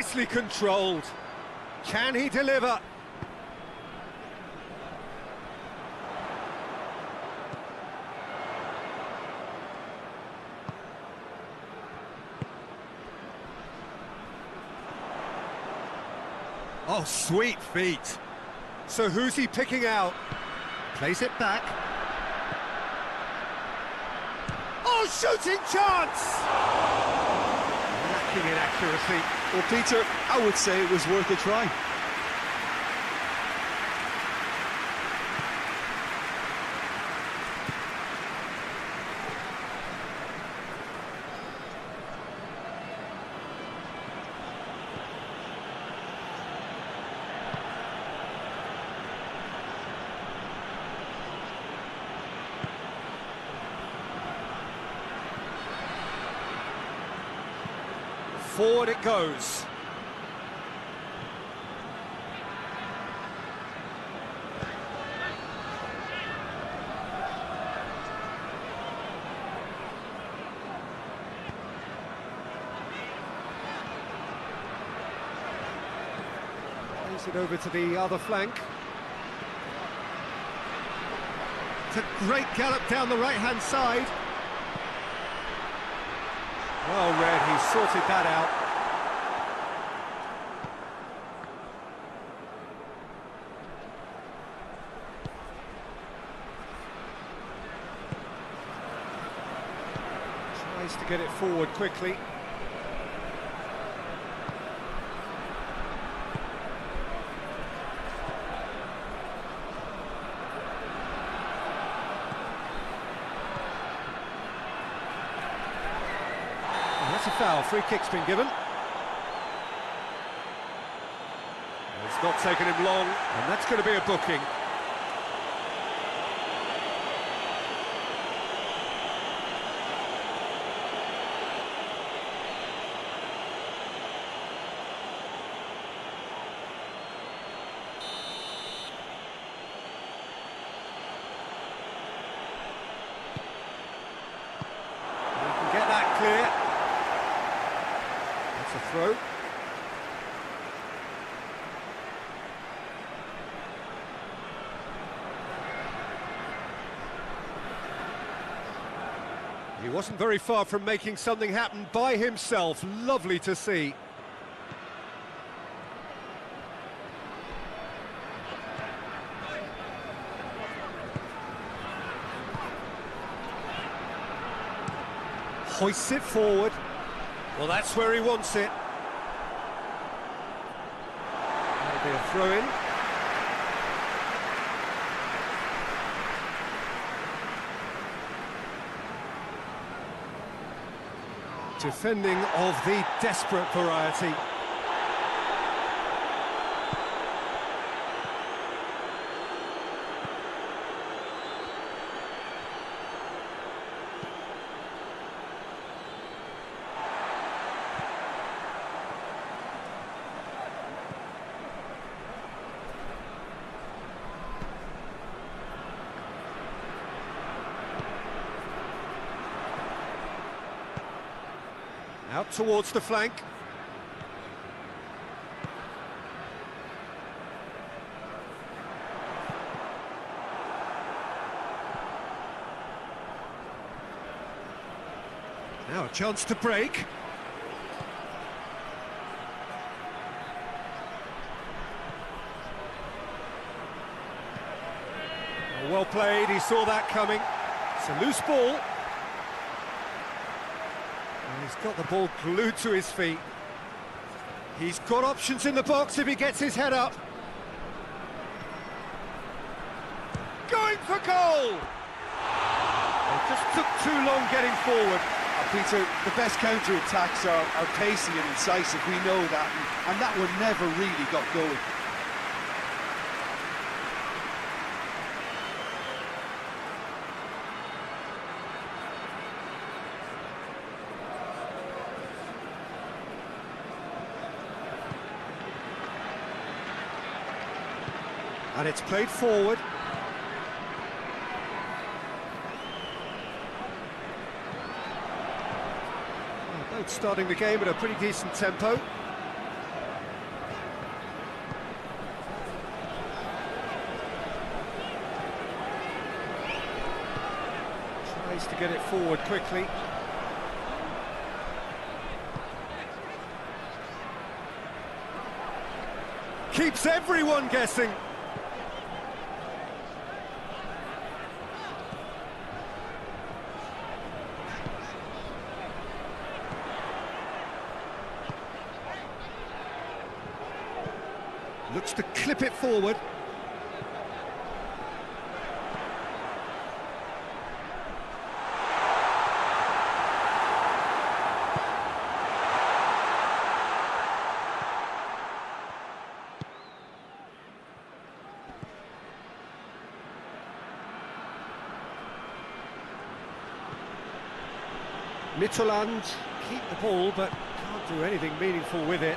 nicely controlled. Can he deliver? Oh, sweet feet. So who's he picking out? Plays it back. Oh, shooting chance! Lacking in accuracy. Well, Peter, I would say it was worth a try. Forward it goes. Plays it over to the other flank. It's a great gallop down the right-hand side. Well read, he sorted that out. Tries to get it forward quickly. That's a foul, free kick's been given. It's not taken him long, and that's going to be a booking. You can get that clear. It's a throw. He wasn't very far from making something happen by himself. Lovely to see. Hoists it forward. Well, that's where he wants it. That'll be a throw-in. Defending of the desperate variety. Out towards the flank. Now a chance to break. Well played, he saw that coming. It's a loose ball. He's got the ball glued to his feet. He's got options in the box if he gets his head up. Going for goal! It just took too long getting forward. Peter, the best counter-attacks are pacey and incisive, we know that, and that one never really got going. And it's played forward. Well, both starting the game at a pretty decent tempo. Tries to get it forward quickly. Keeps everyone guessing. Looks to clip it forward. Midtjylland keep the ball, but can't do anything meaningful with it.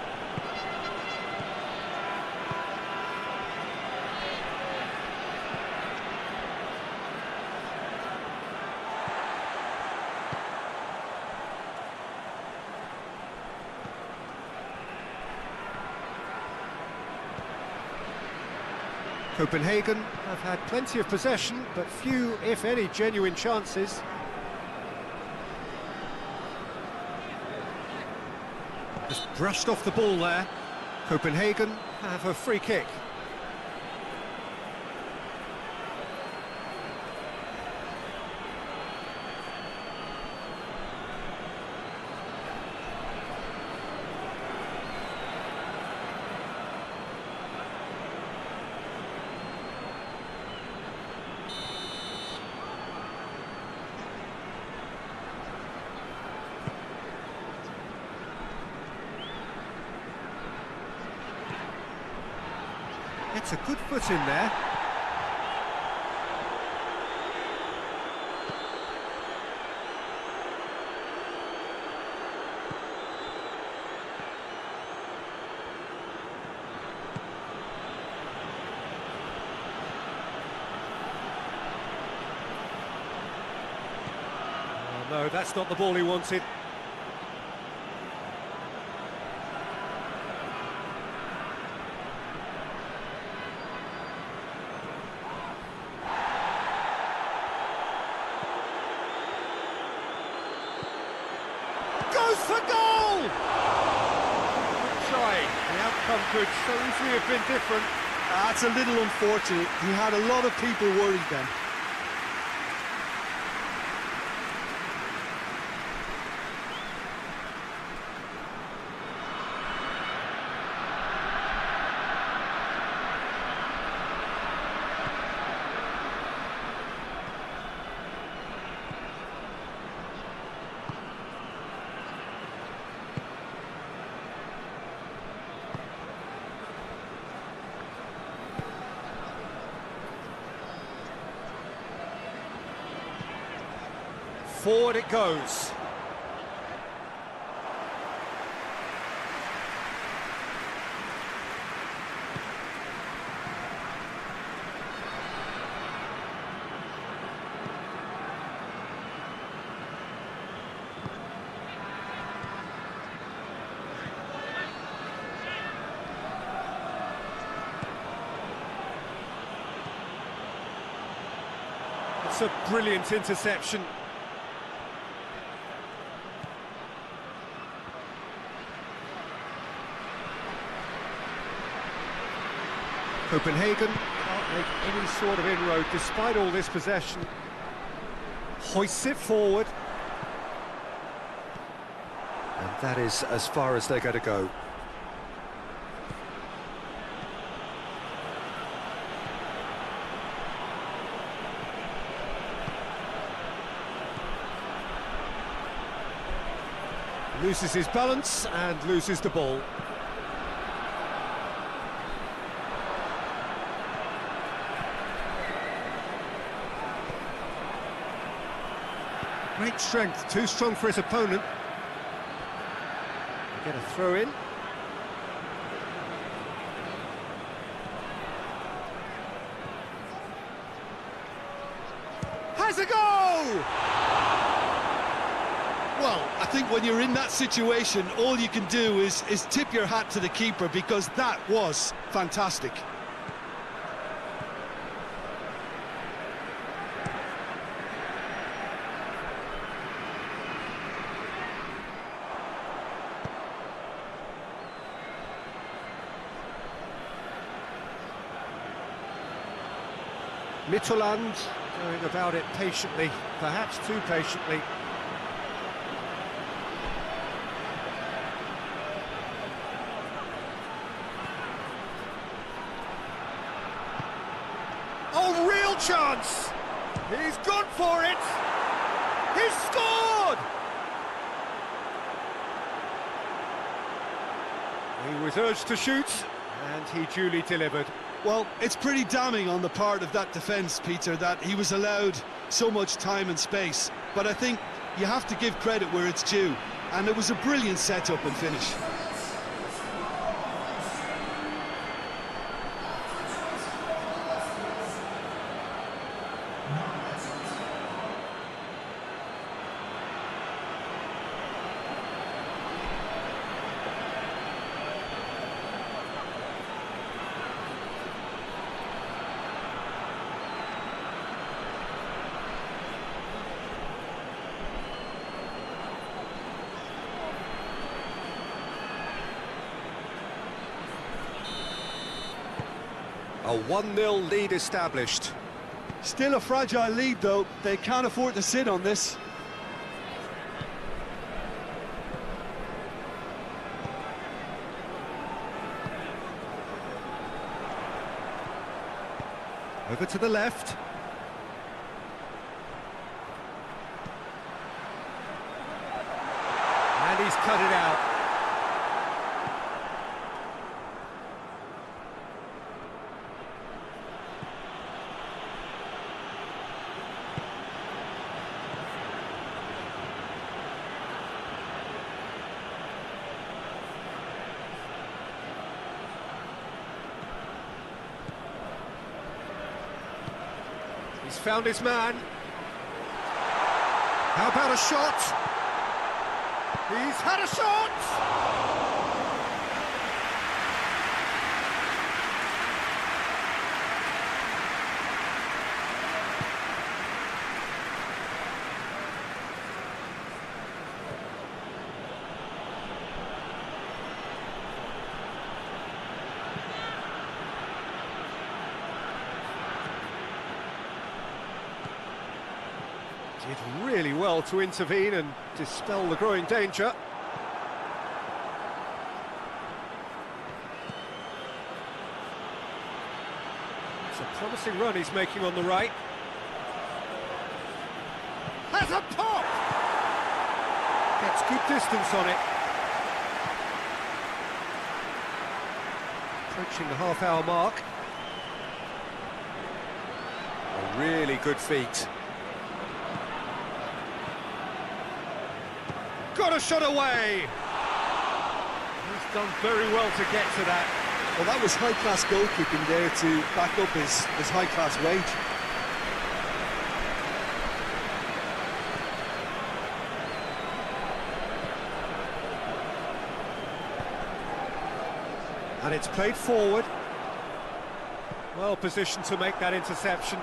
Copenhagen have had plenty of possession, but few, if any, genuine chances. Just brushed off the ball there. Copenhagen have a free kick. It's a good foot in there. Oh, no, that's not the ball he wanted. For goal! Try. The outcome could so easily have been different. That's a little unfortunate. He had a lot of people worried then. Forward it goes. It's a brilliant interception. Copenhagen can't make any sort of inroad despite all this possession. Hoists it forward. And that is as far as they're going to go. Loses his balance and loses the ball. Great strength, too strong for his opponent. Get a throw in. Has a goal! Well, I think when you're in that situation, all you can do is tip your hat to the keeper, because that was fantastic. Midtjylland going about it patiently, perhaps too patiently. Oh, real chance! He's gone for it! He's scored! He was urged to shoot, and he duly delivered. Well, it's pretty damning on the part of that defence, Peter, that he was allowed so much time and space. But I think you have to give credit where it's due, and it was a brilliant setup and finish. A 1-0 lead established. Still a fragile lead, though. They can't afford to sit on this. Over to the left. And he's cut it out. He's found his man. How about a shot? He's had a shot! Did really well to intervene and dispel the growing danger. It's a promising run he's making on the right. Has a pop! Gets good distance on it. Approaching the half-hour mark. A really good feat. Got a shot away! He's done very well to get to that. Well, that was high-class goalkeeping there to back up his high-class wage. And it's played forward. Well positioned to make that interception.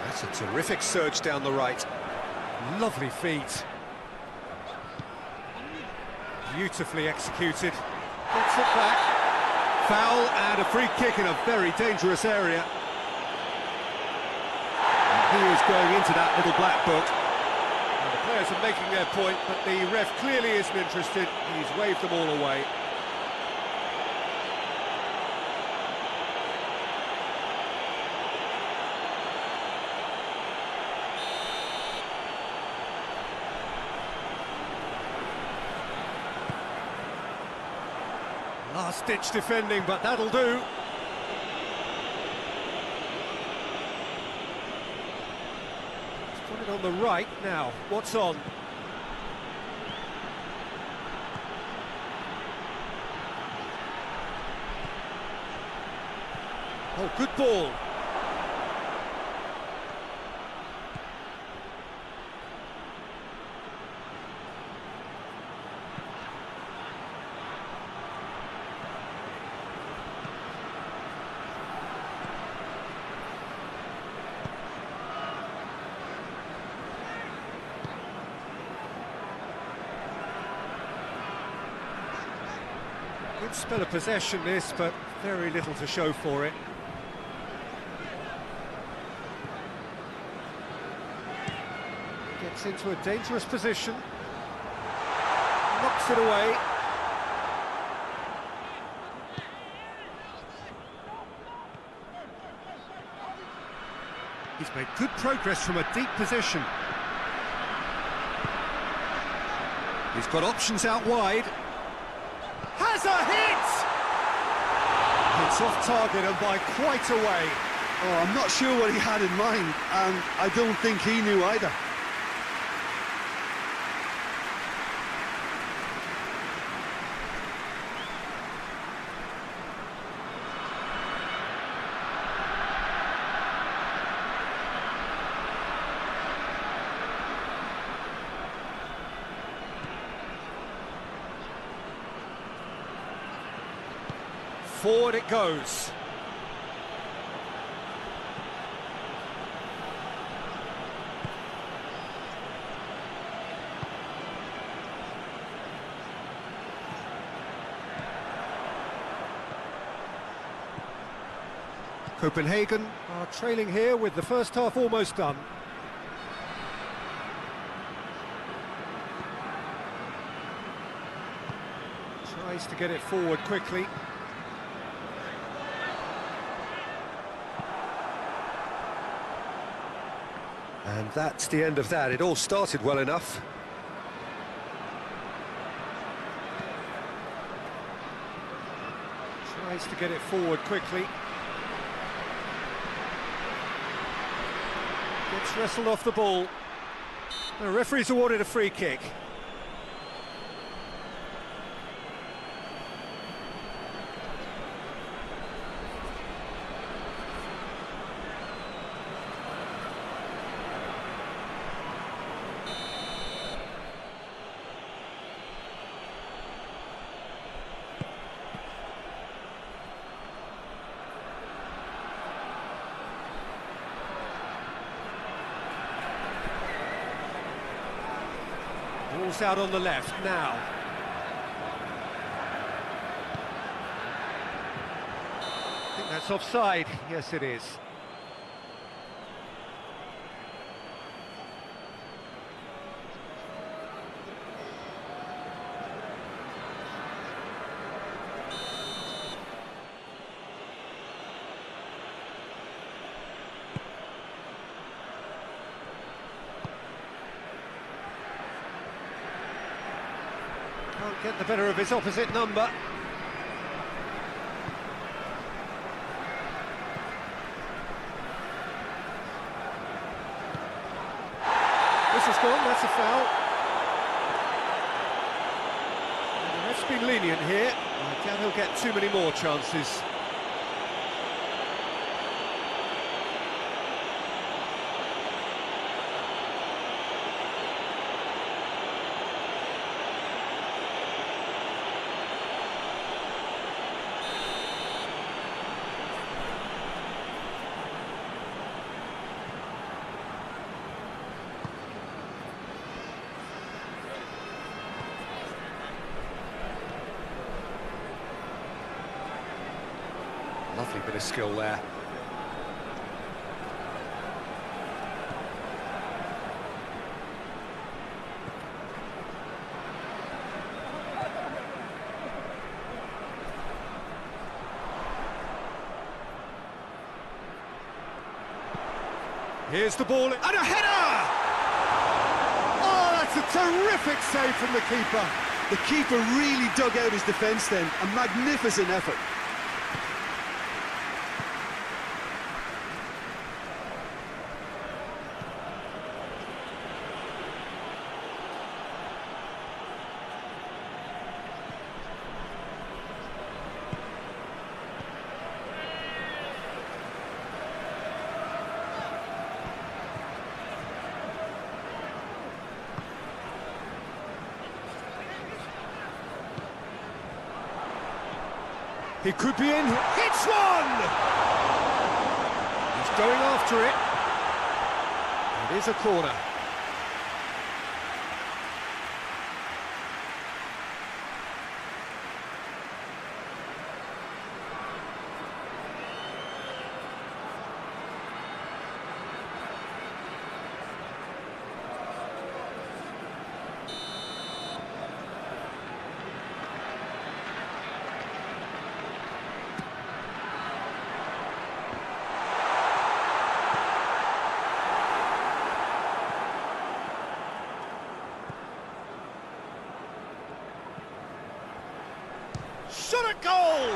That's a terrific surge down the right. Lovely feet. Beautifully executed. Gets it back. Foul and a free kick in a very dangerous area. And he is going into that little black book. And the players are making their point, but the ref clearly isn't interested. He's waved them all away. Last-ditch defending, but that'll do. Got it on the right now. What's on? Oh, good ball. Good spell of possession this, but very little to show for it. Gets into a dangerous position. Knocks it away. He's made good progress from a deep position. He's got options out wide. Has a hit! It's off target and by quite a way. Oh, I'm not sure what he had in mind, and I don't think he knew either. Forward it goes. Copenhagen are trailing here with the first half almost done. Tries to get it forward quickly. And that's the end of that. It all started well enough. Tries to get it forward quickly. Gets wrestled off the ball. The referee's awarded a free kick. Ball's out on the left now. I think that's offside. Yes, it is. Can't get the better of his opposite number. This is gone, that's a foul. And the ref's been lenient here. I doubt he'll get too many more chances. Lovely bit of skill there. Here's the ball, and a header! Oh, that's a terrific save from the keeper. The keeper really dug out his defence then, a magnificent effort. He could be in. Hits one! He's going after it. It is a corner. Shot at goal!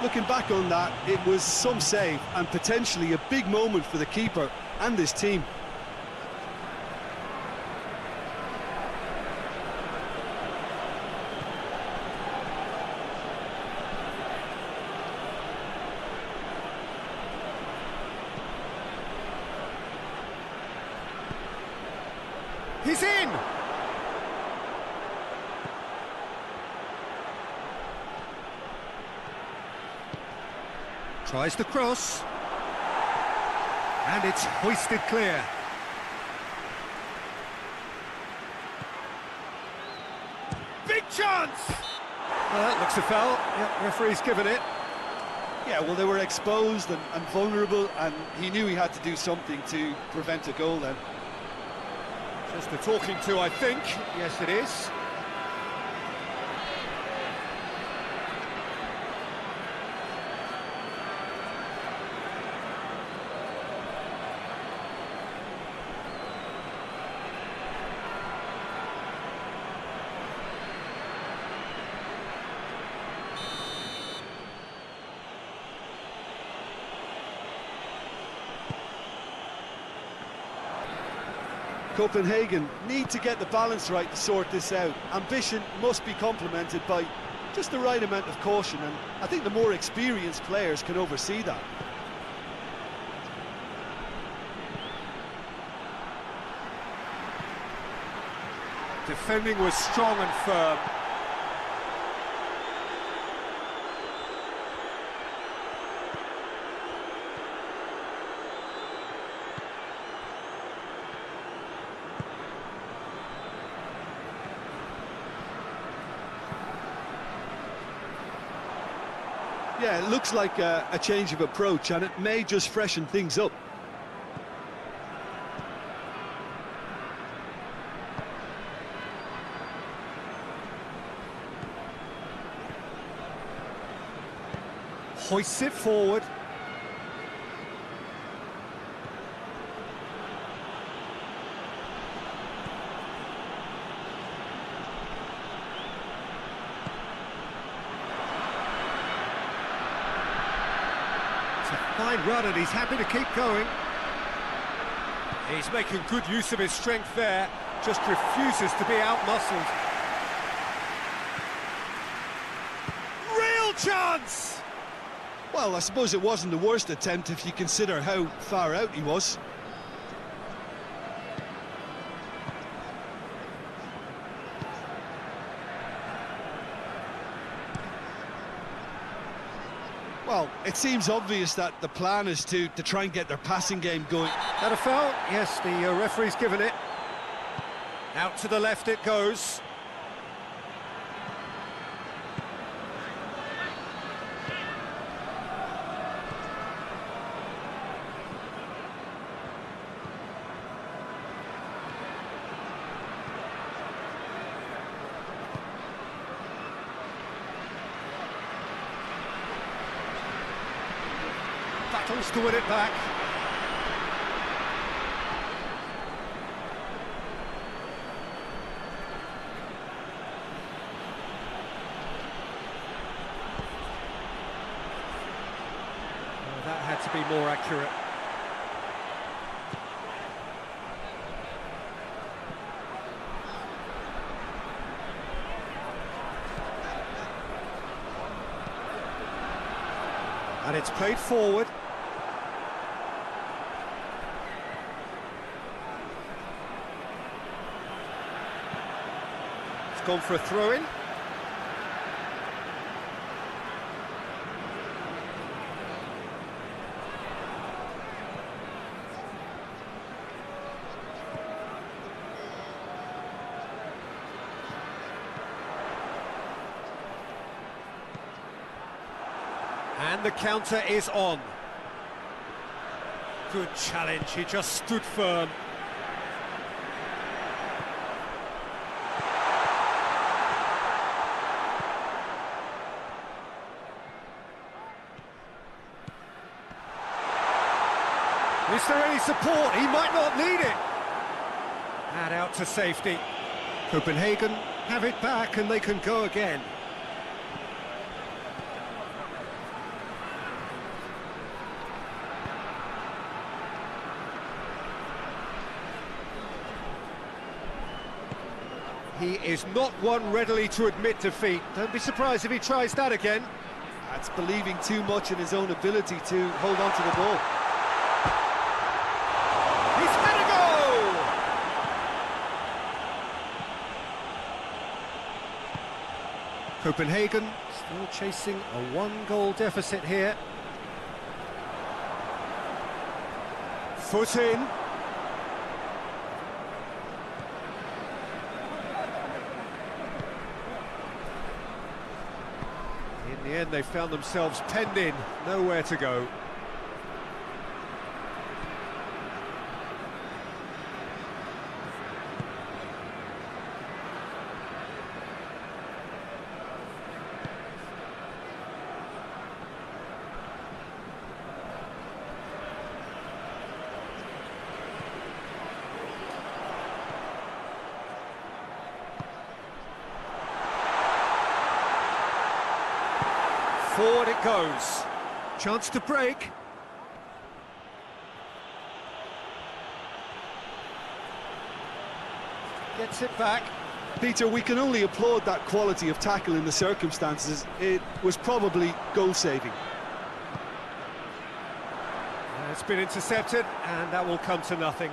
Looking back on that, it was some save and potentially a big moment for the keeper and his team. He's in! Tries the cross. And it's hoisted clear. Big chance! Well, that looks a foul. Yep, referee's given it. Yeah, well, they were exposed and vulnerable, and he knew he had to do something to prevent a goal then. Just a talking to, I think. Yes, it is. Copenhagen need to get the balance right to sort this out. Ambition must be complemented by just the right amount of caution, and I think the more experienced players can oversee that. Defending was strong and firm. Yeah, it looks like a change of approach, and it may just freshen things up. Hoists it forward. Fine run, and he's happy to keep going. He's making good use of his strength there, just refuses to be out-muscled. Real chance! Well, I suppose it wasn't the worst attempt if you consider how far out he was. Well, it seems obvious that the plan is to try and get their passing game going. That a foul? Yes, the referee's given it. Out to the left it goes. Battles to win it back. Oh, that had to be more accurate. And it's played forward. It's gone for a throw-in. And the counter is on. Good challenge, he just stood firm. Is there any support? He might not need it. And out to safety. Copenhagen have it back and they can go again. He is not one readily to admit defeat. Don't be surprised if he tries that again. That's believing too much in his own ability to hold on to the ball. He's had a goal! Copenhagen still chasing a one-goal deficit here. Foot in. In the end, they found themselves penned in, nowhere to go. Forward it goes. Chance to break. Gets it back. Peter, we can only applaud that quality of tackle in the circumstances. It was probably goal-saving. It's been intercepted, and that will come to nothing.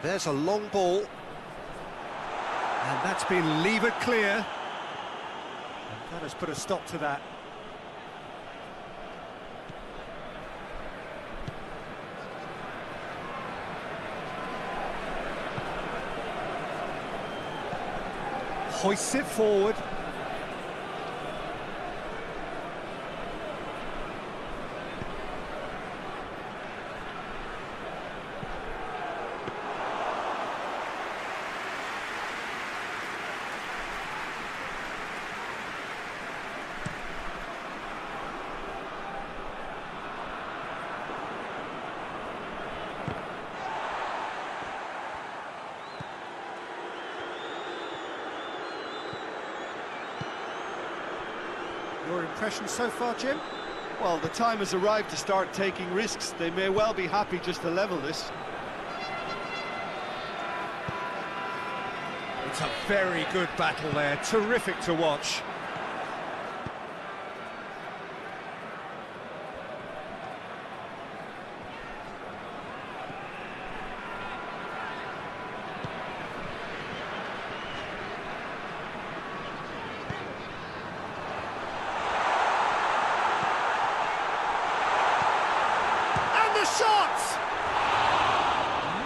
There's a long ball, and that's been levered clear, and that has put a stop to that. Hoists it forward. Your impression so far, Jim? Well, the time has arrived to start taking risks. They may well be happy just to level this. It's a very good battle there, terrific to watch.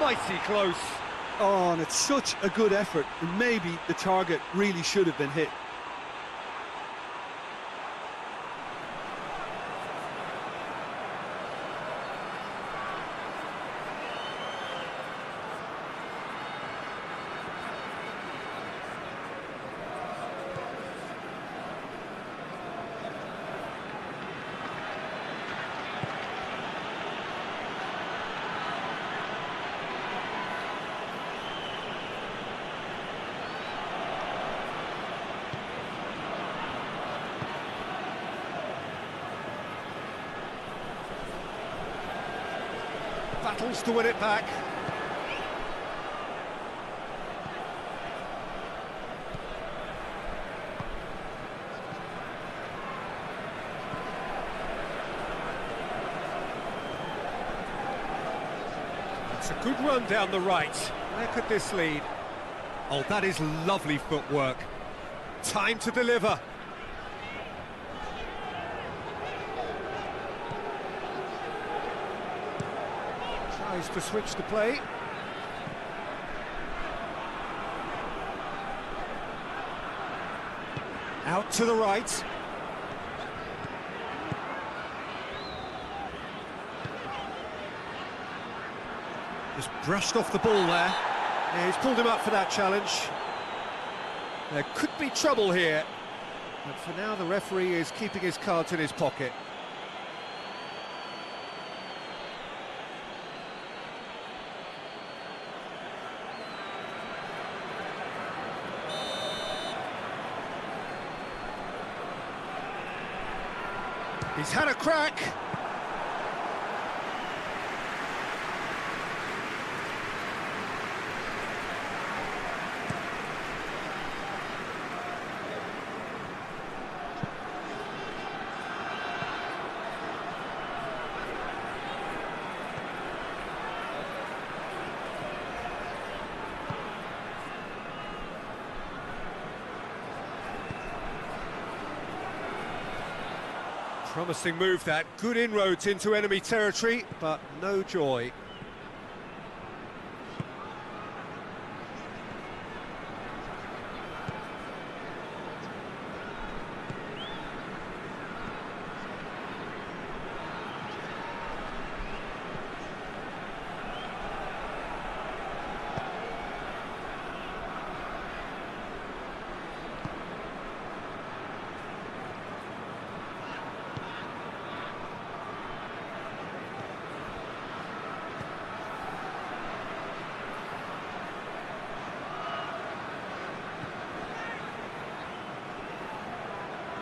Mighty close. Oh, and it's such a good effort, and maybe the target really should have been hit. Battles to win it back. a good run down the right. Where could this lead? Oh, that is lovely footwork. Time to deliver. Tries to switch the play. Out to the right. Just brushed off the ball there. Yeah, he's pulled him up for that challenge. There could be trouble here. But for now, the referee is keeping his cards in his pocket. He's had a crack. Promising move that, good inroads into enemy territory, but no joy.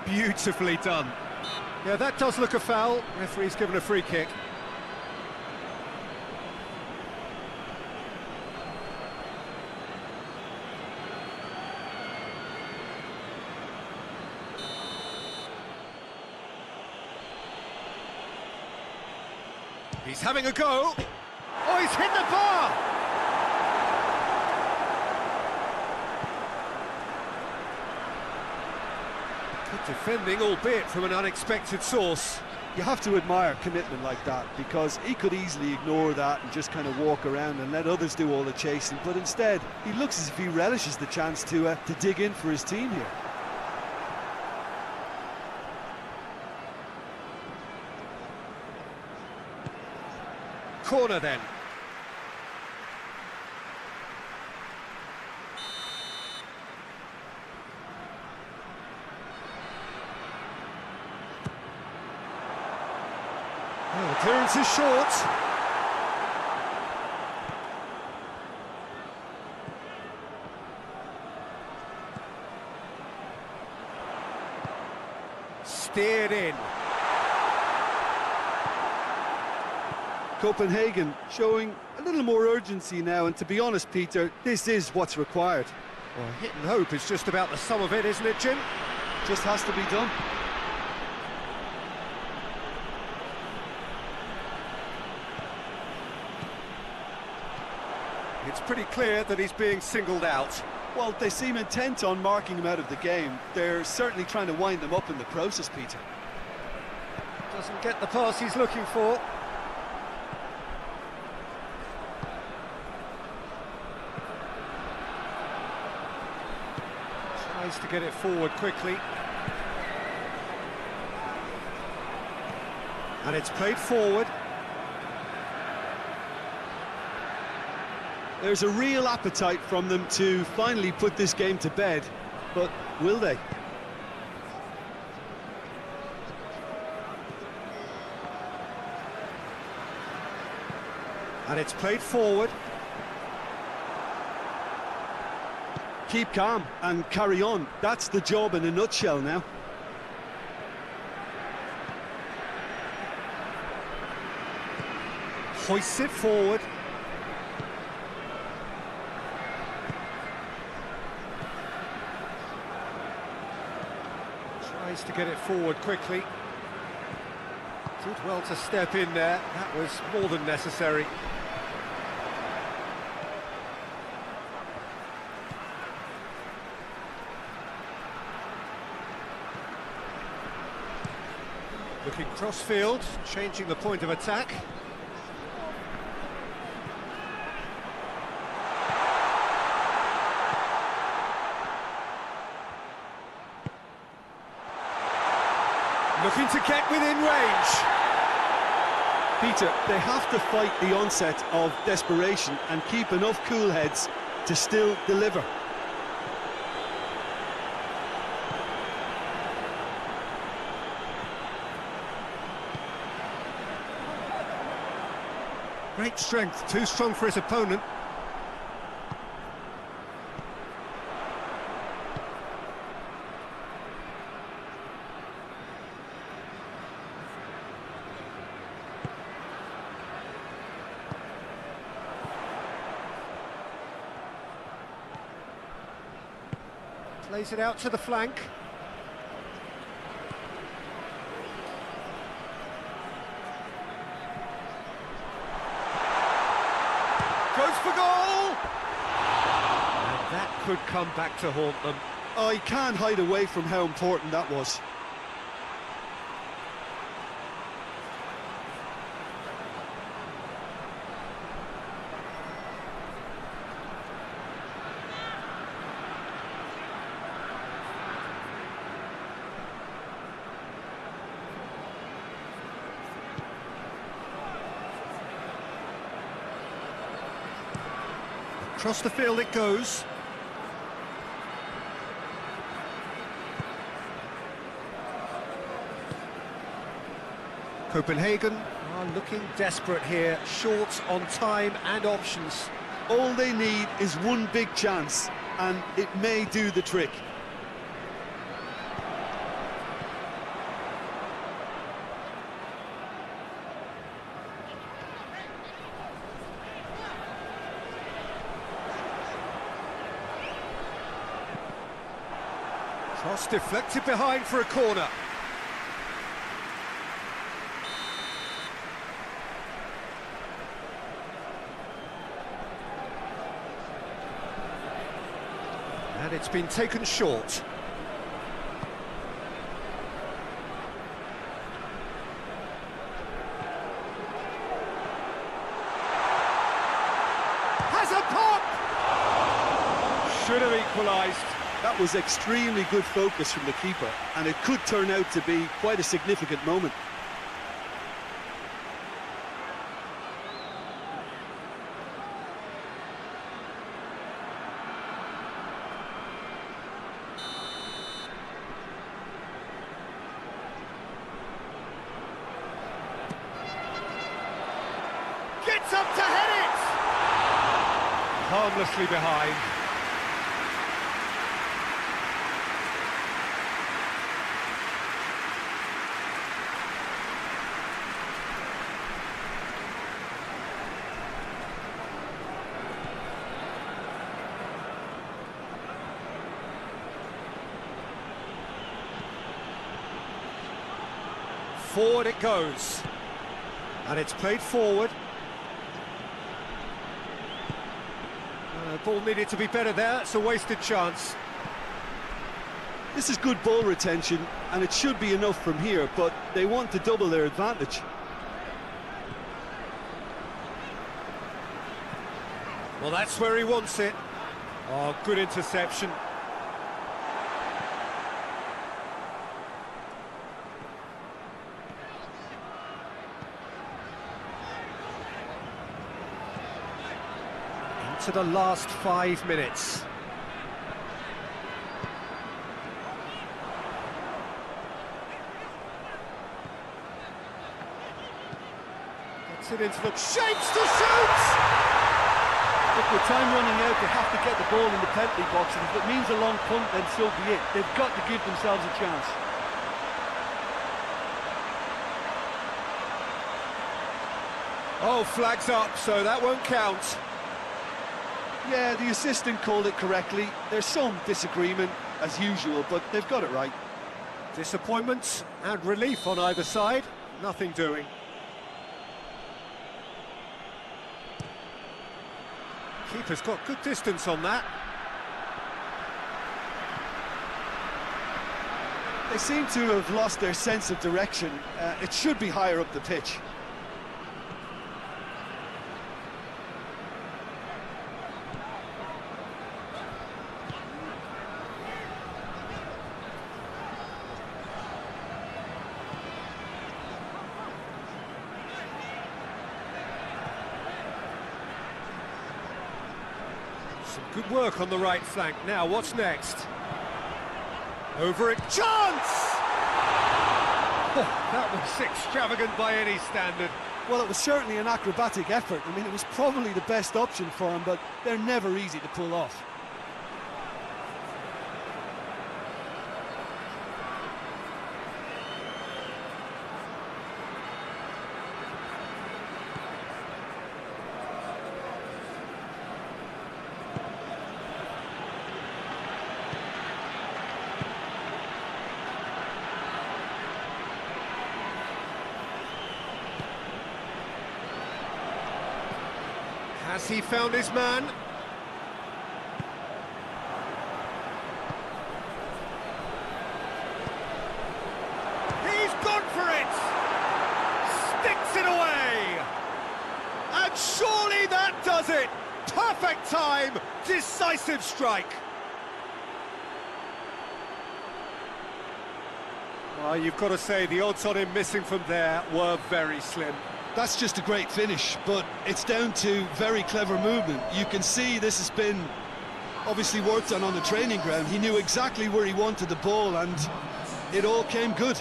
Beautifully done. Yeah, that does look a foul. Referee's given a free kick. He's having a go. Oh, he's hit the bar! Good defending, albeit from an unexpected source. You have to admire commitment like that, because he could easily ignore that and just kind of walk around and let others do all the chasing, but instead he looks as if he relishes the chance to dig in for his team here. Corner then. Oh, the clearance is short. Steered in. Copenhagen showing a little more urgency now, and to be honest, Peter, this is what's required. Well, hit and hope is just about the sum of it, isn't it, Jim? Just has to be done. It's pretty clear that he's being singled out. Well, they seem intent on marking him out of the game. They're certainly trying to wind him up in the process, Peter. Doesn't get the pass he's looking for. Tries to get it forward quickly. And it's played forward. There's a real appetite from them to finally put this game to bed, but will they? And it's played forward. Keep calm and carry on. That's the job in a nutshell now. Hoists it forward. Tries to get it forward quickly. Did well to step in there. That was more than necessary. Looking cross-field, changing the point of attack. Looking to get within range. Peter, they have to fight the onset of desperation and keep enough cool heads to still deliver. Great strength, too strong for his opponent. Plays it out to the flank. Goes for goal! And that could come back to haunt them. Oh, you can't hide away from how important that was. Across the field it goes. Copenhagen are looking desperate here, short on time and options. All they need is one big chance, and it may do the trick. Cross deflected behind for a corner. And it's been taken short. Has a pop! Should have equalised. That was extremely good focus from the keeper, and it could turn out to be quite a significant moment. Gets up to head it! Harmlessly behind. Forward it goes, and it's played forward. Ball needed to be better there, it's a wasted chance. This is good ball retention, and it should be enough from here, but they want to double their advantage. Well, that's where he wants it. Oh, good interception. To the last 5 minutes. Gets it into the shapes to shoot! Look, with time running out, they have to get the ball in the penalty box, and if it means a long punt, then so be it. They've got to give themselves a chance. Oh, flags up, so that won't count. Yeah, the assistant called it correctly. There's some disagreement, as usual, but they've got it right. Disappointment and relief on either side. Nothing doing. Keeper's got good distance on that. They seem to have lost their sense of direction. It should be higher up the pitch. Some good work on the right flank. Now, what's next? Over it, chance! Oh, that was extravagant by any standard. Well, it was certainly an acrobatic effort. I mean, it was probably the best option for him, but they're never easy to pull off. Has he found his man? He's gone for it! Sticks it away! And surely that does it! Perfect time! Decisive strike! Well, you've got to say the odds on him missing from there were very slim. That's just a great finish, but it's down to very clever movement. You can see this has been obviously worked on the training ground. He knew exactly where he wanted the ball, and it all came good.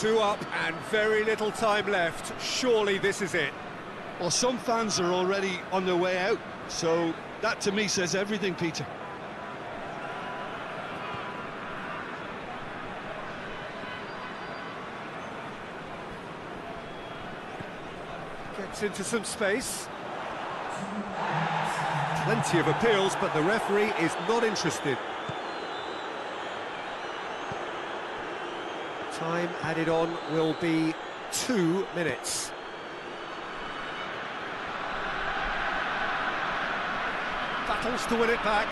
Two up and very little time left. Surely this is it. Well, some fans are already on their way out, so that to me says everything, Peter. Gets into some space. Plenty of appeals, but the referee is not interested. Time added on will be 2 minutes. Battles to win it back.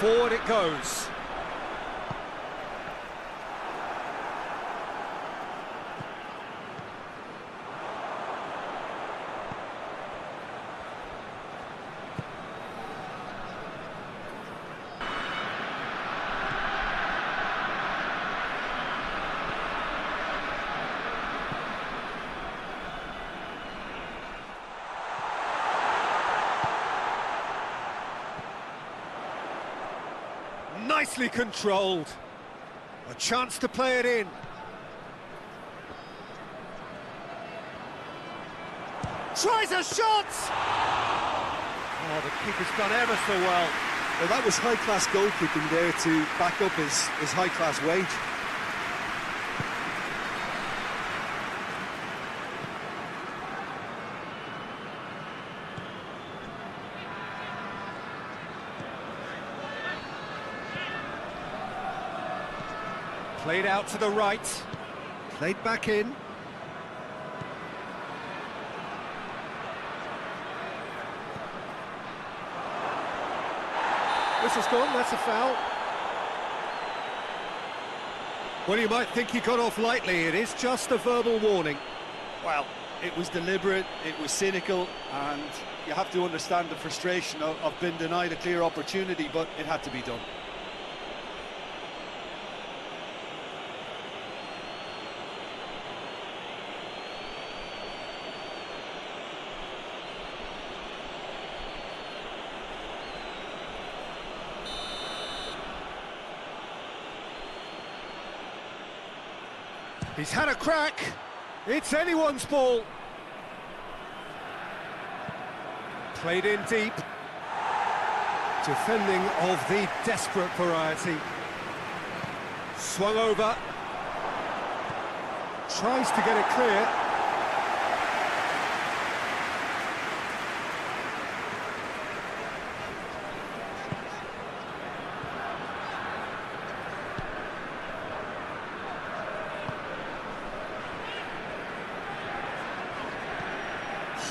Forward it goes. Nicely controlled. A chance to play it in. Tries a shot! Oh, the keeper's done ever so well. Well, that was high-class goalkeeping there to back up his high-class wage. Played out to the right, played back in. Whistle's gone, that's a foul. Well, you might think he got off lightly, it is just a verbal warning. Well, it was deliberate, it was cynical, and you have to understand the frustration of being denied a clear opportunity, but it had to be done. He's had a crack. It's anyone's ball. Played in deep. Defending of the desperate variety. Swung over. Tries to get it clear.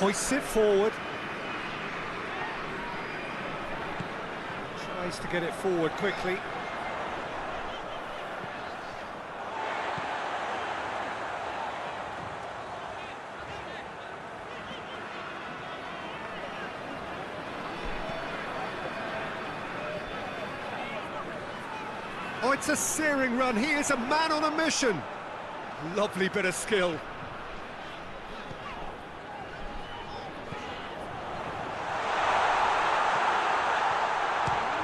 Hoists it forward. Tries to get it forward quickly. Oh, it's a searing run. He is a man on a mission. Lovely bit of skill.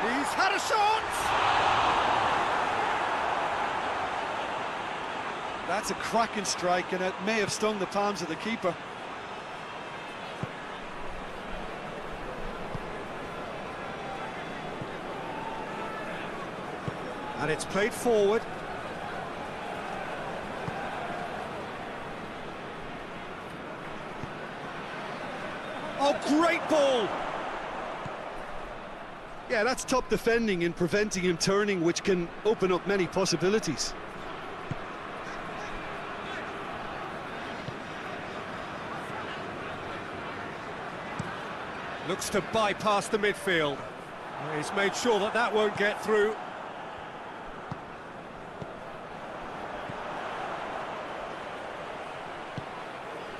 He's had a shot! That's a cracking strike, and it may have stung the palms of the keeper. And it's played forward. Oh, great ball! Yeah, that's top defending and preventing him turning, which can open up many possibilities. Looks to bypass the midfield. He's made sure that that won't get through.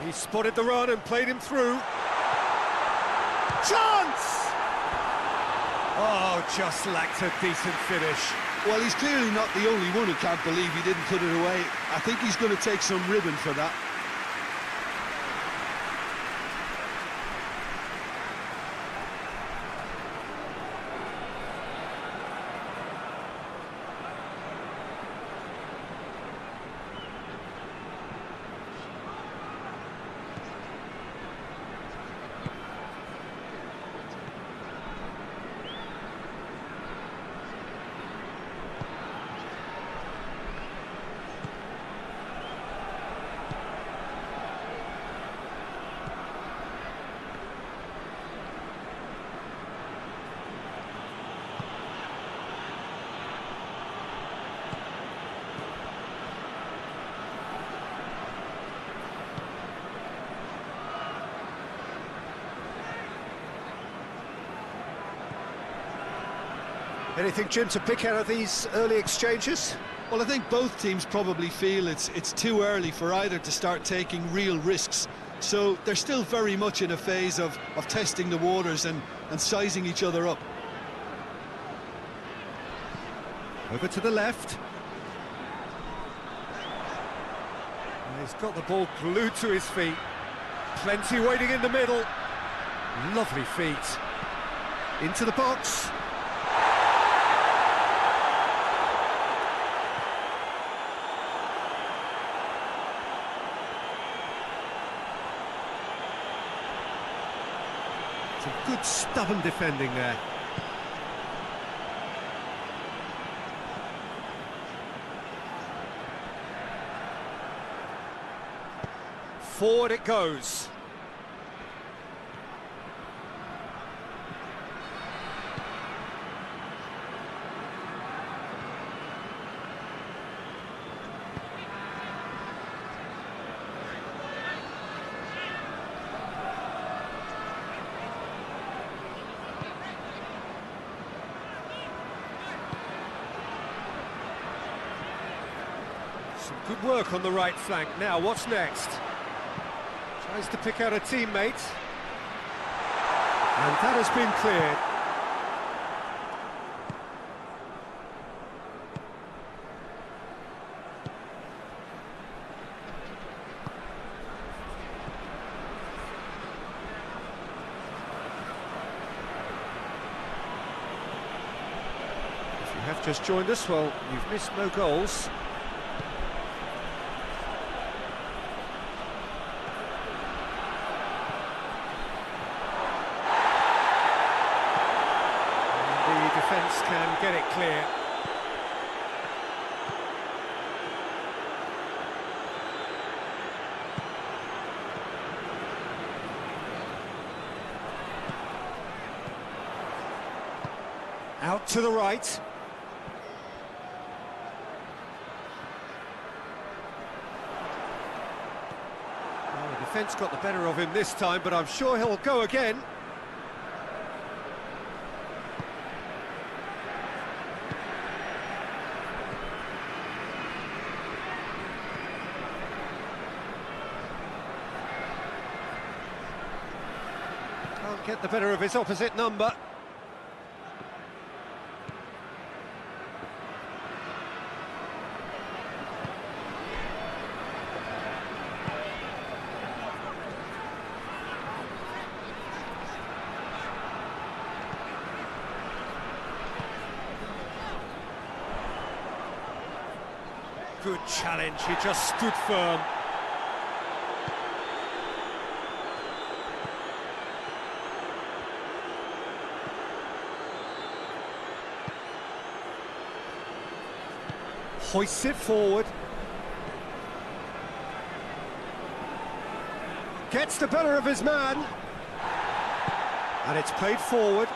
He spotted the run and played him through. Chance! Oh, just lacked a decent finish. Well, he's clearly not the only one who can't believe he didn't put it away. I think he's going to take some ribbon for that. Anything, Jim, to pick out of these early exchanges? Well, I think both teams probably feel it's too early for either to start taking real risks. So they're still very much in a phase of testing the waters and sizing each other up. Over to the left. He's got the ball glued to his feet. Plenty waiting in the middle. Lovely feet. Into the box. Some good stubborn defending there. Forward it goes. Some good work on the right flank. Now, what's next? Tries to pick out a teammate. And that has been cleared. If you have just joined us, well, you've missed no goals. Defence can get it clear. Out to the right. Oh, the Defence got the better of him this time, but I'm sure he'll go again. Can't get the better of his opposite number. Good challenge, he just stood firm. Hoists it forward. Gets the better of his man. And it's played forward.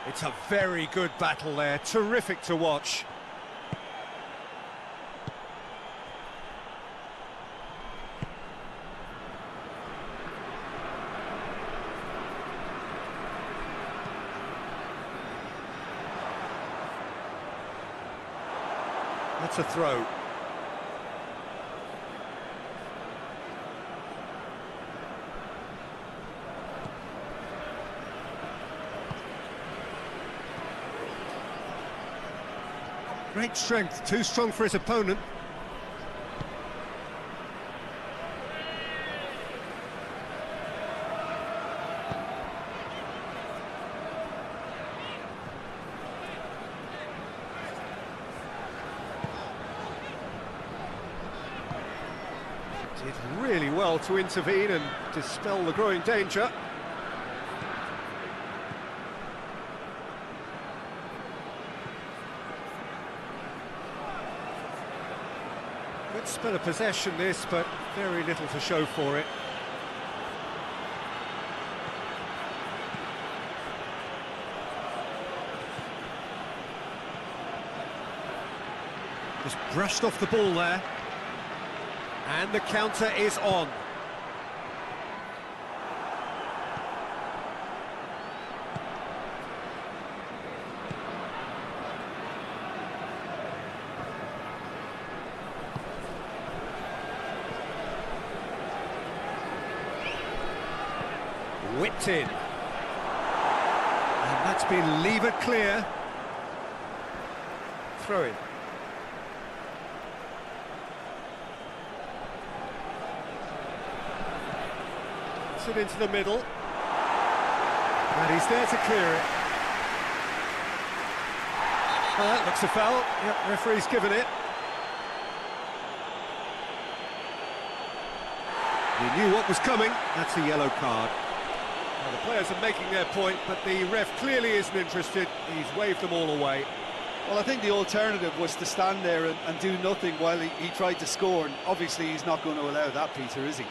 It's a very good battle there, terrific to watch. That's a throw. Great strength, too strong for his opponent. Did really well to intervene and dispel the growing danger. Good spell of possession this, but very little to show for it. Just brushed off the ball there. And the counter is on. Whipped in. And that's been levered clear. Throw in. It into the middle, and he's there to clear it. Well, that looks a foul. Yep, referee's given it. He knew what was coming. That's a yellow card. Well, the players are making their point, but the ref clearly isn't interested. He's waved them all away. Well, I think the alternative was to stand there and do nothing while he tried to score, and obviously he's not going to allow that, Peter, is he?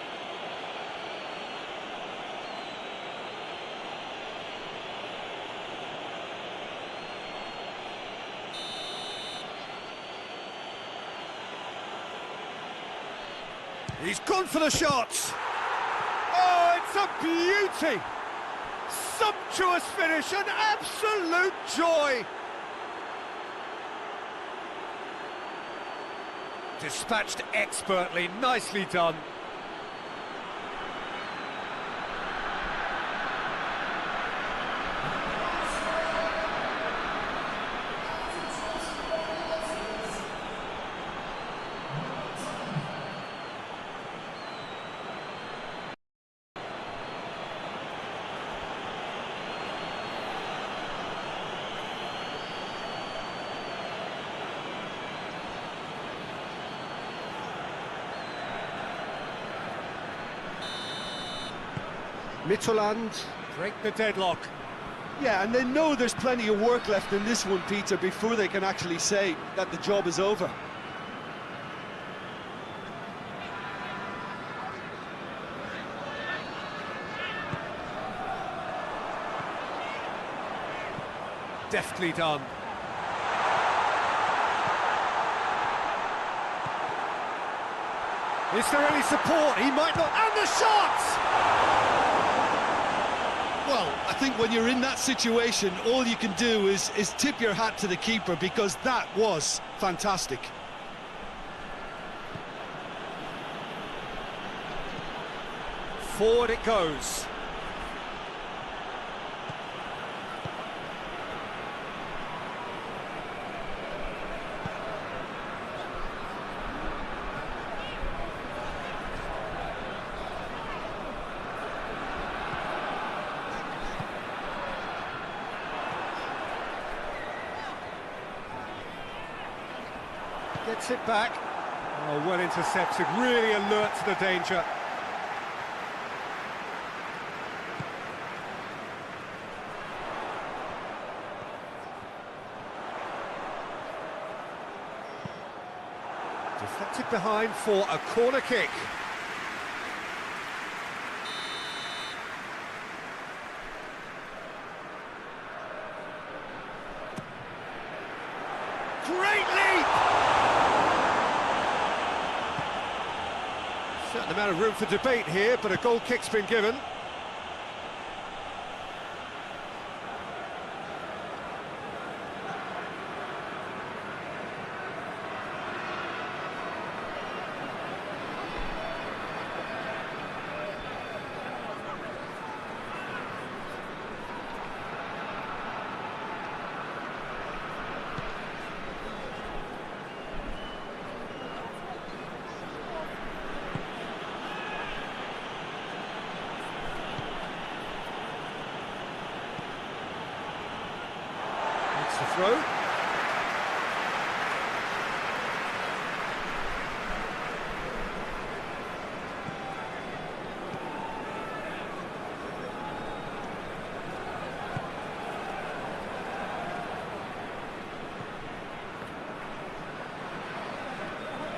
He's gone for the shots. Oh, it's a beauty. Sumptuous finish, an absolute joy. Dispatched expertly, nicely done. Midtjylland break the deadlock. Yeah, and they know there's plenty of work left in this one, Peter, before they can actually say that the job is over. Deftly done. Is there any support? He might not... And the shot! Well, I think when you're in that situation, all you can do is tip your hat to the keeper, because that was fantastic. Forward it goes. Gets it back. Oh, well intercepted, really alert to the danger. Deflected behind for a corner kick. Great leap! Certain amount of room for debate here, but a goal kick's been given. The throw.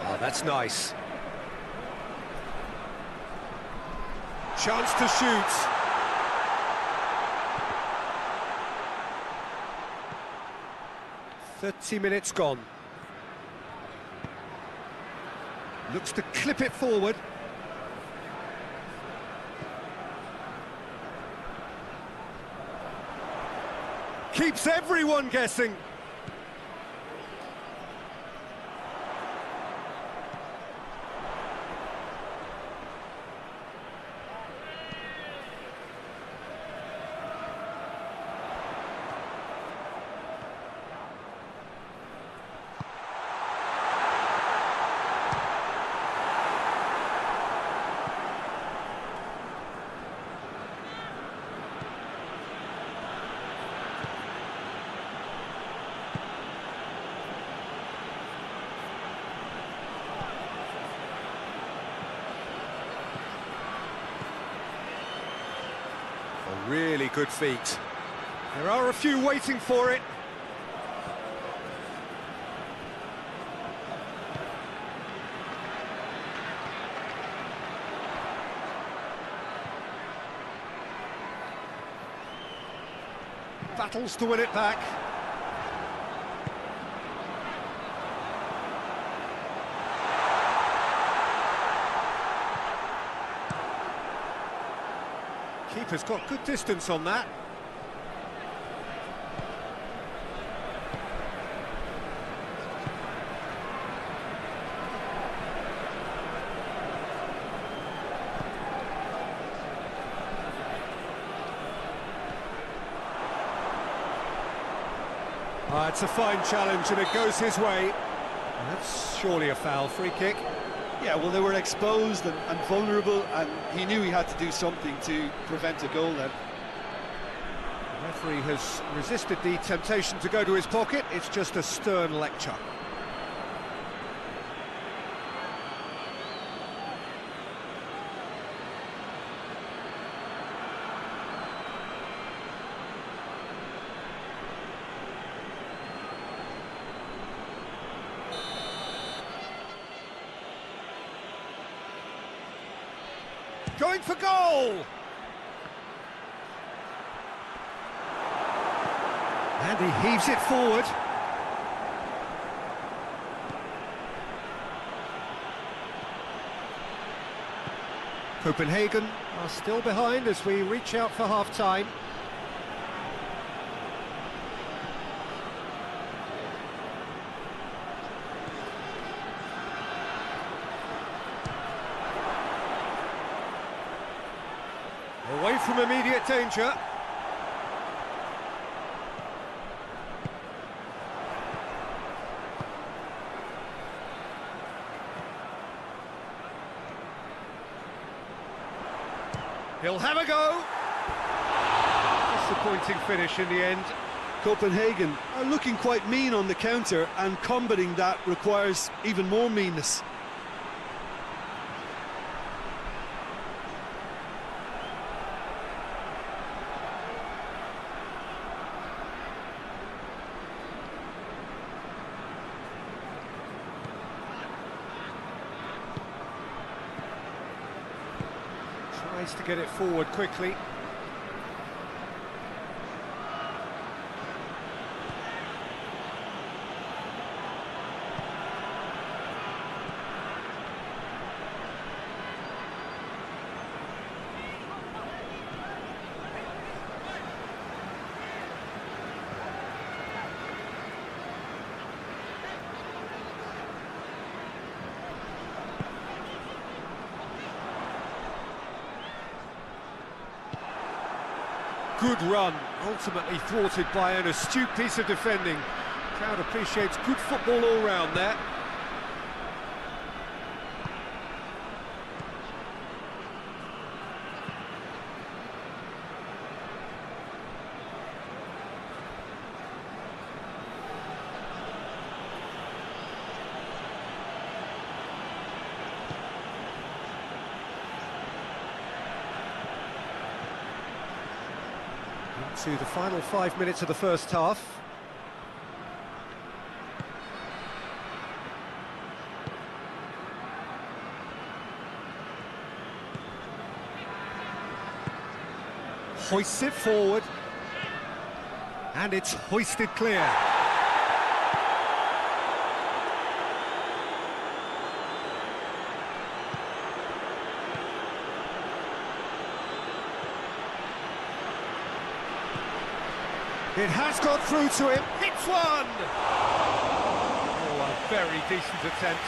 Oh, that's nice. Chance to shoot. 30 minutes gone. Looks to clip it forward. Keeps everyone guessing. A really good feat. There are a few waiting for it. Battles to win it back. Keeper's got good distance on that. It's a fine challenge and it goes his way. And that's surely a foul. Free kick. Yeah, well, they were exposed and vulnerable, and he knew he had to do something to prevent a goal then. The referee has resisted the temptation to go to his pocket. It's just a stern lecture. Going for goal! And he heaves it forward. Copenhagen are still behind as we reach out for half-time. Away from immediate danger. He'll have a go. Disappointing finish in the end. Copenhagen are looking quite mean on the counter, and combating that requires even more meanness. Tries to get it forward quickly. Good run, ultimately thwarted by an astute piece of defending. Crowd appreciates good football all round there. To the final 5 minutes of the first half. Hoists it forward, and it's hoisted clear. It has got through to him. Hits one! Oh, a very decent attempt.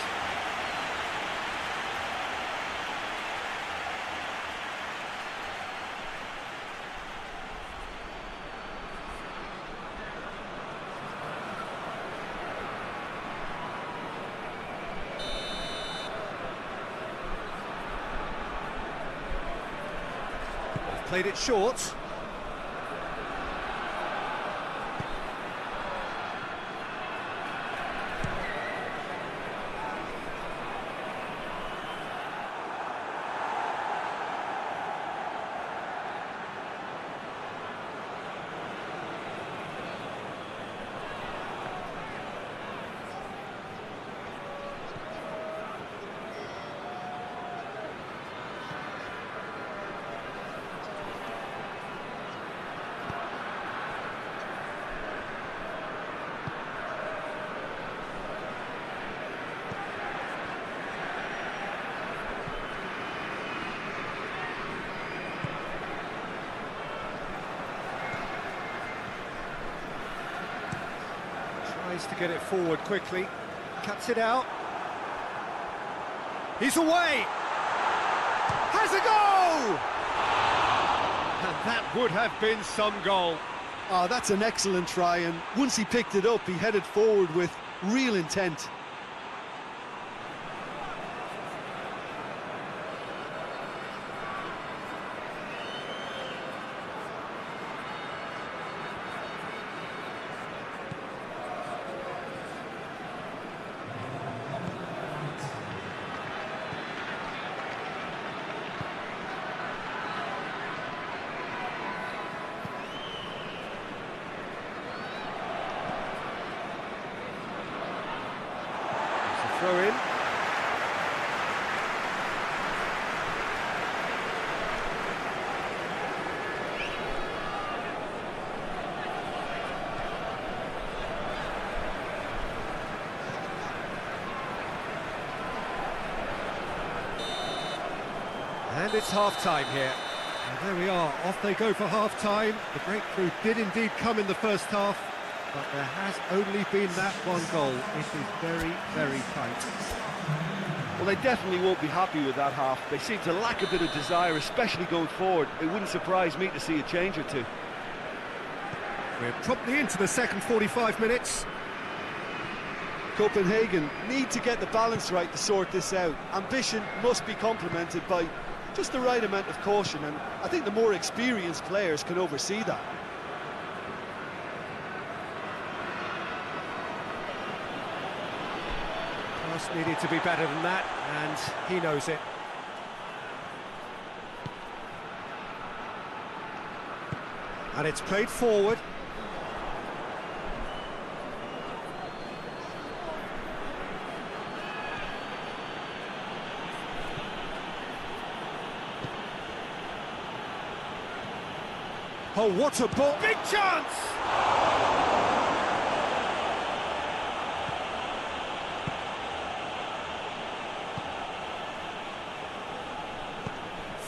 They've played it short. Tries to get it forward quickly, cuts it out. He's away! Has a goal! And that would have been some goal. Oh, that's an excellent try, and once he picked it up, he headed forward with real intent. Throw in. And it's half-time here. And there we are, off they go for half-time. The breakthrough did indeed come in the first half, but there has only been that one goal. It is very, very tight. Well, they definitely won't be happy with that half. They seem to lack a bit of desire, especially going forward. It wouldn't surprise me to see a change or two. We're promptly into the second 45 minutes. Copenhagen need to get the balance right to sort this out. Ambition must be complemented by just the right amount of caution, and I think the more experienced players can oversee that. Pass needed to be better than that, and he knows it. And it's played forward. Oh, what a ball! Big chance!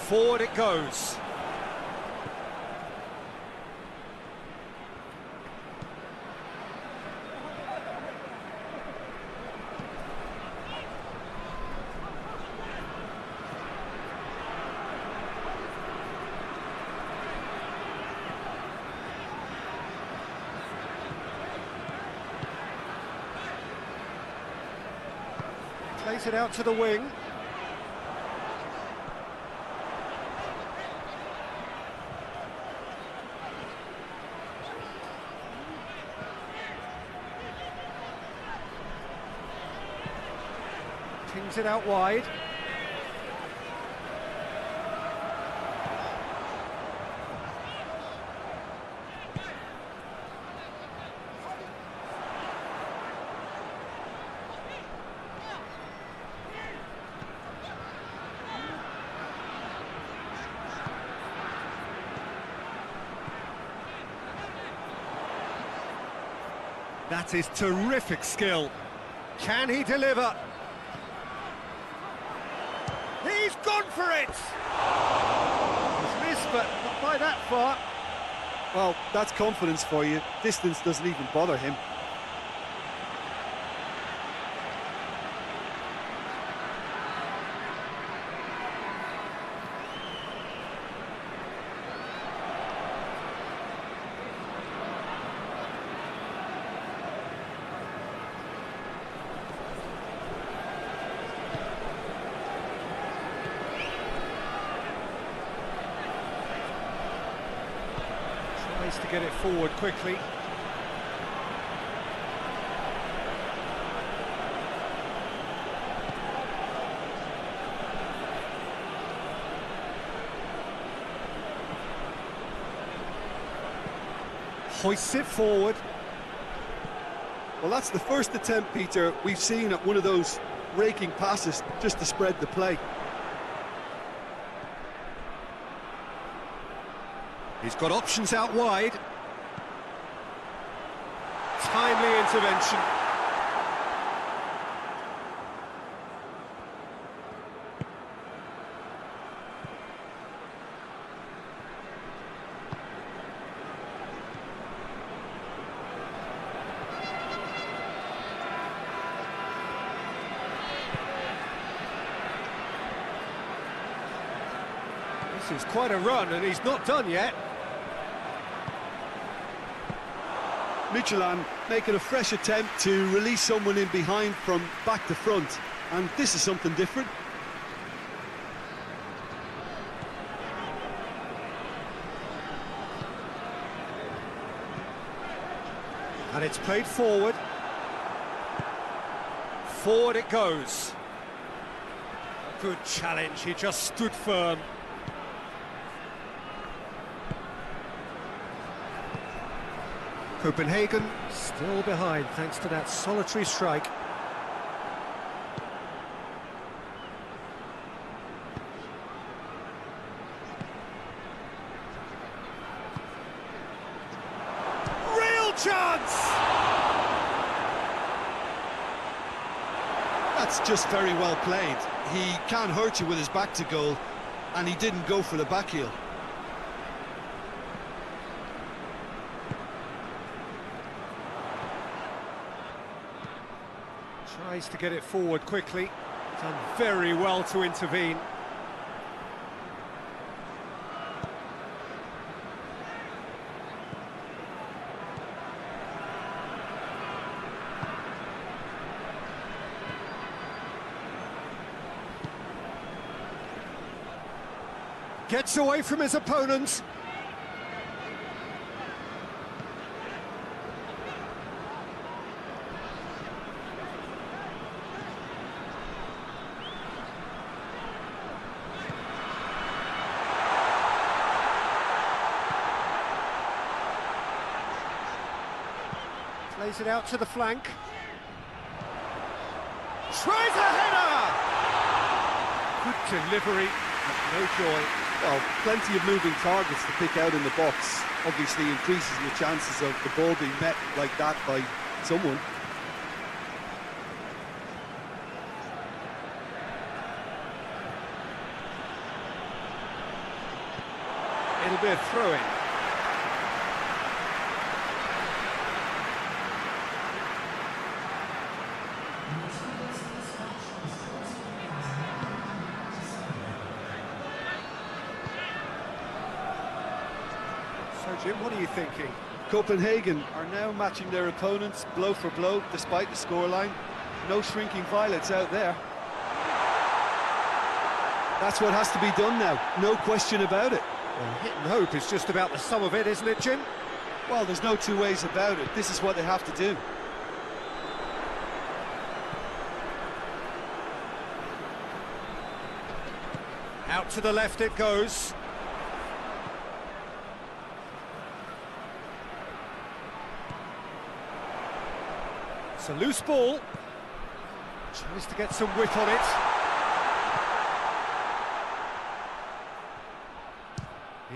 Forward it goes. Plays it out to the wing. Pings it out wide. That is terrific skill. Can he deliver? He's gone for it! He's missed, but not by that far. Well, that's confidence for you. Distance doesn't even bother him. To get it forward quickly. Hoists it forward. Well, that's the first attempt, Peter, we've seen at one of those raking passes just to spread the play. He's got options out wide. Timely intervention. This is quite a run, and he's not done yet. Midtjylland making a fresh attempt to release someone in behind from back to front, and this is something different. And it's played forward. Forward it goes. Good challenge, he just stood firm. Copenhagen still behind thanks to that solitary strike. Real chance! That's just very well played. He can't hurt you with his back to goal, and he didn't go for the back heel. Tries to get it forward quickly. Done very well to intervene. Gets away from his opponents. Plays it out to the flank. Tries a header! Good delivery, but no joy. Well, plenty of moving targets to pick out in the box. Obviously increases the chances of the ball being met like that by someone. It'll be a throw-in. So, Jim, what are you thinking? Copenhagen are now matching their opponents blow for blow despite the scoreline. No shrinking violets out there. That's what has to be done now, no question about it. Well, hit and hope is just about the sum of it, isn't it, Jim? Well, there's no two ways about it. This is what they have to do. Out to the left it goes. It's a loose ball. Tries to get some whip on it.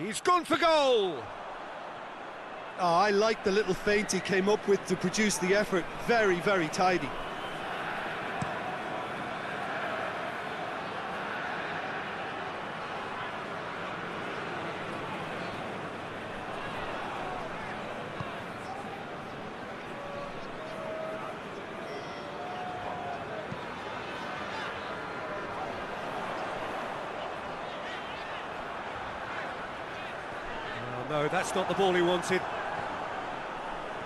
He's gone for goal! Oh, I like the little feint he came up with to produce the effort. Very, very tidy. No, that's not the ball he wanted.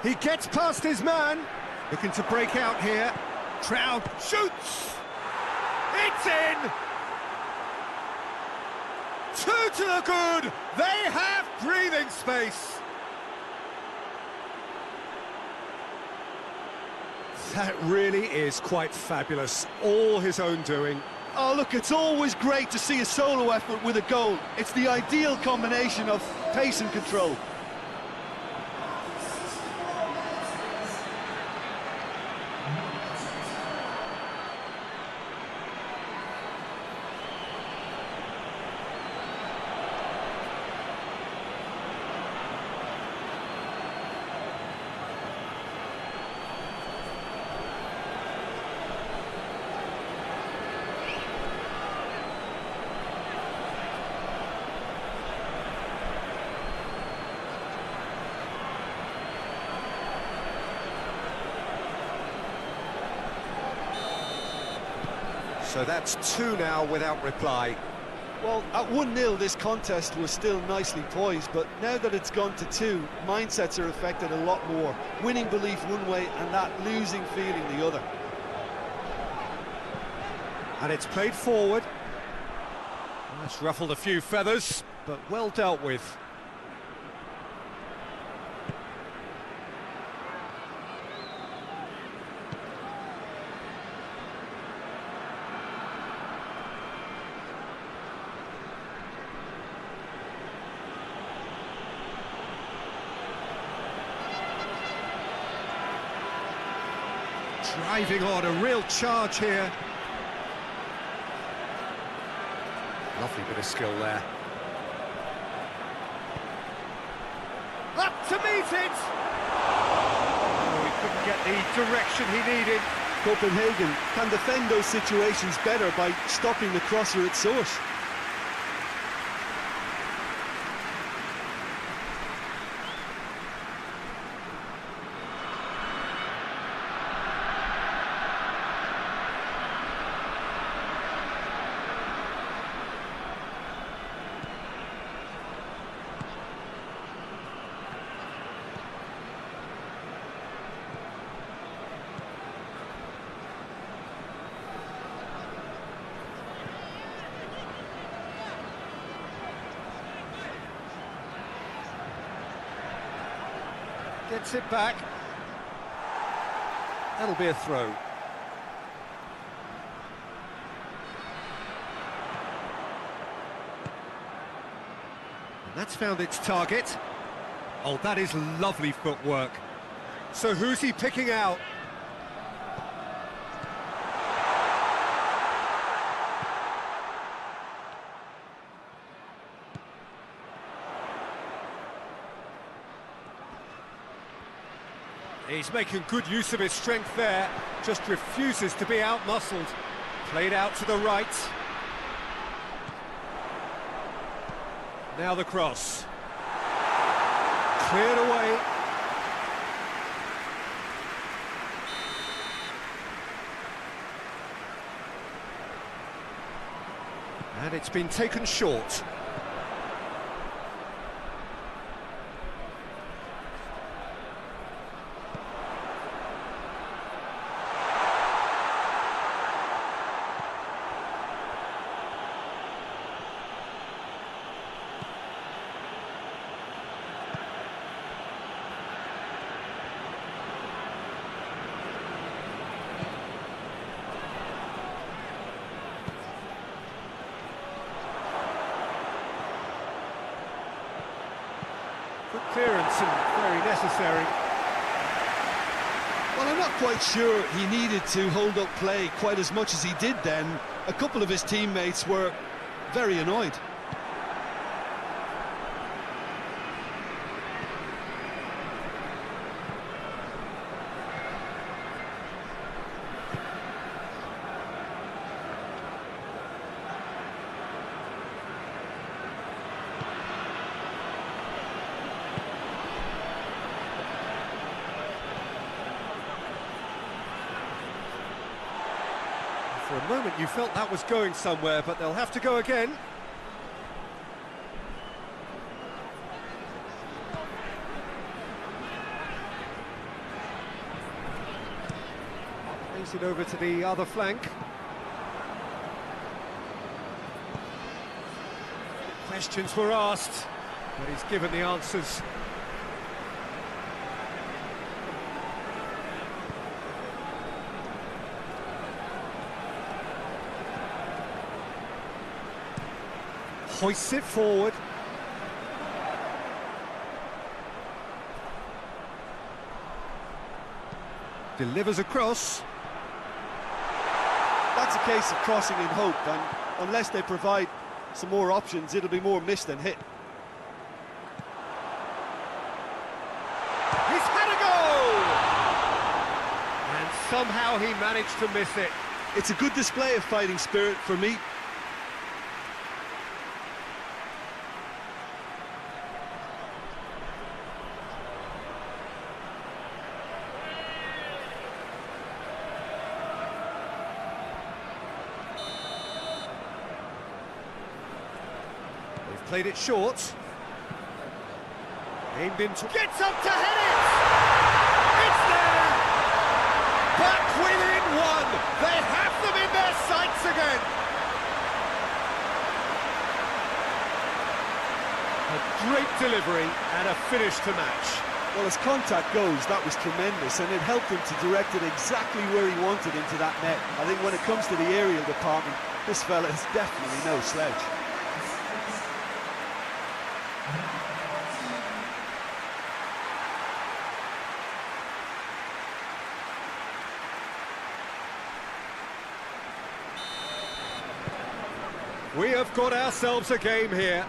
He gets past his man. Looking to break out here. Trout shoots! It's in! 2 to the good! They have breathing space! That really is quite fabulous. All his own doing. Oh, look, it's always great to see a solo effort with a goal. It's the ideal combination of pace and control. So that's 2 now without reply. Well, at 1-0 this contest was still nicely poised, but now that it's gone to 2, mindsets are affected a lot more. Winning belief one way and that losing feeling the other. And it's played forward. That's ruffled a few feathers, but well dealt with. Driving on, a real charge here. Lovely bit of skill there. Up to meet it! Oh, he couldn't get the direction he needed. Copenhagen can defend those situations better by stopping the crosser at source. Gets it back. That'll be a throw. And that's found its target. Oh, that is lovely footwork. So who's he picking out? He's making good use of his strength there, just refuses to be out-muscled. Played out to the right. Now the cross. Cleared away. And it's been taken short. Good clearance and very necessary. Well, I'm not quite sure he needed to hold up play quite as much as he did then. A couple of his teammates were very annoyed. For a moment you felt that was going somewhere, but they'll have to go again. Plays it over to the other flank. Questions were asked, but he's given the answers. Hoists it forward. Delivers across. That's a case of crossing in hope, and unless they provide some more options, it'll be more miss than hit. He's had a goal! And somehow he managed to miss it. It's a good display of fighting spirit for me. Played it short. Aimed into... Gets up to head it! It's there! Back within one! They have them in their sights again! A great delivery and a finish to match. Well, as contact goes, that was tremendous, and it helped him to direct it exactly where he wanted into that net. I think when it comes to the aerial department, this fella is definitely no slouch. We have got ourselves a game here.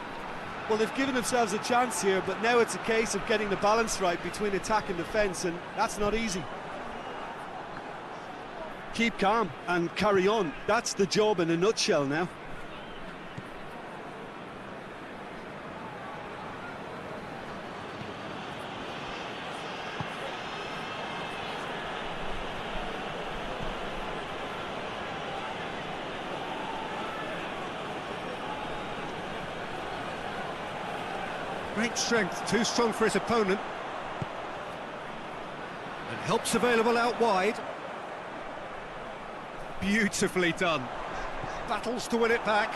Well, they've given themselves a chance here, but now it's a case of getting the balance right between attack and defence, and that's not easy. Keep calm and carry on. That's the job in a nutshell now. Great strength, too strong for his opponent. And help's available out wide. Beautifully done. Battles to win it back.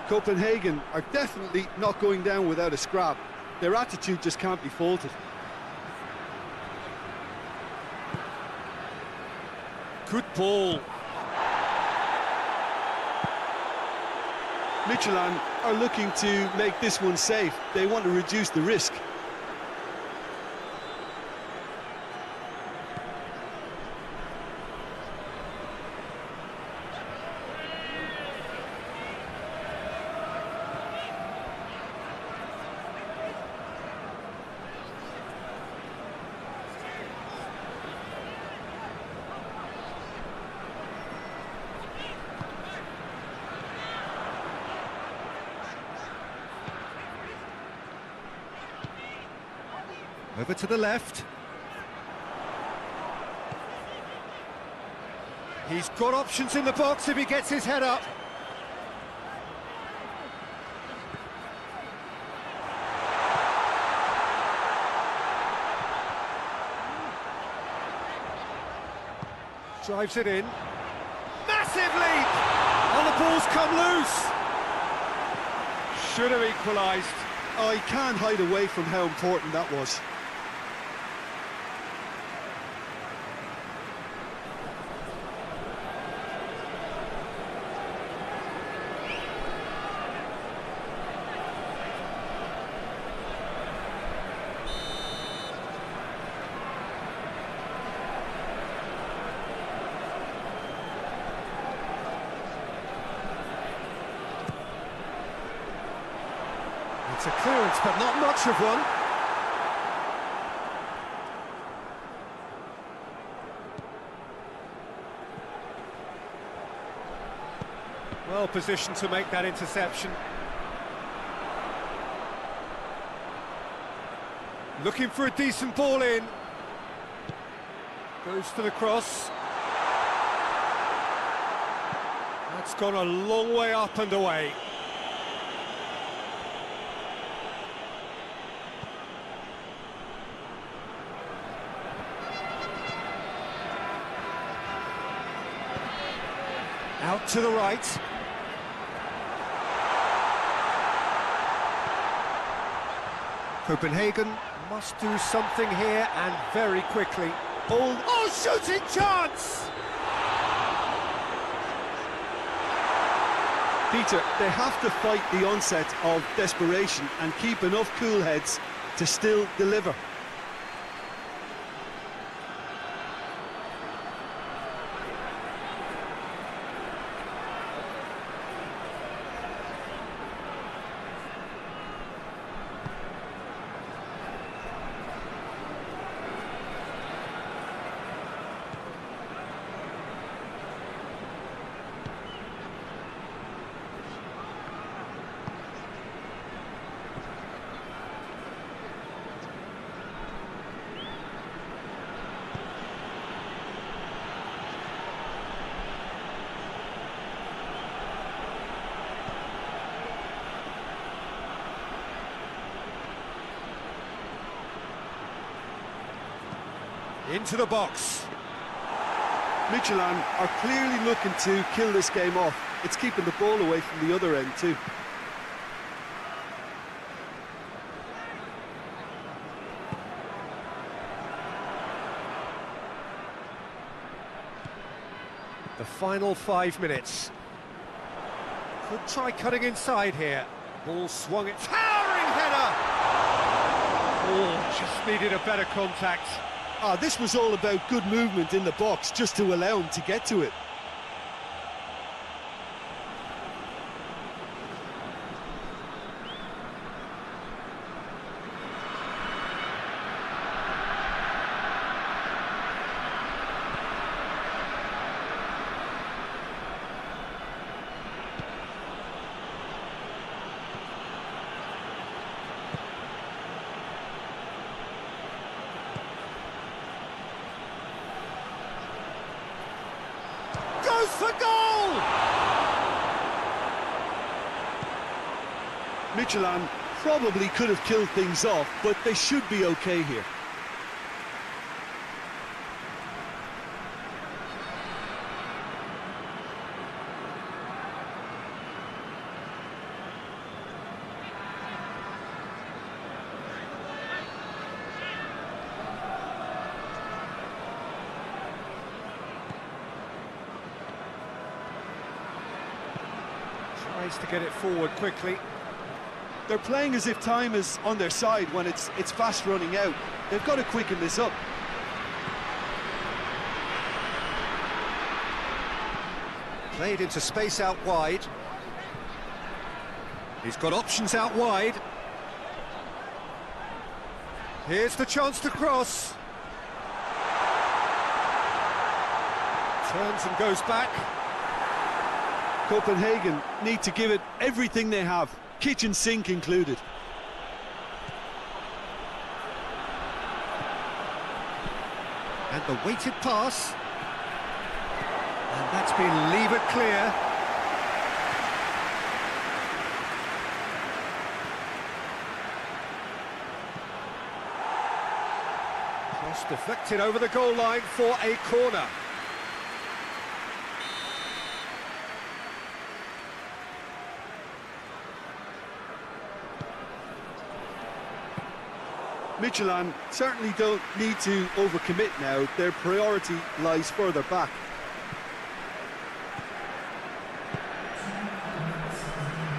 Copenhagen are definitely not going down without a scrap. Their attitude just can't be faulted. Good ball. Midtjylland are looking to make this one safe. They want to reduce the risk. Over to the left. He's got options in the box if he gets his head up. Drives it in. Massive leap! And the ball's come loose. Should have equalised. Oh, he can't hide away from how important that was. It's a clearance, but not much of one. Well positioned to make that interception. Looking for a decent ball in. Goes for the cross. That's gone a long way up and away. Out to the right. Copenhagen must do something here, and very quickly. Oh, shooting chance! Peter, they have to fight the onset of desperation and keep enough cool heads to still deliver. Into the box. Midtjylland are clearly looking to kill this game off. It's keeping the ball away from the other end too. The final 5 minutes. Could try cutting inside here. Ball swung it. Towering header! Oh, just needed a better contact. This was all about good movement in the box just to allow him to get to it. For goal! Midtjylland probably could have killed things off, but they should be okay here. Tries to get it forward quickly. They're playing as if time is on their side when it's fast running out. They've got to quicken this up. Played into space out wide. He's got options out wide. Here's the chance to cross. Turns and goes back. Copenhagen need to give it everything they have, kitchen sink included. And the weighted pass. And that's been levered clear. Cross deflected over the goal line for a corner. Midtjylland certainly don't need to overcommit now. Their priority lies further back.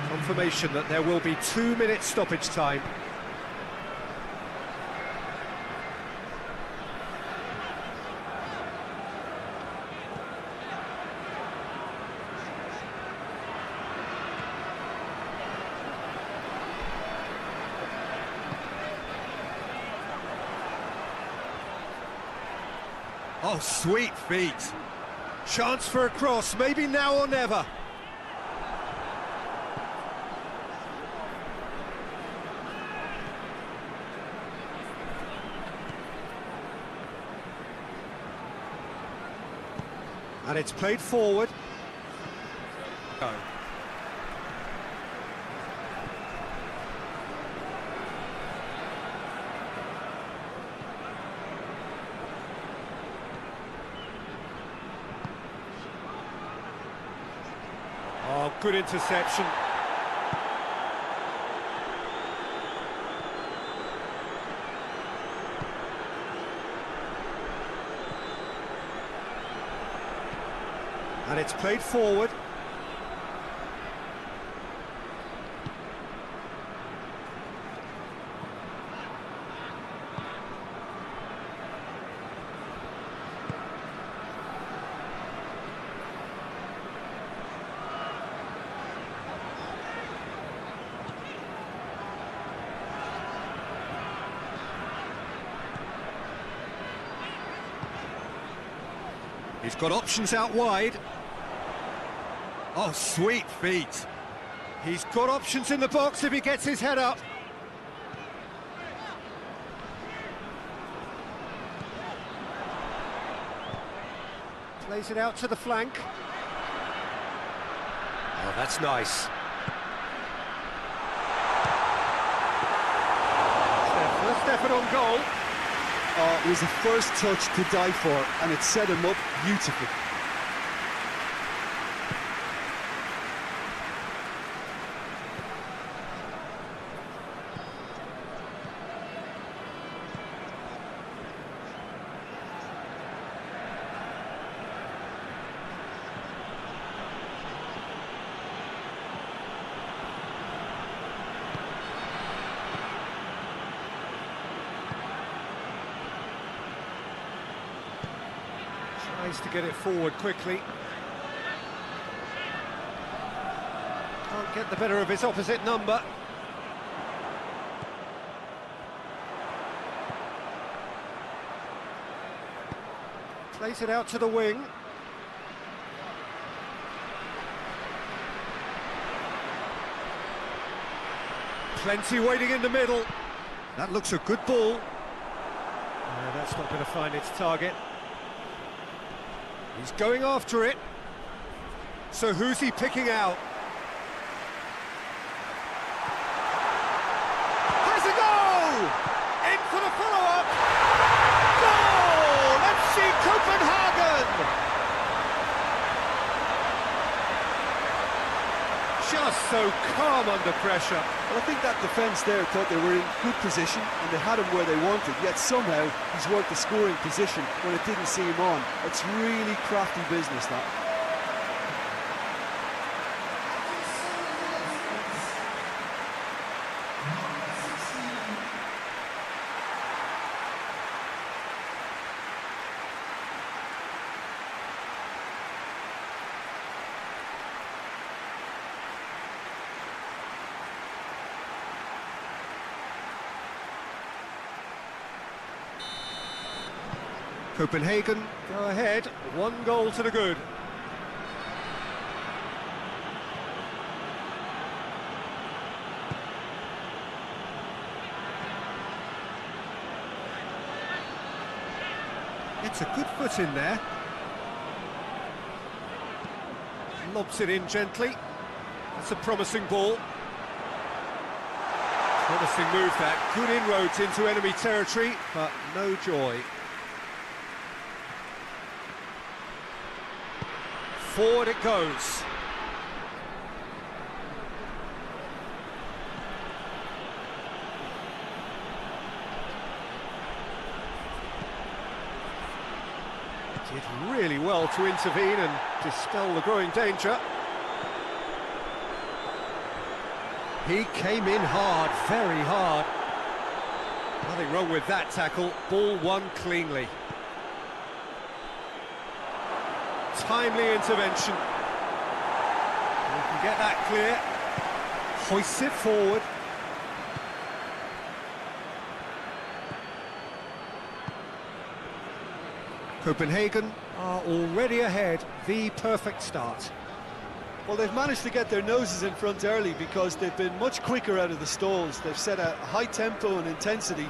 Confirmation that there will be 2 minutes stoppage time. Oh, sweet feet. Chance for a cross, maybe now or never. And it's played forward. Go. Oh, good interception. And it's played forward. He's got options out wide. Oh, sweet feet. He's got options in the box if he gets his head up. Plays it out to the flank. Oh, that's nice. It's their first effort on goal. Oh, it was the first touch to die for, and it set him up beautifully. Tries to get it forward quickly. Can't get the better of his opposite number. Plays it out to the wing. Plenty waiting in the middle. That looks a good ball. That's not going to find its target. He's going after it. So who's he picking out? Has a goal! In for the follow-up! Goal! FC København! Just so calm under pressure. Well, I think that defence there thought they were in good position and they had him where they wanted, yet somehow he's worked the scoring position when it didn't see him on. It's really crafty business, that. Copenhagen go ahead, 1 goal to the good. It's a good foot in there. Lobs it in gently. That's a promising ball. Promising move that. Good inroads into enemy territory, but no joy. Forward it goes. Did really well to intervene and dispel the growing danger. He came in hard, very hard. Nothing wrong with that tackle. Ball won cleanly. Timely intervention. We can get that clear. Hoists it forward. Copenhagen are already ahead, the perfect start. Well, they've managed to get their noses in front early because they've been much quicker out of the stalls. They've set a high tempo and intensity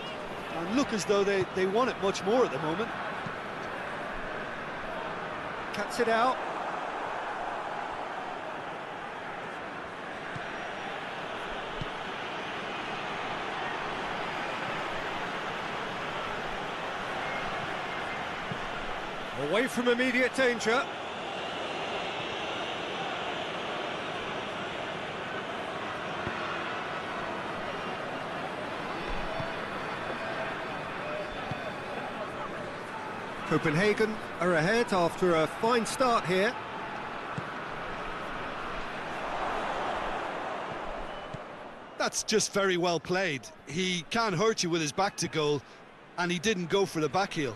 and look as though they want it much more at the moment. Cuts it out. Away from immediate danger. Copenhagen are ahead after a fine start here. That's just very well played. He can't hurt you with his back to goal, and he didn't go for the back heel.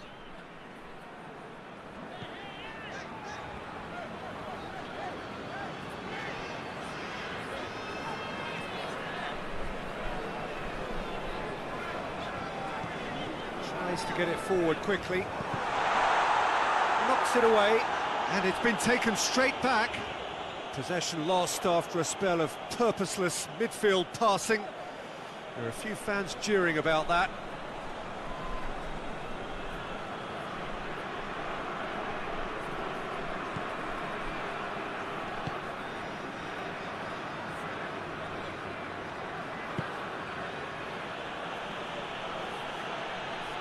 Tries to get it forward quickly. Knocks it away, and it's been taken straight back. Possession lost after a spell of purposeless midfield passing. There are a few fans jeering about that.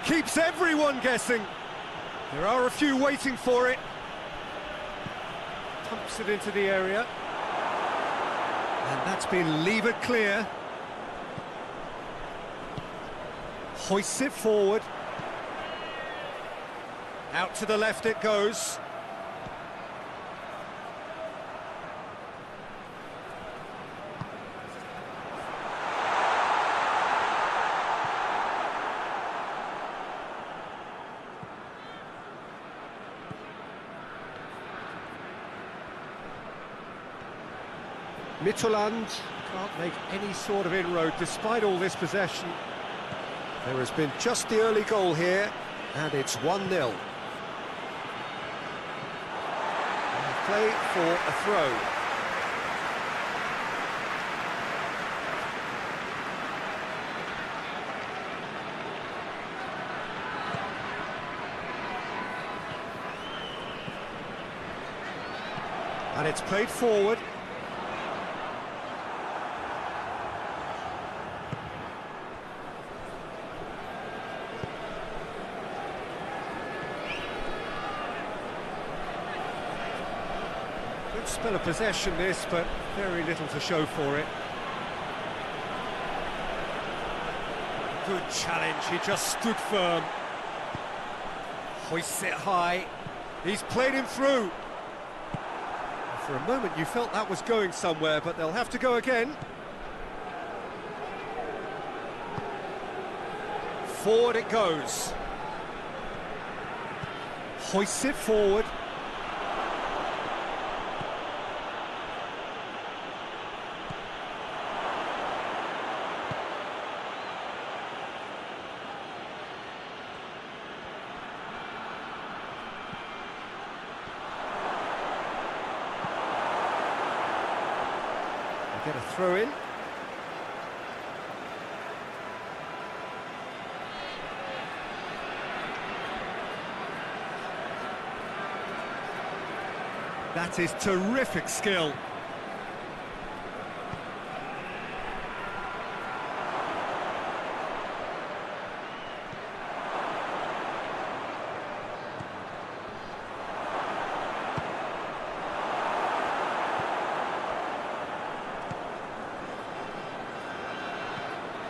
Keeps everyone guessing. There are a few waiting for it. Pumps it into the area. And that's been levered clear. Hoists it forward. Out to the left it goes. Midtjylland can't make any sort of inroad despite all this possession. There has been just the early goal here, and it's 1-0. Play for a throw. And it's played forward. Good spell of possession this, but very little to show for it. Good challenge, he just stood firm. Hoists it high. He's played him through. For a moment you felt that was going somewhere, but they'll have to go again. Forward it goes. Hoists it forward. Get a throw in. That is terrific skill.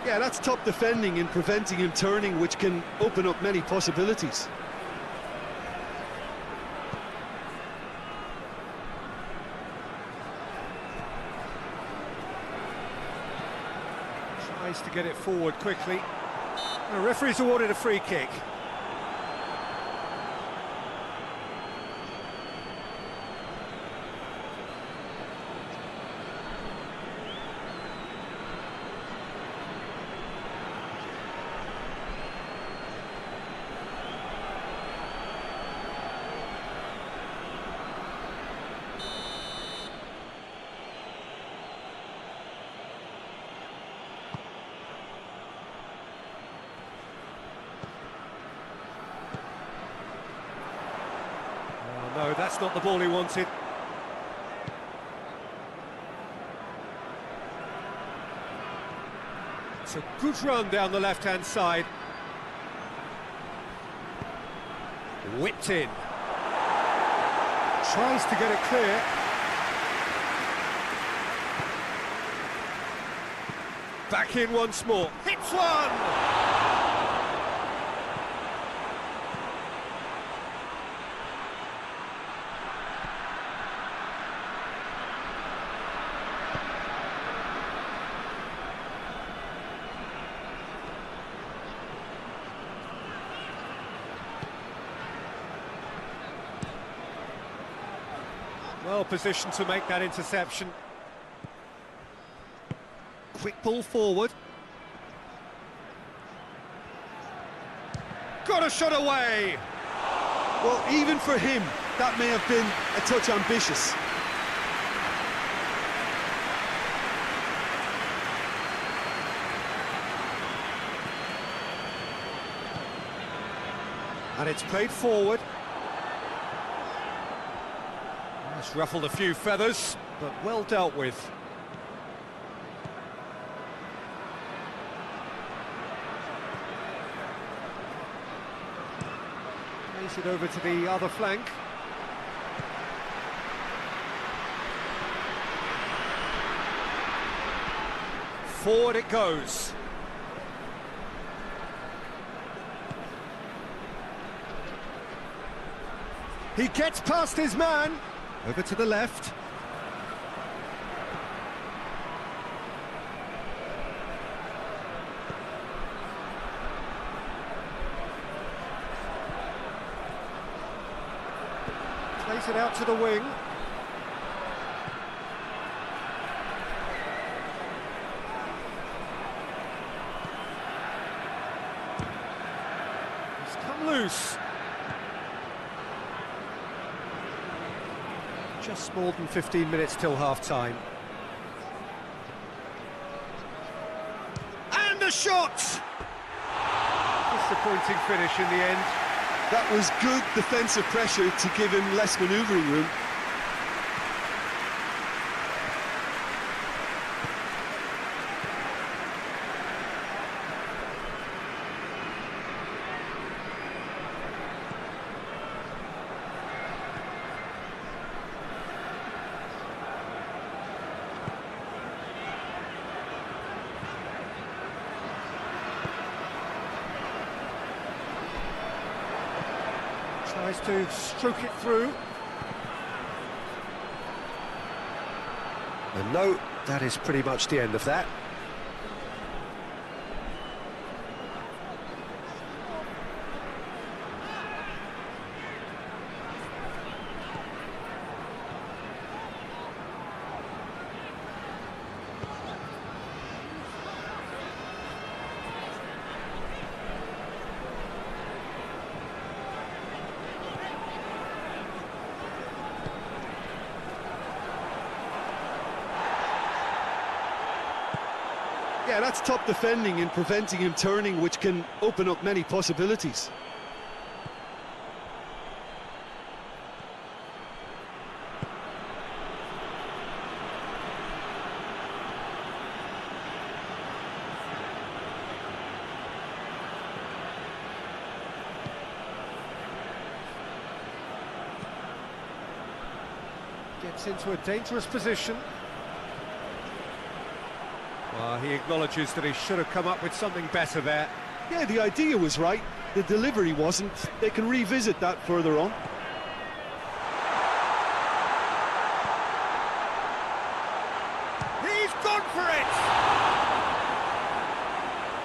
Yeah, that's top defending and preventing him turning, which can open up many possibilities. Tries to get it forward quickly. The referee's awarded a free kick. No, that's not the ball he wanted. It's a good run down the left-hand side. Whipped in. Tries to get it clear. Back in once more. Hits one! Well positioned to make that interception. Quick ball forward. Got a shot away! Well, even for him, that may have been a touch ambitious. And it's played forward. It's ruffled a few feathers, but well dealt with. Plays it over to the other flank. Forward it goes. He gets past his man. Over to the left. Plays it out to the wing. He's come loose. Just more than 15 minutes till half-time. And a shot! Disappointing finish in the end. That was good defensive pressure to give him less manoeuvring room. Tries to stroke it through. And no, that is pretty much the end of that. Yeah, that's top defending and preventing him turning, which can open up many possibilities. Gets into a dangerous position. Well, he acknowledges that he should have come up with something better there. Yeah, the idea was right, the delivery wasn't. They can revisit that further on. He's gone for it!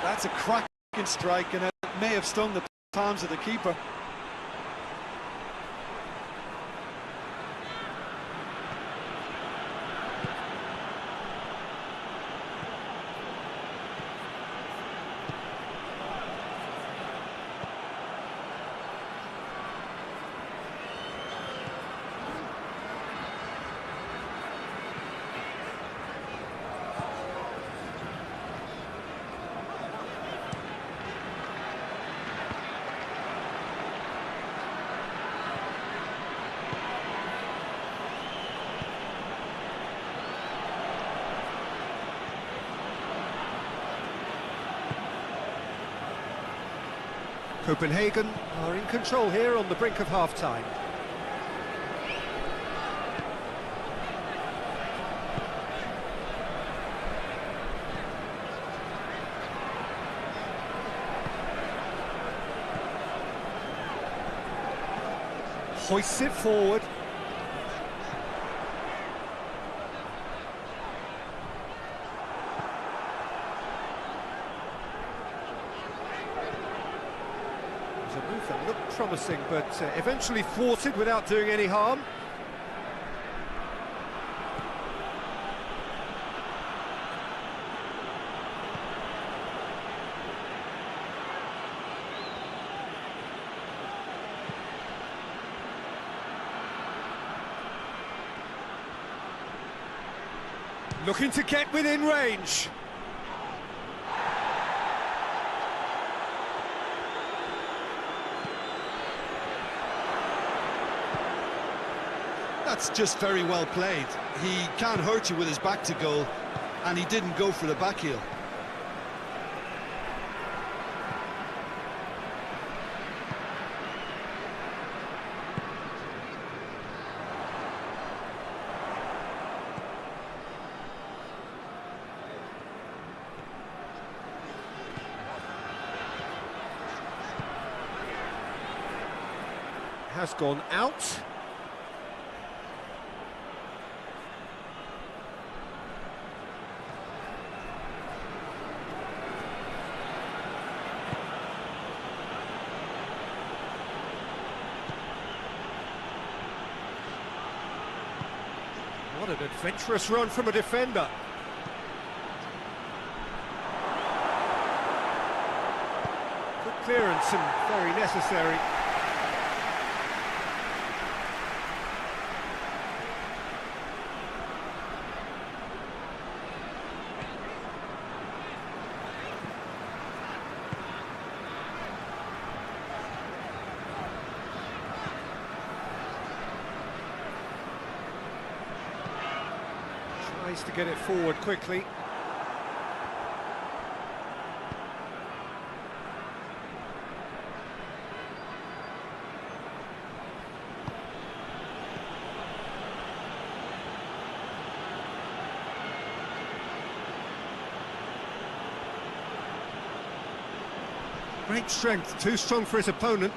That's a cracking strike, and it may have stung the palms of the keeper. Copenhagen are in control here on the brink of half-time. Hoists it forward. A move that looked promising, but eventually thwarted without doing any harm. Looking to get within range. That's just very well played. He can't hurt you with his back to goal, and he didn't go for the back heel. Has gone out. What an adventurous run from a defender. Good clearance and very necessary. Tries to get it forward quickly. Great strength, too strong for his opponent.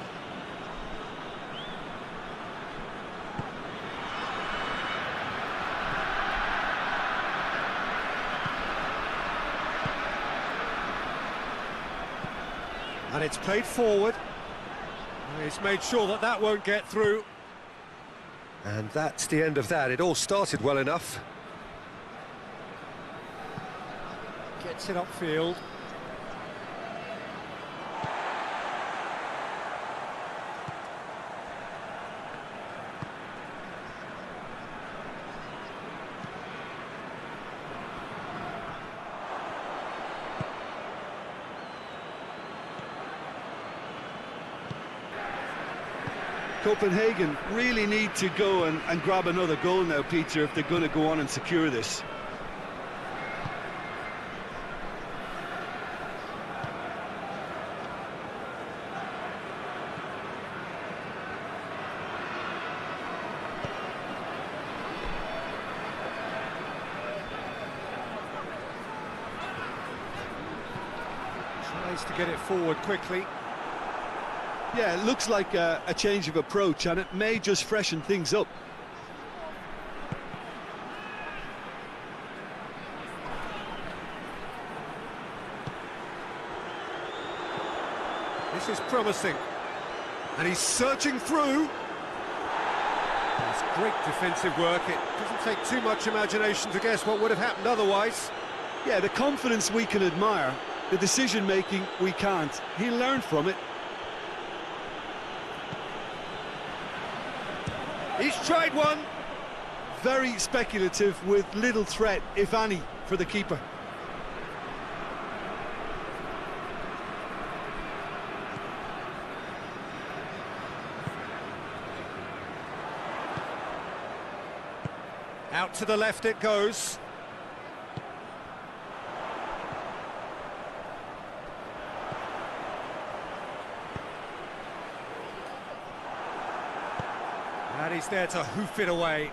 And it's played forward. He's made sure that that won't get through. And that's the end of that. It all started well enough. Gets it upfield. Copenhagen really need to go and grab another goal now, Peter, if they're going to go on and secure this. Tries to get it forward quickly. Yeah, it looks like a change of approach, and it may just freshen things up. This is promising. And he's searching through. It's great defensive work. It doesn't take too much imagination to guess what would have happened otherwise. Yeah, the confidence we can admire, the decision-making we can't. He'll learn from it. He's tried one. Very speculative with little threat, if any, for the keeper. Out to the left it goes. And he's there to hoof it away.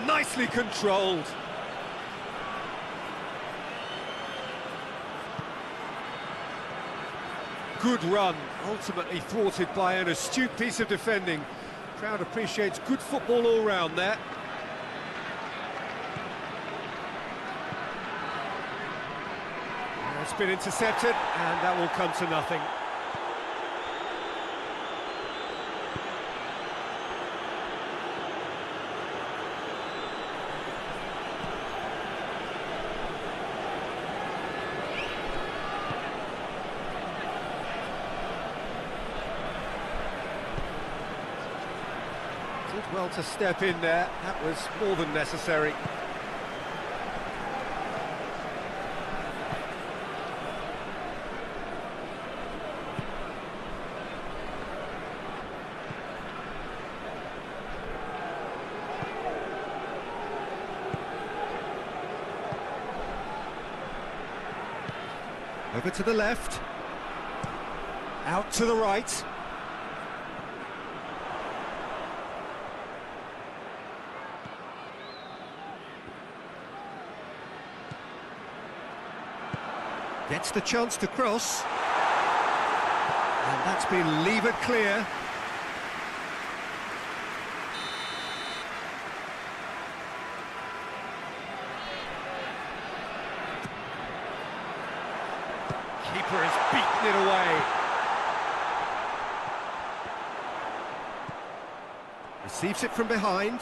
Nicely controlled. Good run, ultimately thwarted by an astute piece of defending. Crowd appreciates good football all round there. It's been intercepted, and that will come to nothing. Did well to step in there, that was more than necessary. Over to the left, out to the right. Gets the chance to cross. And that's been levered clear. Keeper has beaten it away. Receives it from behind.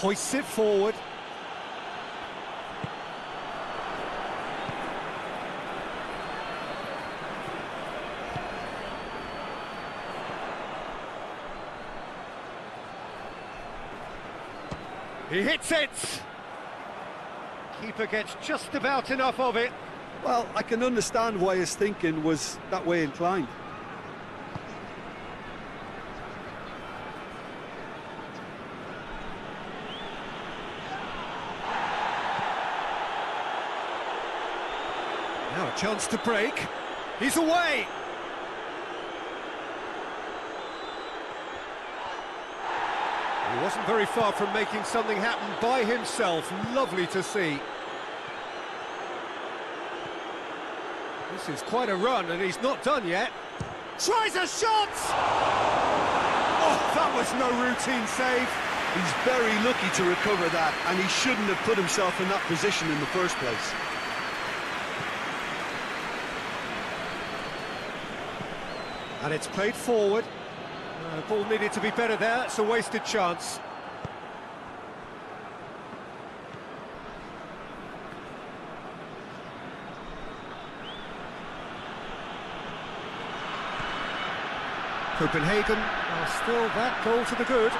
Hoists it forward. He hits it! Keeper gets just about enough of it. Well, I can understand why his thinking was that way inclined. Now a chance to break. He's away! He wasn't very far from making something happen by himself. Lovely to see. This is quite a run, and he's not done yet. Tries a shot! Oh, that was no routine save. He's very lucky to recover that, and he shouldn't have put himself in that position in the first place. And it's played forward. Ball needed to be better there. It's a wasted chance. Copenhagen are still that goal to the good.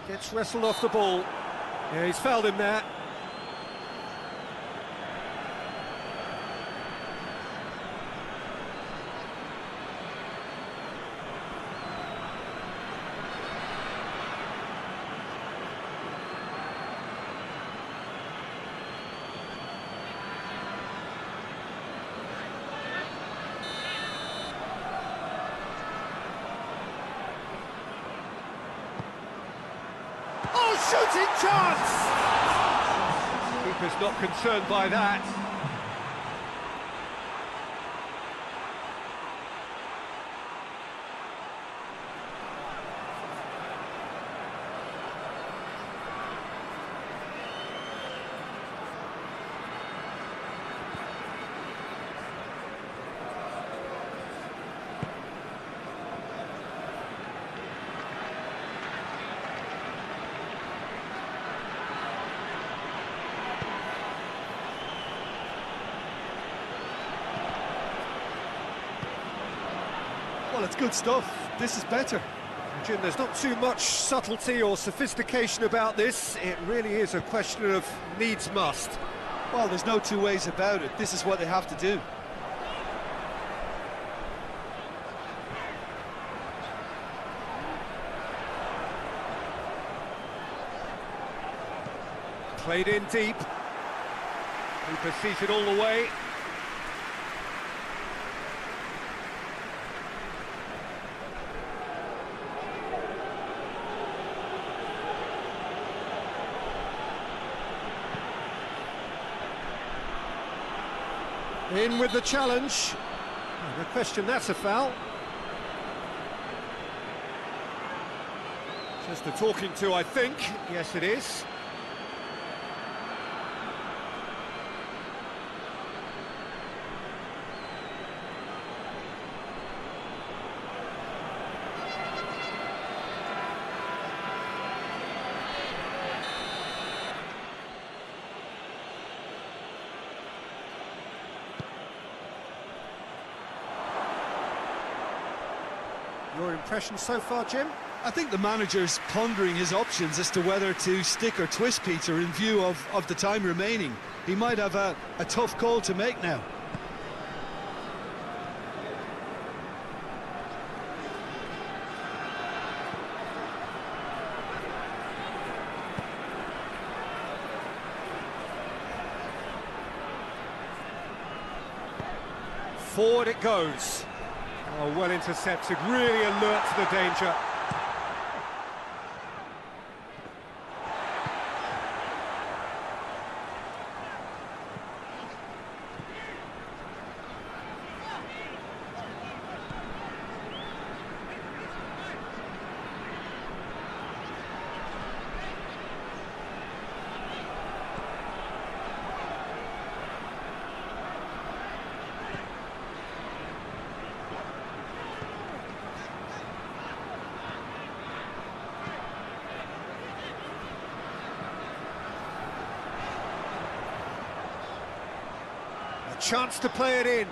Gets wrestled off the ball. Yeah, he's fouled him there. Shooting chance! Keeper's not concerned by that. Well, it's good stuff. This is better. Jim, there's not too much subtlety or sophistication about this. It really is a question of needs must. Well, there's no two ways about it. This is what they have to do. Played in deep. Keeper sees it all the way. In with the challenge. No question, that's a foul. Just a talking to, I think. Yes, it is. Your impression so far, Jim? I think the manager's pondering his options as to whether to stick or twist Peter in view of the time remaining. He might have a tough call to make now. Forward it goes. Oh, well intercepted, really alert to the danger. Chance to play it in.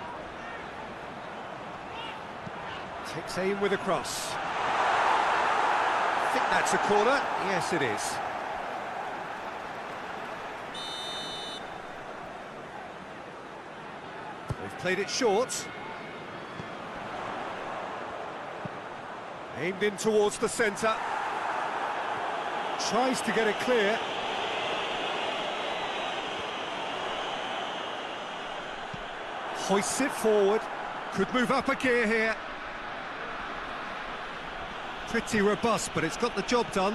Takes aim with a cross. I think that's a corner. Yes, it is. They've played it short. Aimed in towards the centre. Tries to get it clear. Hoists it forward, could move up a gear here. Pretty robust, but it's got the job done.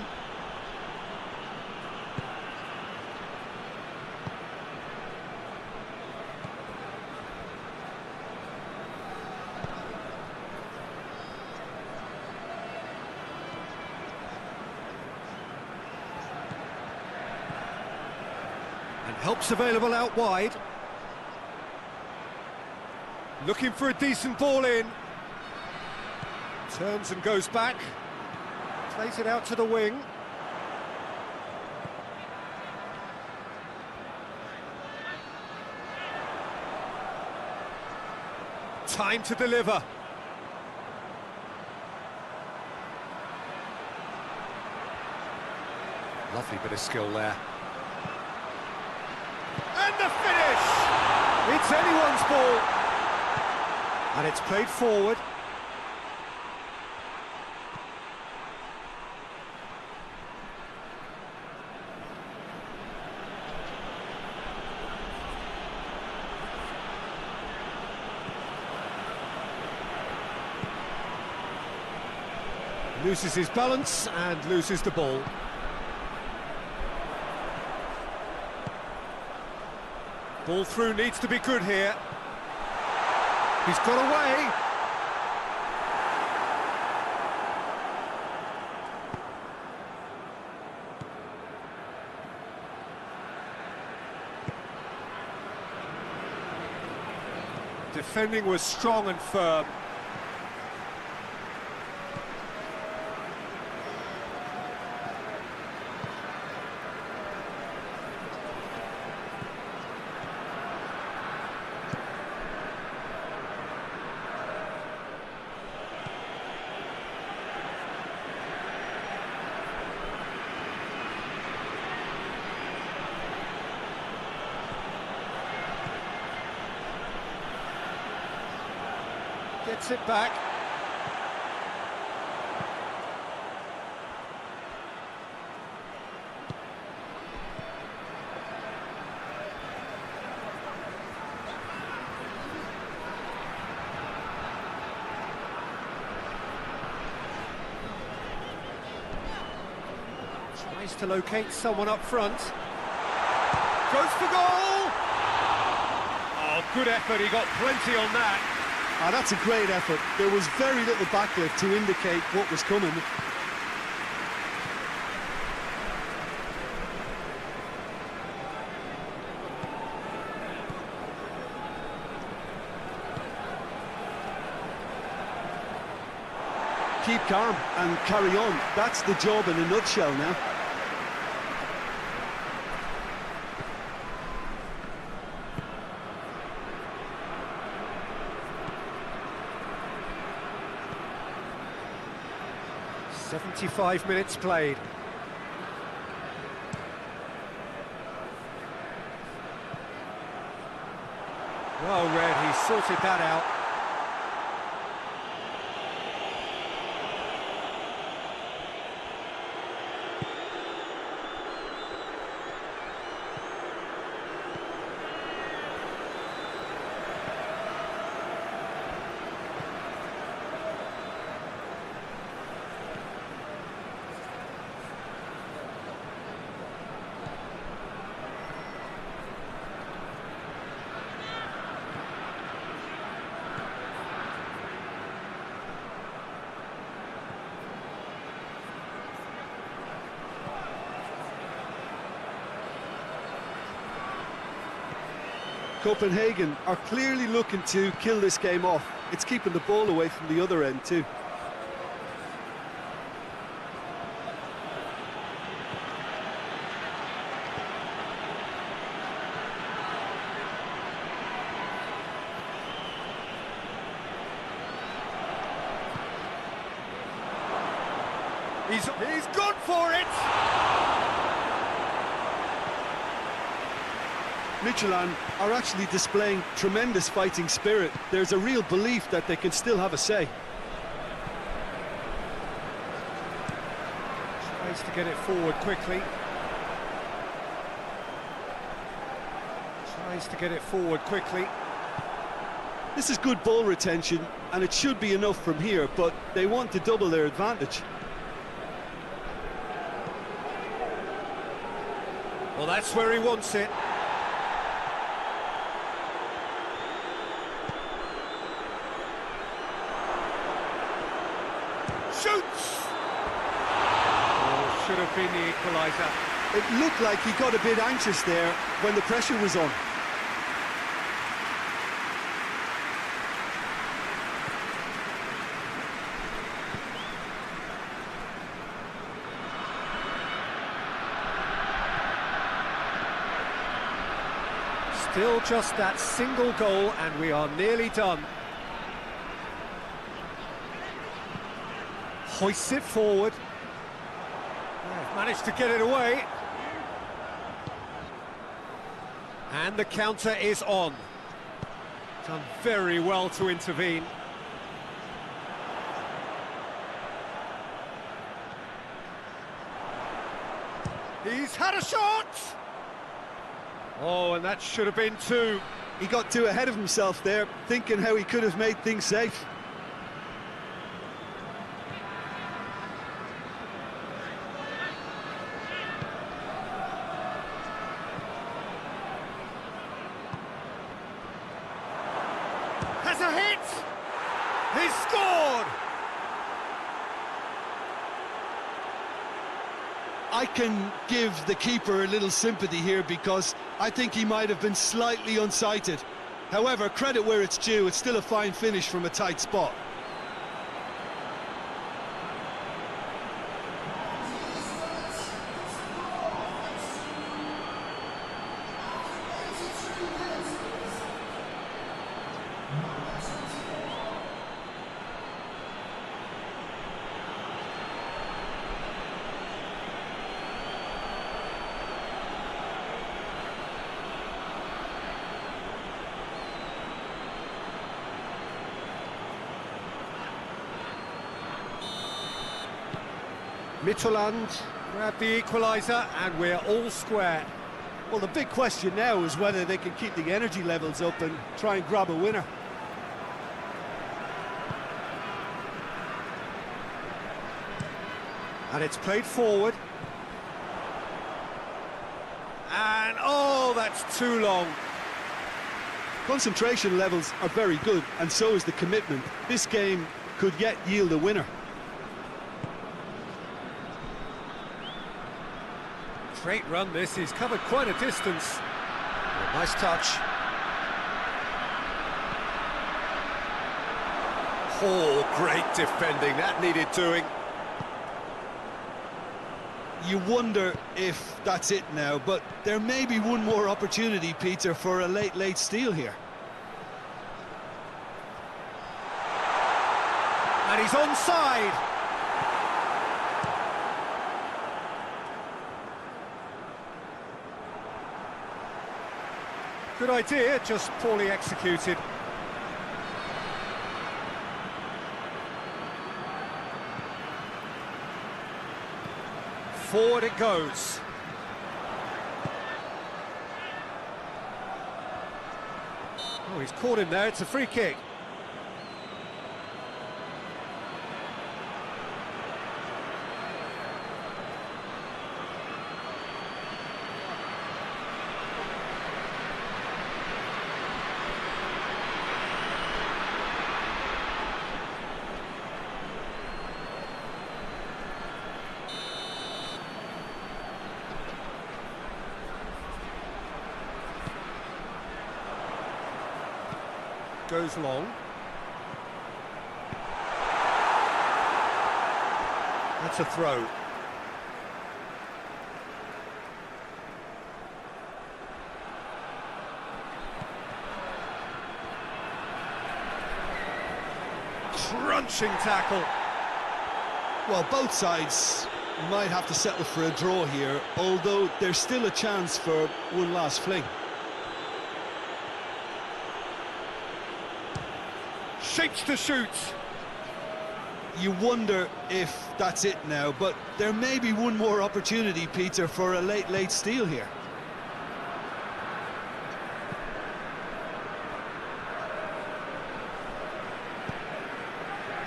And help's available out wide. Looking for a decent ball in. Turns and goes back. Plays it out to the wing. Time to deliver. Lovely bit of skill there. And the finish! It's anyone's ball. And it's played forward. Loses his balance and loses the ball. Ball through needs to be good here. He's got away. Defending was strong and firm. Gets it back. Tries to locate someone up front. Goes for goal! Oh, good effort, he got plenty on that. Ah, that's a great effort. There was very little backlift to indicate what was coming. Keep calm and carry on. That's the job in a nutshell now. "75 minutes played. Well read, he sorted that out. Copenhagen are clearly looking to kill this game off. It's keeping the ball away from the other end too. He's gone for it! Midtjylland are actually displaying tremendous fighting spirit. There's a real belief that they can still have a say. Tries to get it forward quickly. Tries to get it forward quickly. This is good ball retention, and it should be enough from here, but they want to double their advantage. Well, that's where he wants it. Shoots! Oh, should have been the equaliser. It looked like he got a bit anxious there when the pressure was on. Still just that single goal and we are nearly done. Hoists it forward. They've managed to get it away. And the counter is on. Done very well to intervene. He's had a shot! Oh, and that should have been two. He got too ahead of himself there, thinking how he could have made things safe. Has a hit! He's scored! I can give the keeper a little sympathy here because I think he might have been slightly unsighted. However, credit where it's due, it's still a fine finish from a tight spot. Midtjylland grab the equaliser and we're all square. Well, the big question now is whether they can keep the energy levels up and try and grab a winner. And it's played forward. And oh, that's too long. Concentration levels are very good, and so is the commitment. This game could yet yield a winner. Great run this, he's covered quite a distance. Nice touch. Oh, great defending, that needed doing. You wonder if that's it now, but there may be one more opportunity, Peter, for a late steal here. And he's onside. Good idea, just poorly executed. Forward it goes. Oh, he's caught him there, it's a free kick. Goes long. That's a throw. Crunching tackle. Well, both sides might have to settle for a draw here, although there's still a chance for one last fling. Shapes to shoot. You wonder if that's it now, but there may be one more opportunity, Peter, for a late steal here.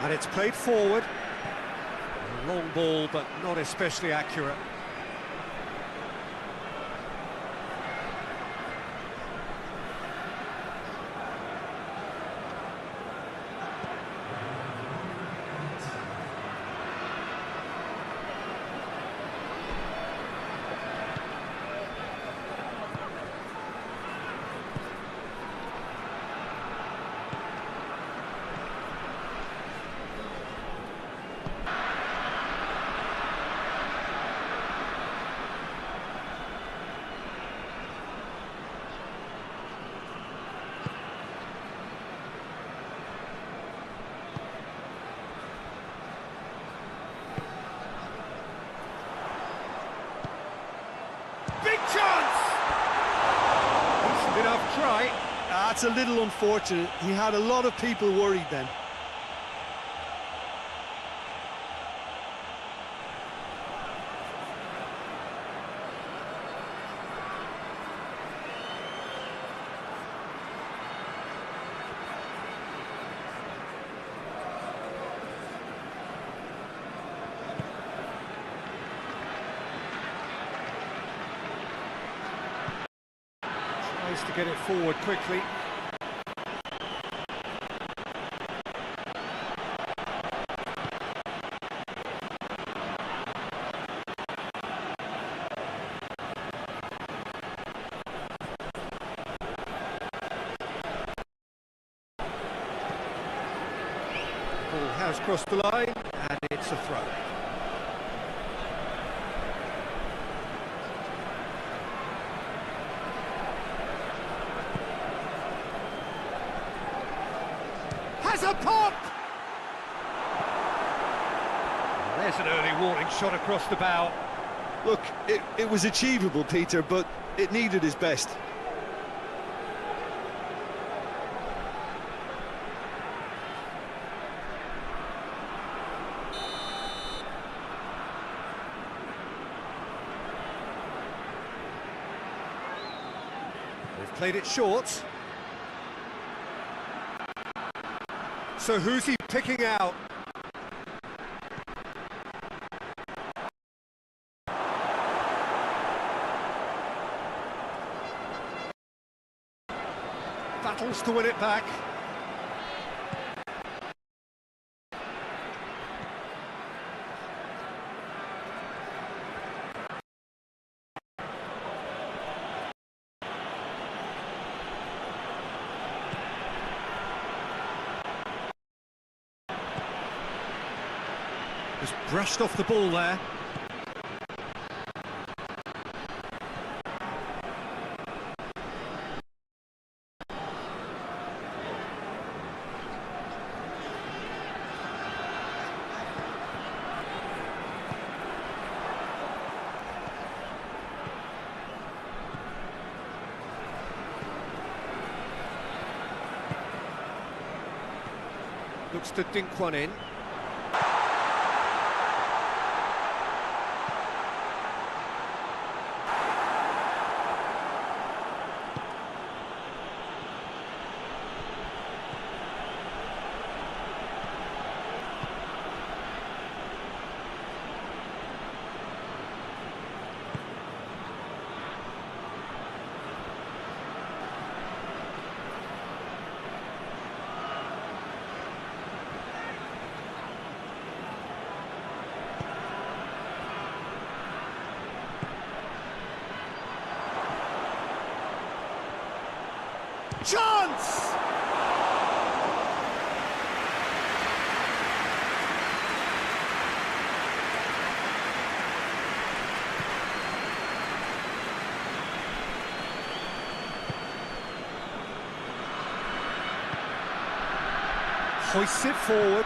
And it's played forward. A long ball, but not especially accurate. That's a little unfortunate. He had a lot of people worried then. Tries to get it forward quickly. Ball has crossed the line, and it's a throw. Has a pop! There's an early warning shot across the bow. Look, it was achievable, Peter, but it needed his best. They've played it short. So who's he picking out? Battles to win it back. Just brushed off the ball there. Looks to dink one in. Chance! Hoists it forward.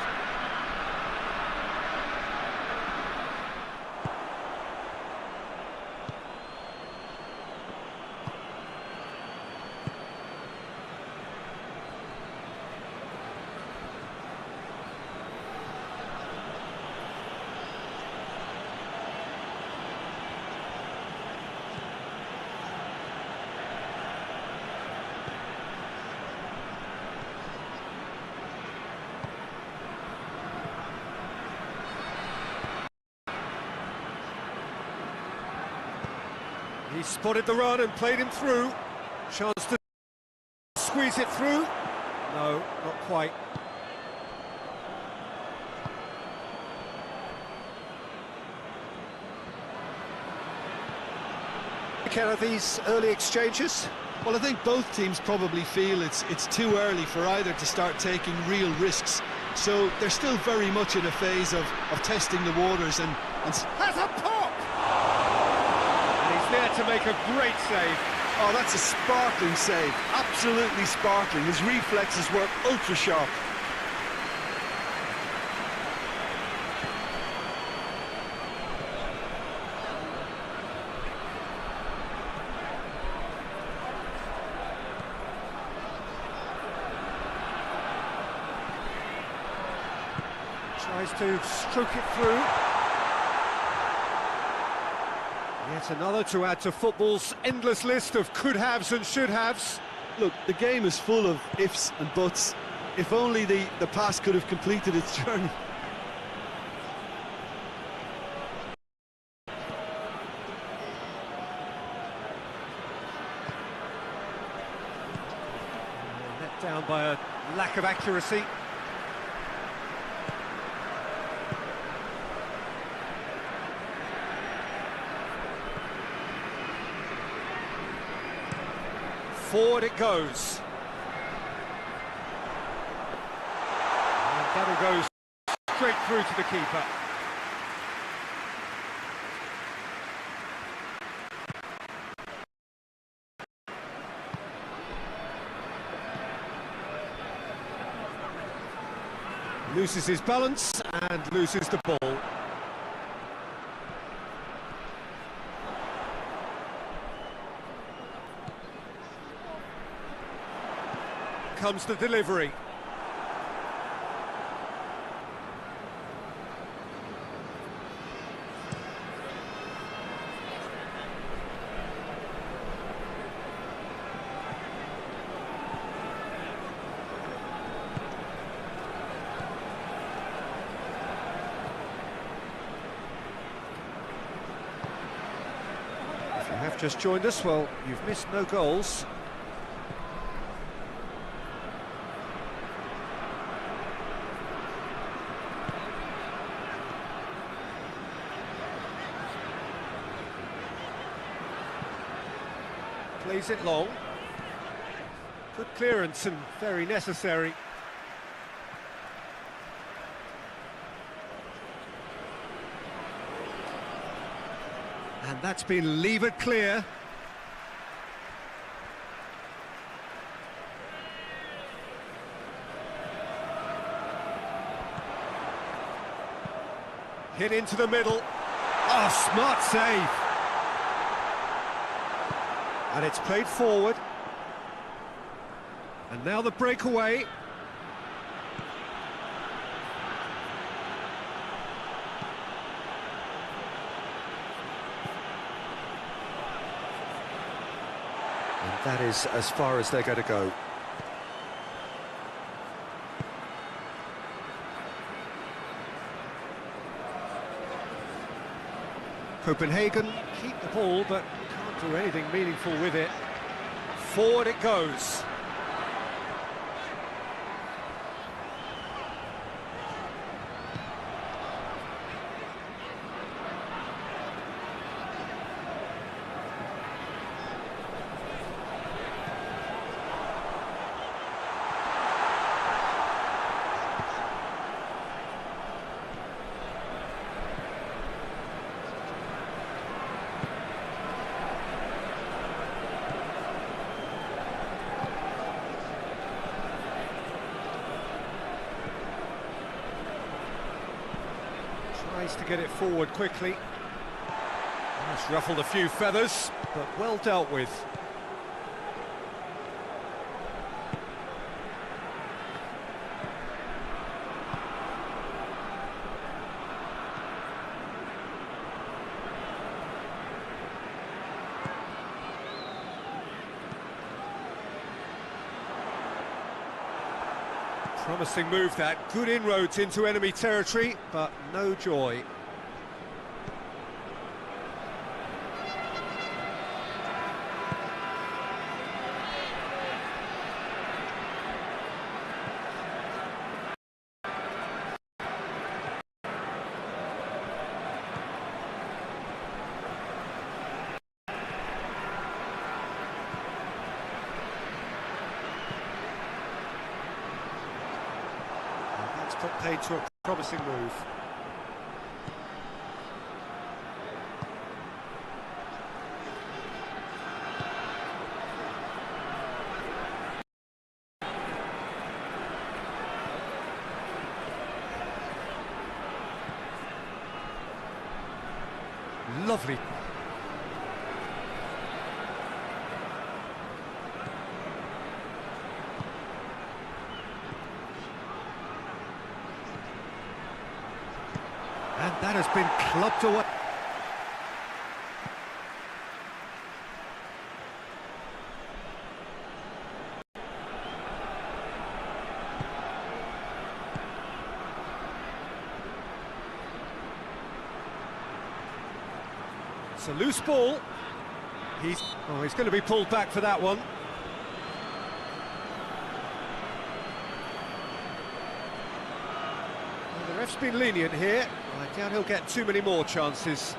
He spotted the run and played him through. Chance to squeeze it through. No, not quite. Care of these early exchanges? Well, I think both teams probably feel it's too early for either to start taking real risks. So they're still very much in a phase of testing the waters and Has a pop! And he's there to make a great save. oh, that's a sparkling save. Absolutely sparkling. His reflexes were ultra sharp. Tries to stroke it through. Yet another to add to football's endless list of could-haves and should-haves. Look, the game is full of ifs and buts. If only the pass could have completed its journey. Let down by a lack of accuracy. Forward it goes. And that'll go straight through to the keeper. Loses his balance and loses the ball. Comes the delivery. If you have just joined us, well, you've missed no goals. Plays it long. Good clearance and very necessary. And that's been levered clear. Hit into the middle. Oh, smart save. And it's played forward. And now the breakaway. And that is as far as they're going to go. Copenhagen keep the ball, but can't do anything meaningful with it. Forward it goes. Tries to get it forward quickly. It's ruffled a few feathers, but well dealt with. Promising move that, good inroads into enemy territory, but no joy. Put paid to a promising move. Lovely. That has been clubbed away. It's a loose ball. He's going to be pulled back for that one. Well, the ref's been lenient here. I doubt he'll get too many more chances.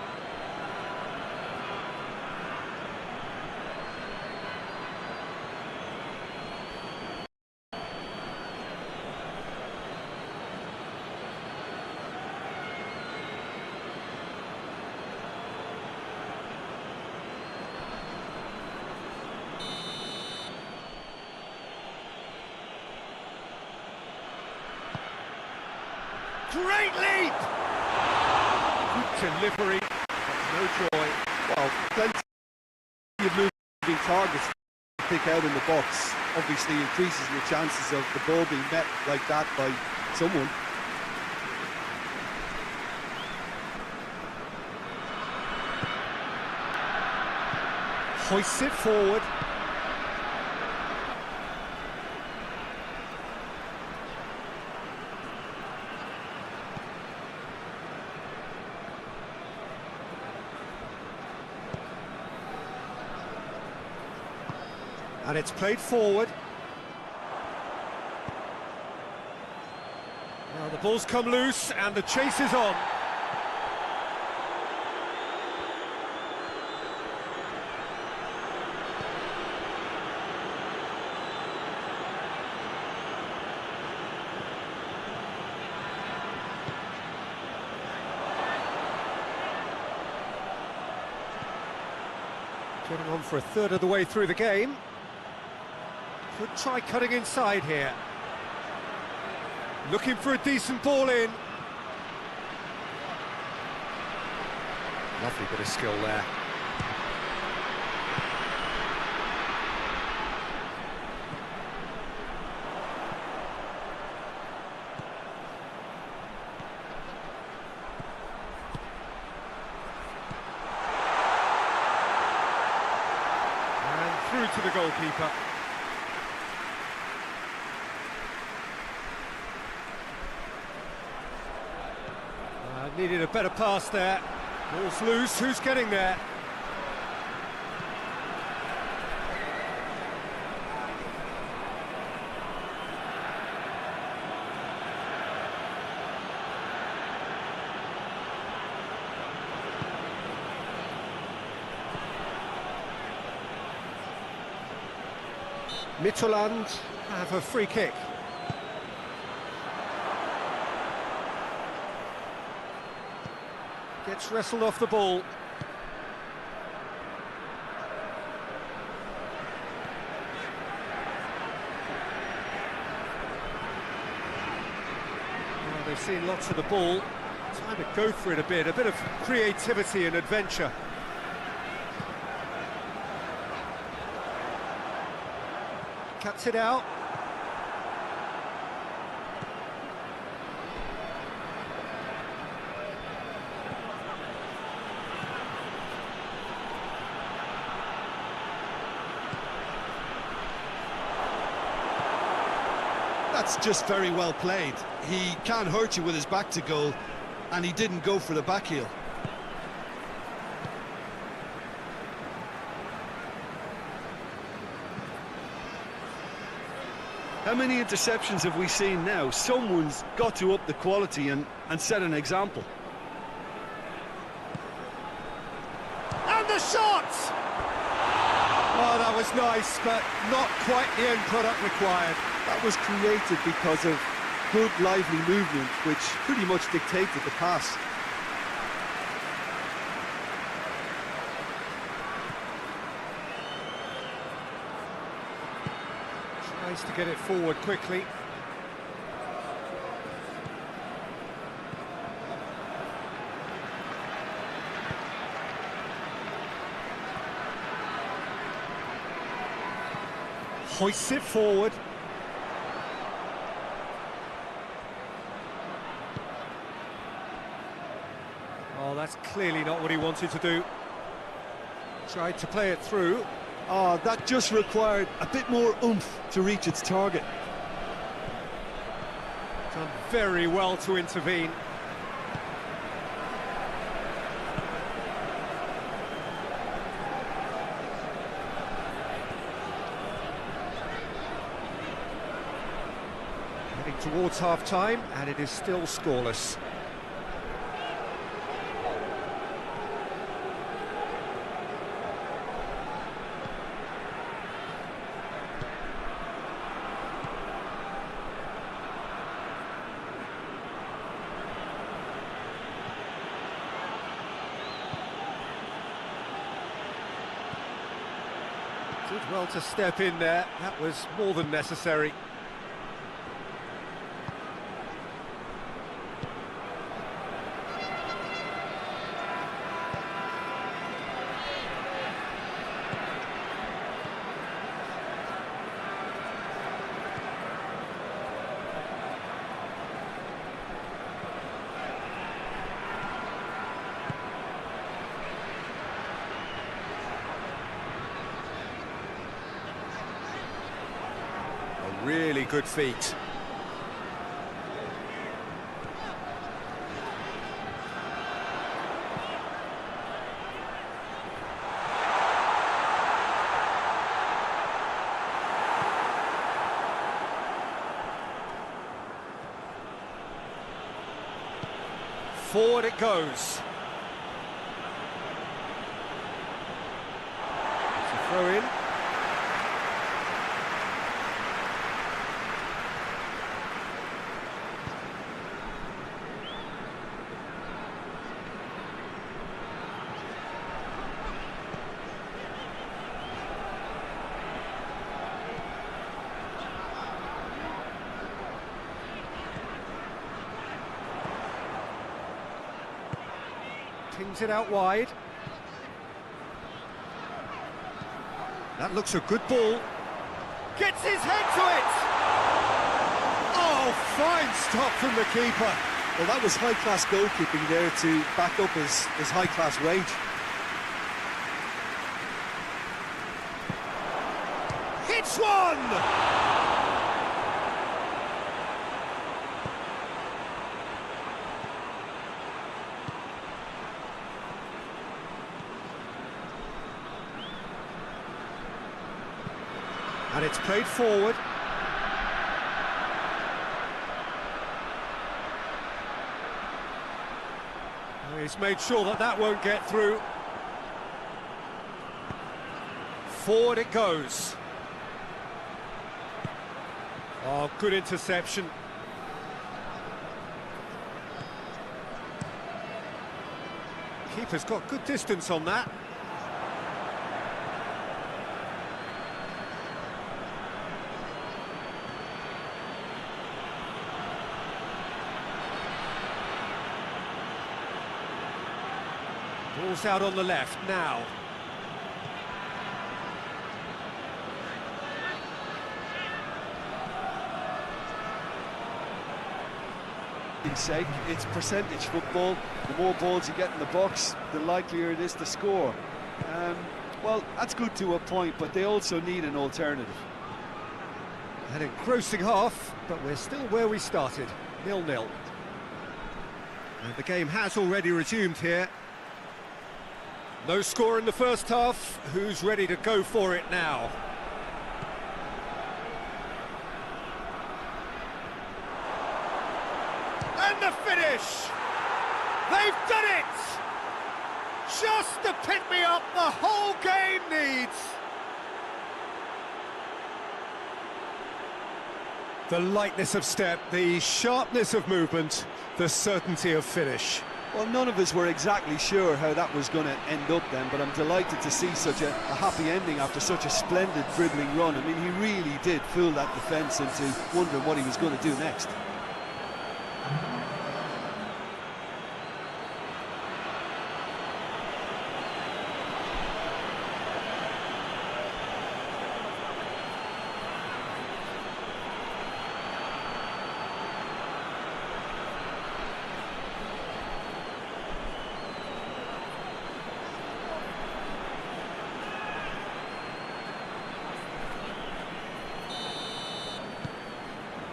Great leap! Good delivery, but no joy. Well, plenty of moving targets to pick out in the box. Obviously increases your chances of the ball being met like that by someone. Hoists it forward. And it's played forward. Now the ball's come loose and the chase is on. Getting on for a third of the way through the game. Could try cutting inside here. Looking for a decent ball in. Lovely bit of skill there. And through to the goalkeeper. Needed a better pass there. Ball's loose, who's getting there? Midtjylland have a free kick. Gets wrestled off the ball. Well, they've seen lots of the ball. Time to go for it a bit of creativity and adventure. Cuts it out. That's just very well played. He can't hurt you with his back to goal, and he didn't go for the back heel. How many interceptions have we seen now? Someone's got to up the quality and set an example. And the shot! Oh, that was nice, but not quite the end product required. That was created because of good, lively movement, which pretty much dictated the pass. Tries to get it forward quickly. Hoists it forward. that's clearly not what he wanted to do. Tried to play it through. Oh, that just required a bit more oomph to reach its target. Done very well to intervene. Heading towards half-time, and it is still scoreless. Did well to step in there, that was more than necessary. Really good feet. Forward it goes. It's a throw in. Pings it out wide. That looks a good ball. Gets his head to it! Oh, fine stop from the keeper. Well, that was high-class goalkeeping there to back up his high-class range. Hits one! And it's played forward. Oh, he's made sure that that won't get through. Forward it goes. Oh, good interception. Keeper's got good distance on that. Ball's out on the left now. Sake, it's percentage football. The more balls you get in the box, the likelier it is to score. Well, that's good to a point, but they also need an alternative. An engrossing half, but we're still where we started, 0-0. And the game has already resumed here. No score in the first half. Who's ready to go for it now? And the finish! They've done it! Just the pick-me-up the whole game needs! The lightness of step, the sharpness of movement, the certainty of finish. Well, none of us were exactly sure how that was going to end up then, but I'm delighted to see such a happy ending after such a splendid dribbling run. I mean, he really did fool that defence into wondering what he was going to do next.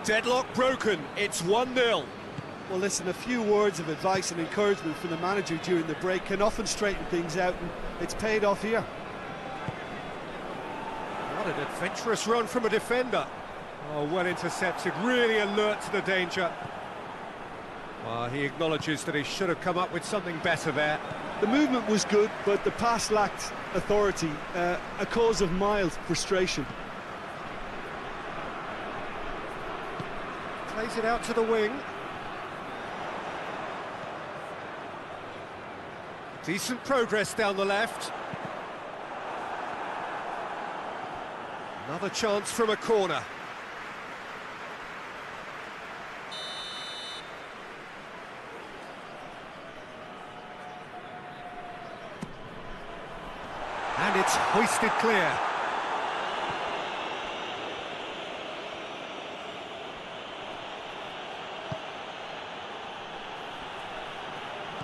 Deadlock broken, it's 1-0. Well, listen, a few words of advice and encouragement from the manager during the break can often straighten things out, and it's paid off here. What an adventurous run from a defender. Oh, well intercepted, really alert to the danger. Well, he acknowledges that he should have come up with something better there. The movement was good, but the pass lacked authority, a cause of mild frustration. Plays it out to the wing. Decent progress down the left. Another chance from a corner. And it's hoisted clear.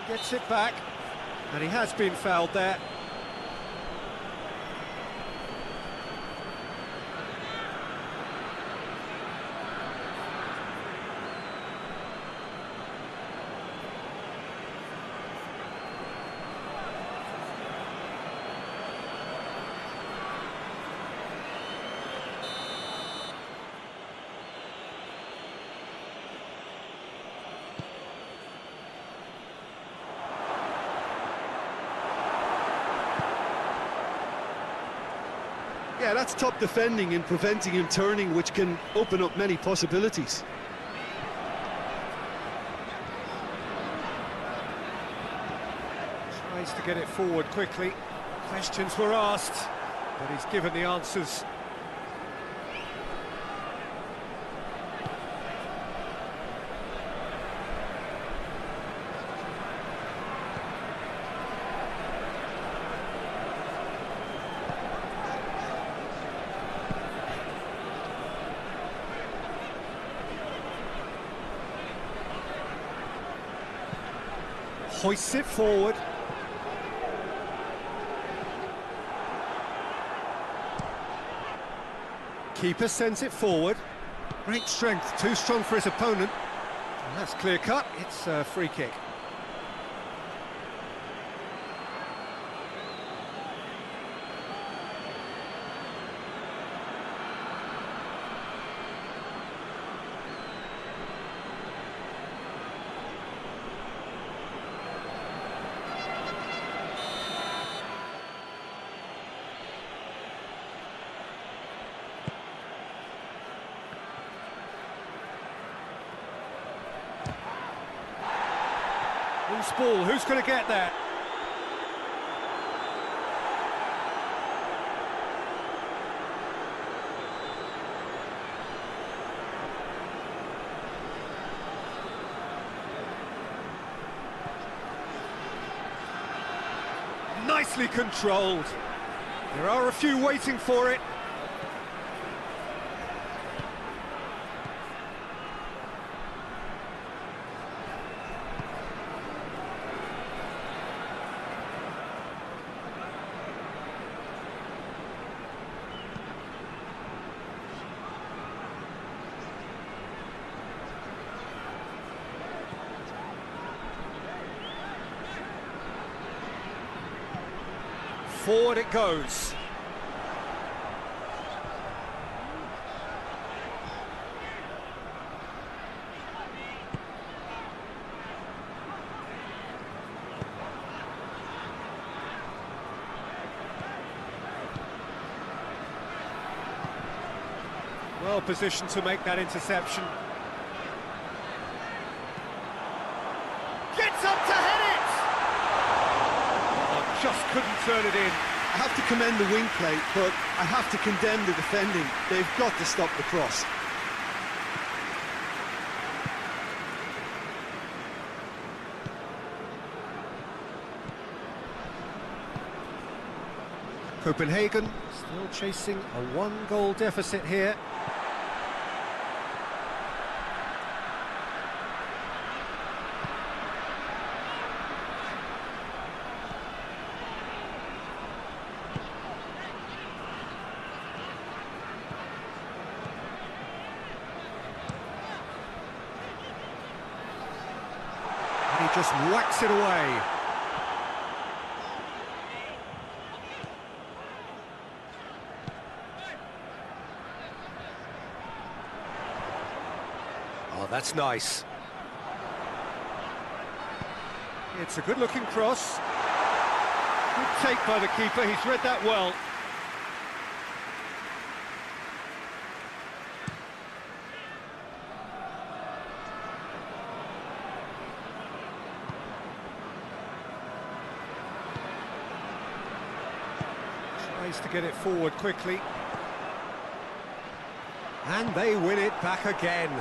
Gets it back, and he has been fouled there. Yeah, that's top defending and preventing him turning, which can open up many possibilities. Tries to get it forward quickly. Questions were asked, but he's given the answers. Hoists it forward. Keeper sends it forward. Great strength, too strong for his opponent. And that's clear cut, it's a free kick. Loose ball, who's going to get that? Nicely controlled. There are a few waiting for it. Forward it goes. Well positioned to make that interception. Gets up to head it! Oh, just couldn't turn it in. I have to commend the wing play, but I have to condemn the defending. They've got to stop the cross. Copenhagen still chasing a one-goal deficit here. just whacks it away. Oh, that's nice. It's a good-looking cross. Good take by the keeper, he's read that well. Tries to get it forward quickly. And they win it back again.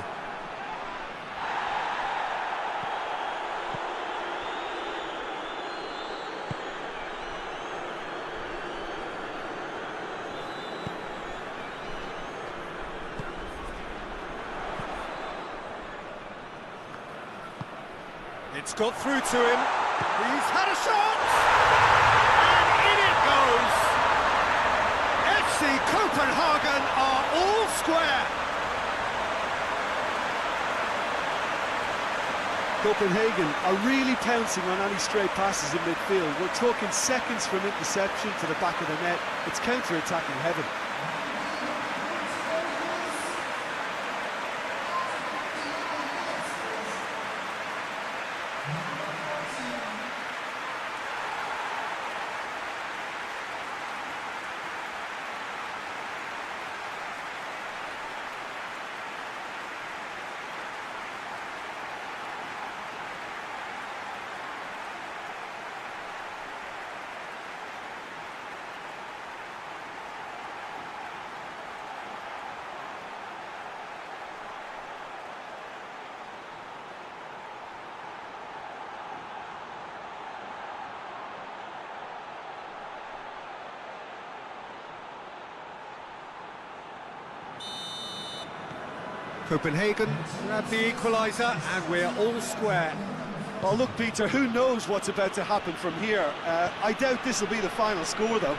It's got through to him. He's had a shot! And in it goes! FC Copenhagen are all square! Copenhagen are really pouncing on any stray passes in midfield. We're talking seconds from interception to the back of the net. It's counter-attacking heaven. Copenhagen grab the equaliser and we're all square. Oh look, Peter, who knows what's about to happen from here. I doubt this will be the final score though.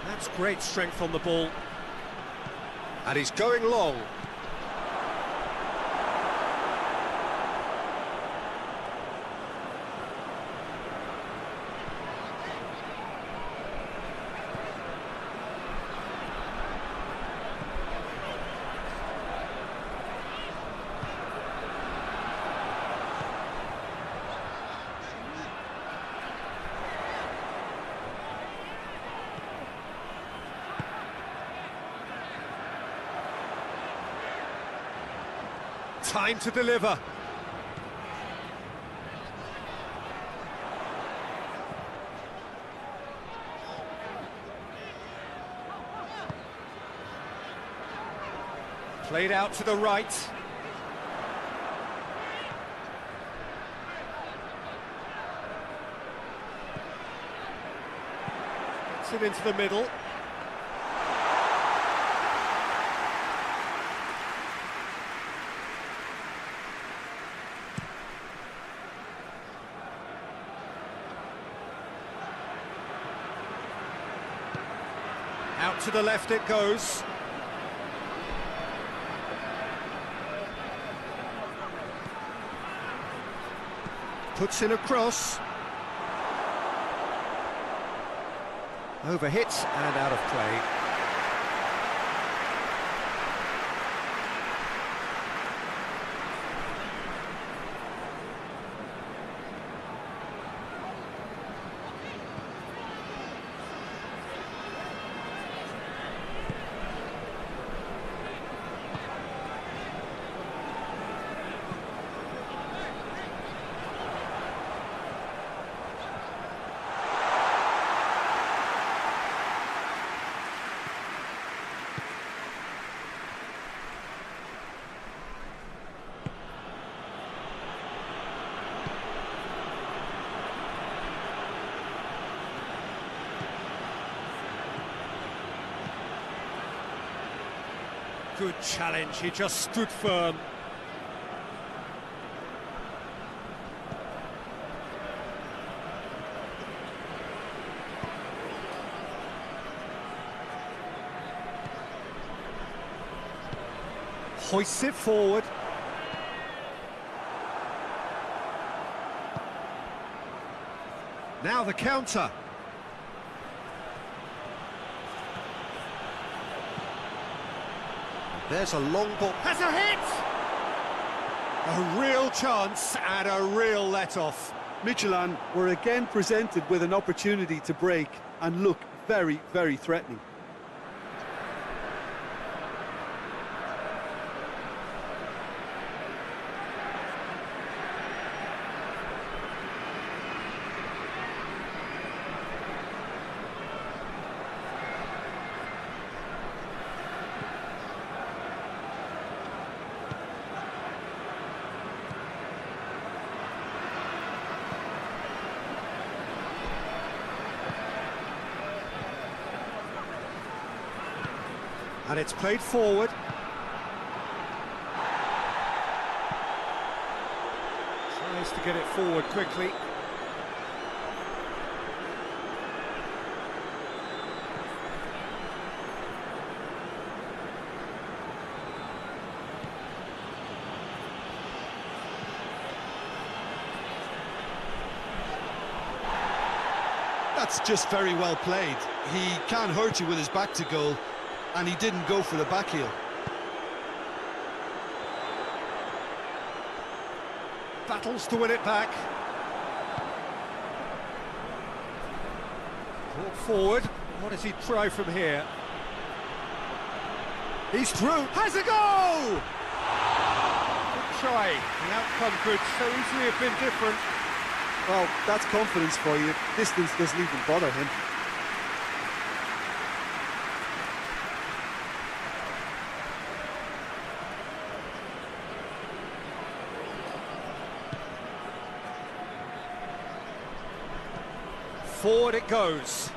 That's great strength on the ball. And he's going long. Time to deliver. Played out to the right. Gets it into the middle. Out to the left it goes. Puts in a cross. Overhit and out of play. Good challenge, he just stood firm. Hoists it forward. Now the counter. There's a long ball. Has a hit! A real chance and a real let-off. Midtjylland were again presented with an opportunity to break and look very, very threatening. And it's played forward. Tries to get it forward quickly. That's just very well played. He can't hurt you with his back to goal, and he didn't go for the back heel. Battles to win it back. Brought forward. What does he try from here? He's through. Has a goal! Good try. The outcome could so easily have been different. Well, that's confidence for you. Distance doesn't even bother him. Forward it goes.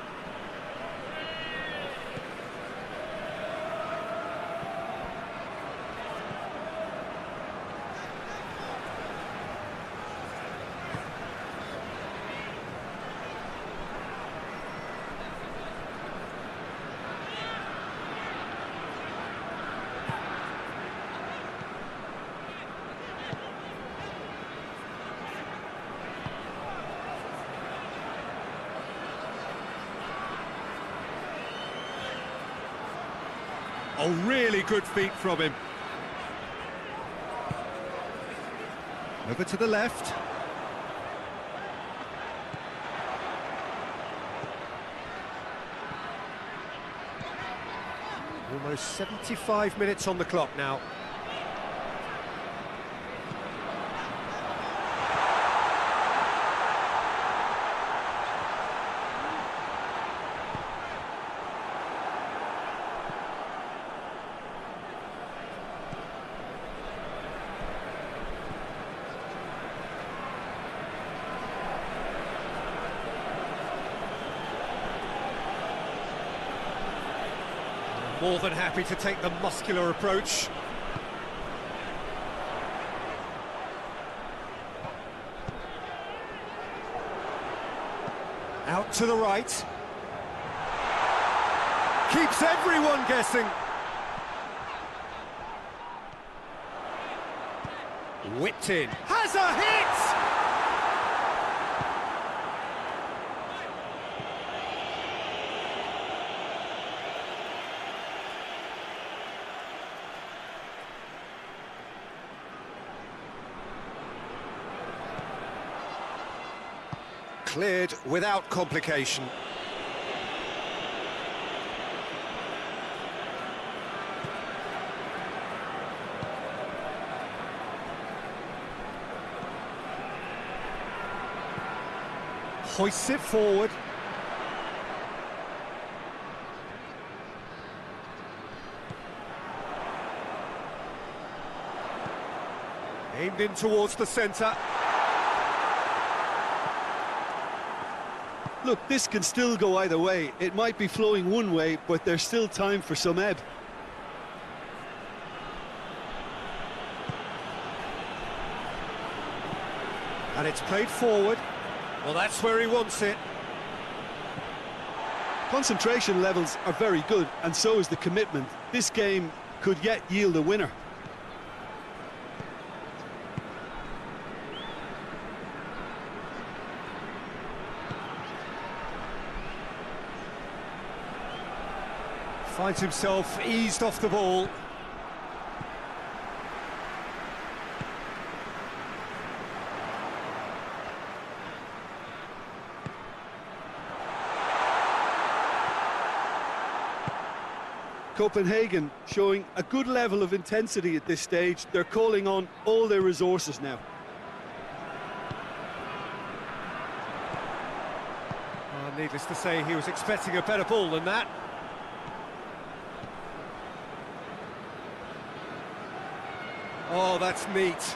Oh, really good feet from him. Over to the left. Almost 75 minutes on the clock now. More than happy to take the muscular approach. Out to the right. Keeps everyone guessing. Whipped in. Has a hit! Cleared without complication. Hoists it forward. Aimed in towards the centre. Look, this can still go either way. It might be flowing one way, but there's still time for some ebb. And it's played forward. Well, that's where he wants it. Concentration levels are very good, and so is the commitment. This game could yet yield a winner. Finds himself eased off the ball. Copenhagen showing a good level of intensity at this stage. They're calling on all their resources now. Needless to say, he was expecting a better ball than that. Oh, that's neat.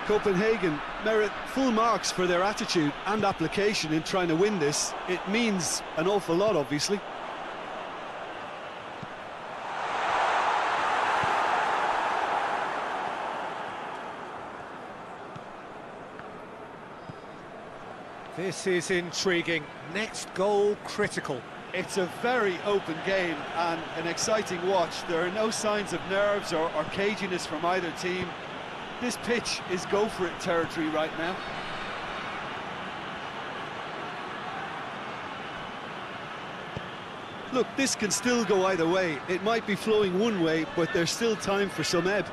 Copenhagen merit full marks for their attitude and application in trying to win this. It means an awful lot, obviously. This is intriguing. Next goal critical. It's a very open game and an exciting watch. There are no signs of nerves or caginess from either team. This pitch is go-for-it territory right now. Look, this can still go either way. It might be flowing one way, but there's still time for some ebb.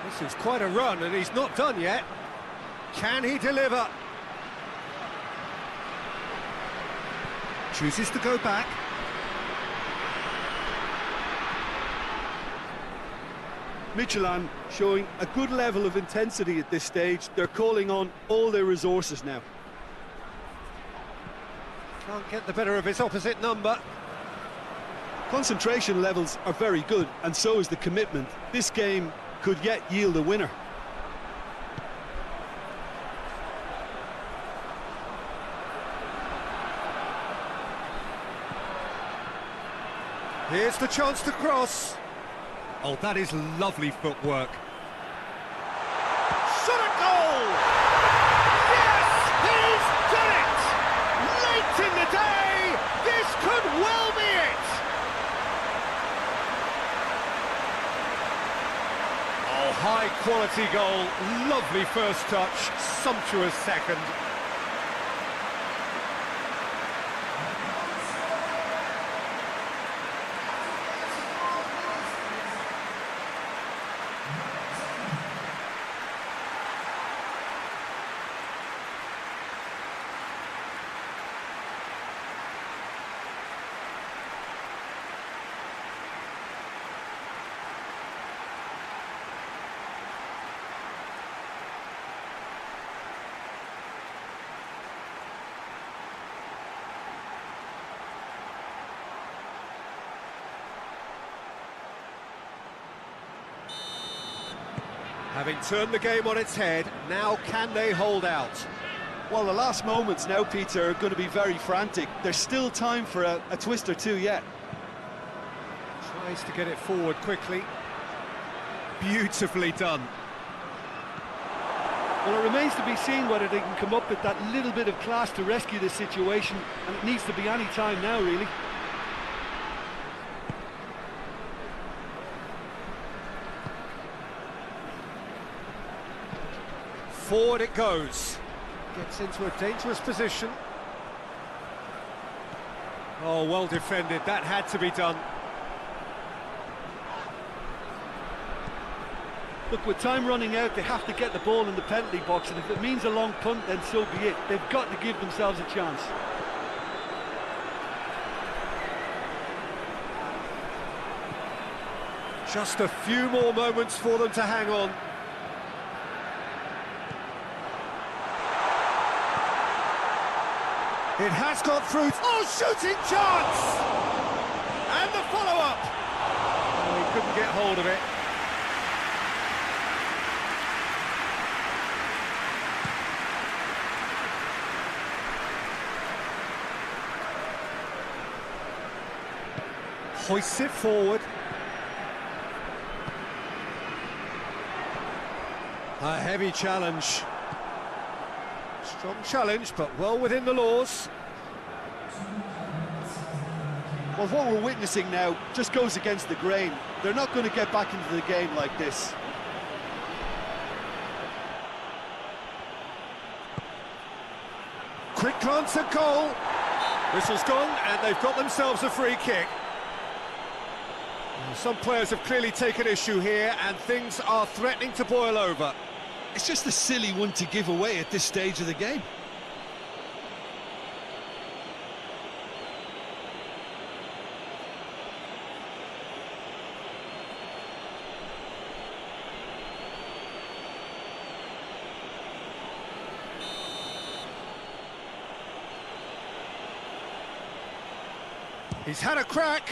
This is quite a run, and he's not done yet. Can he deliver? Chooses to go back. Midtjylland showing a good level of intensity at this stage. They're calling on all their resources now. Can't get the better of his opposite number. Concentration levels are very good, and so is the commitment. This game could yet yield a winner. Here's the chance to cross. Oh, that is lovely footwork. Shot at goal! Yes, he's done it! Late in the day, this could well be it! Oh, high quality goal, lovely first touch, sumptuous second. Having turned the game on its head, now can they hold out? Well, the last moments now, Peter, are going to be very frantic. There's still time for a twist or two yet. Tries to get it forward quickly. Beautifully done. Well, it remains to be seen whether they can come up with that little bit of class to rescue this situation, and it needs to be any time now, really. Forward it goes. Gets into a dangerous position. Oh, well defended. That had to be done. Look, with time running out, they have to get the ball in the penalty box, and if it means a long punt, then so be it. They've got to give themselves a chance. Just a few more moments for them to hang on. It has got through. Oh, shooting chance! And the follow-up. Oh, he couldn't get hold of it. Hoists it forward. A heavy challenge. Strong challenge, but well within the laws. Well, what we're witnessing now just goes against the grain. They're not going to get back into the game like this. Quick glance at goal. Whistle's gone, and they've got themselves a free kick. Some players have clearly taken issue here, and things are threatening to boil over. It's just a silly one to give away at this stage of the game. He's had a crack.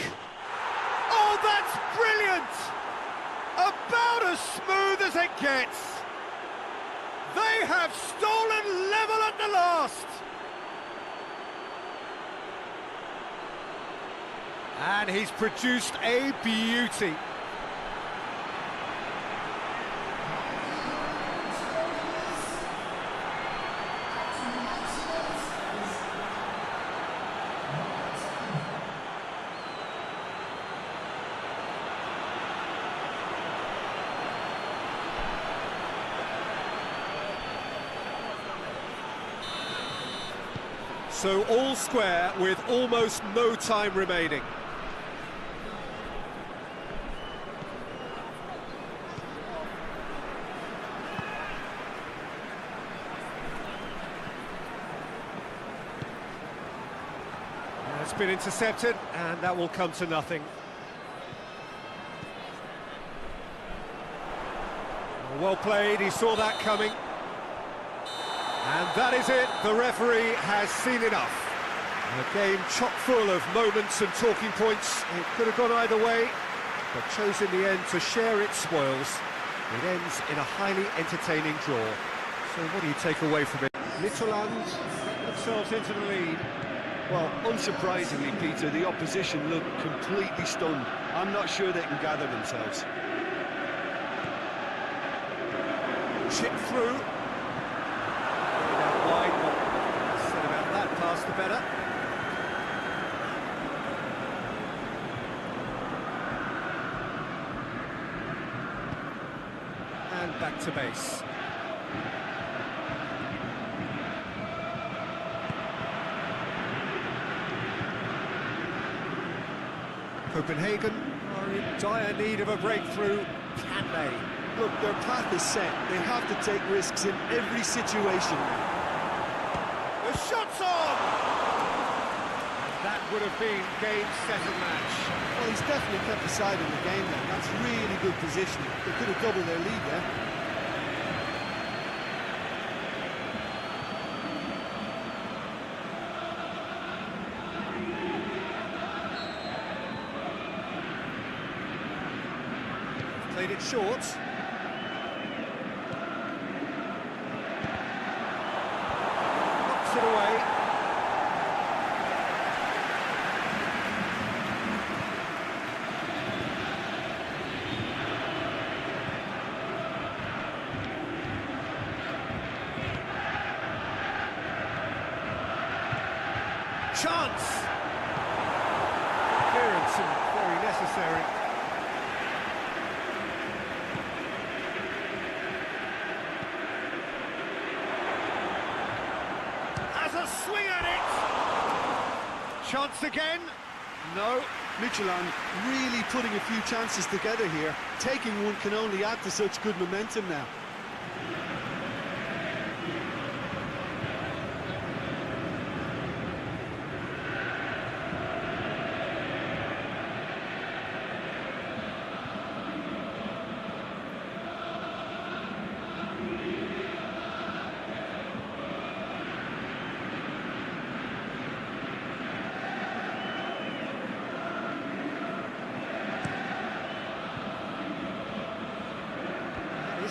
Oh, that's brilliant! About as smooth as it gets. They have stolen level at the last. And he's produced a beauty. So all square with almost no time remaining. It's been intercepted, and that will come to nothing. Well played, he saw that coming. And that is it, the referee has seen enough. A game chock full of moments and talking points. It could have gone either way, but chose in the end to share its spoils. It ends in a highly entertaining draw. So what do you take away from it? Midtjylland get themselves into the lead. Well, unsurprisingly, Peter, the opposition look completely stunned. I'm not sure they can gather themselves. Chip through. Wide, but said about that pass, the better. And back to base. Copenhagen are in dire need of a breakthrough. Can they? Look, their path is set. They have to take risks in every situation. The shot's on! That would have been game, set and match. Well, he's definitely kept the side in the game then. That's really good positioning. They could have doubled their lead there. Played it short. Knocks it away. Chance! Clearance and very necessary. Has a swing at it! Chance again? No. Midtjylland really putting a few chances together here. Taking one can only add to such good momentum now.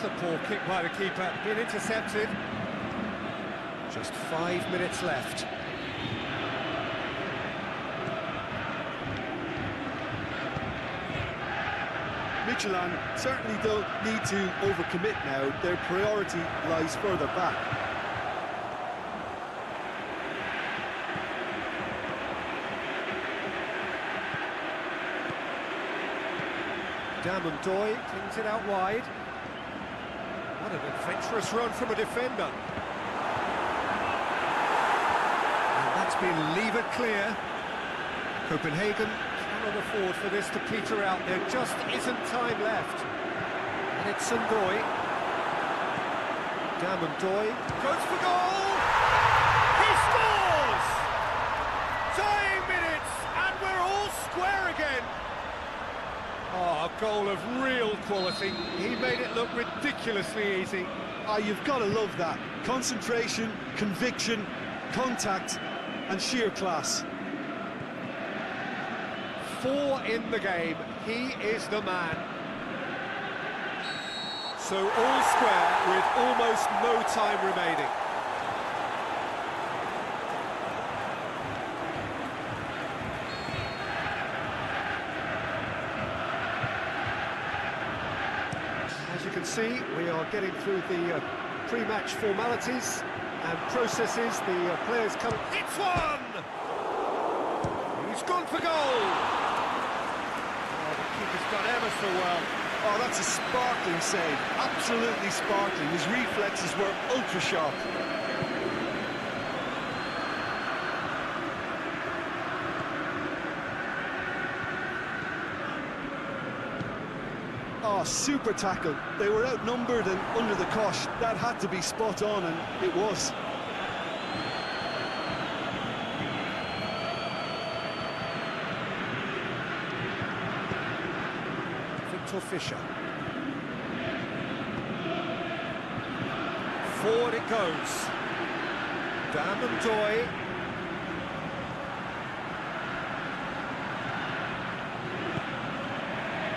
A poor kick by the keeper, been intercepted. Just 5 minutes left. Midtjylland certainly don't need to overcommit now. Their priority lies further back. Doy cleans it out wide. What an adventurous run from a defender. And that's been levered clear. Copenhagen cannot afford for this to peter out. There just isn't time left. And it's Doy. Doy goes for goal! He scores! Dying minutes, and we're all square again. Oh, a goal of real quality. He made it look ridiculously easy. Ah, you've got to love that. Concentration, conviction, contact, and sheer class. 4 in the game. He is the man. So all square with almost no time remaining. As you can see, we are getting through the pre-match formalities and processes. The players come. It's one! He's gone for goal! Oh, the keeper's done ever so well. Oh, that's a sparkling save. Absolutely sparkling. His reflexes were ultra sharp. Oh, super tackle. They were outnumbered and under the cosh. That had to be spot on, and it was. Fisher. Forward it goes. Doy.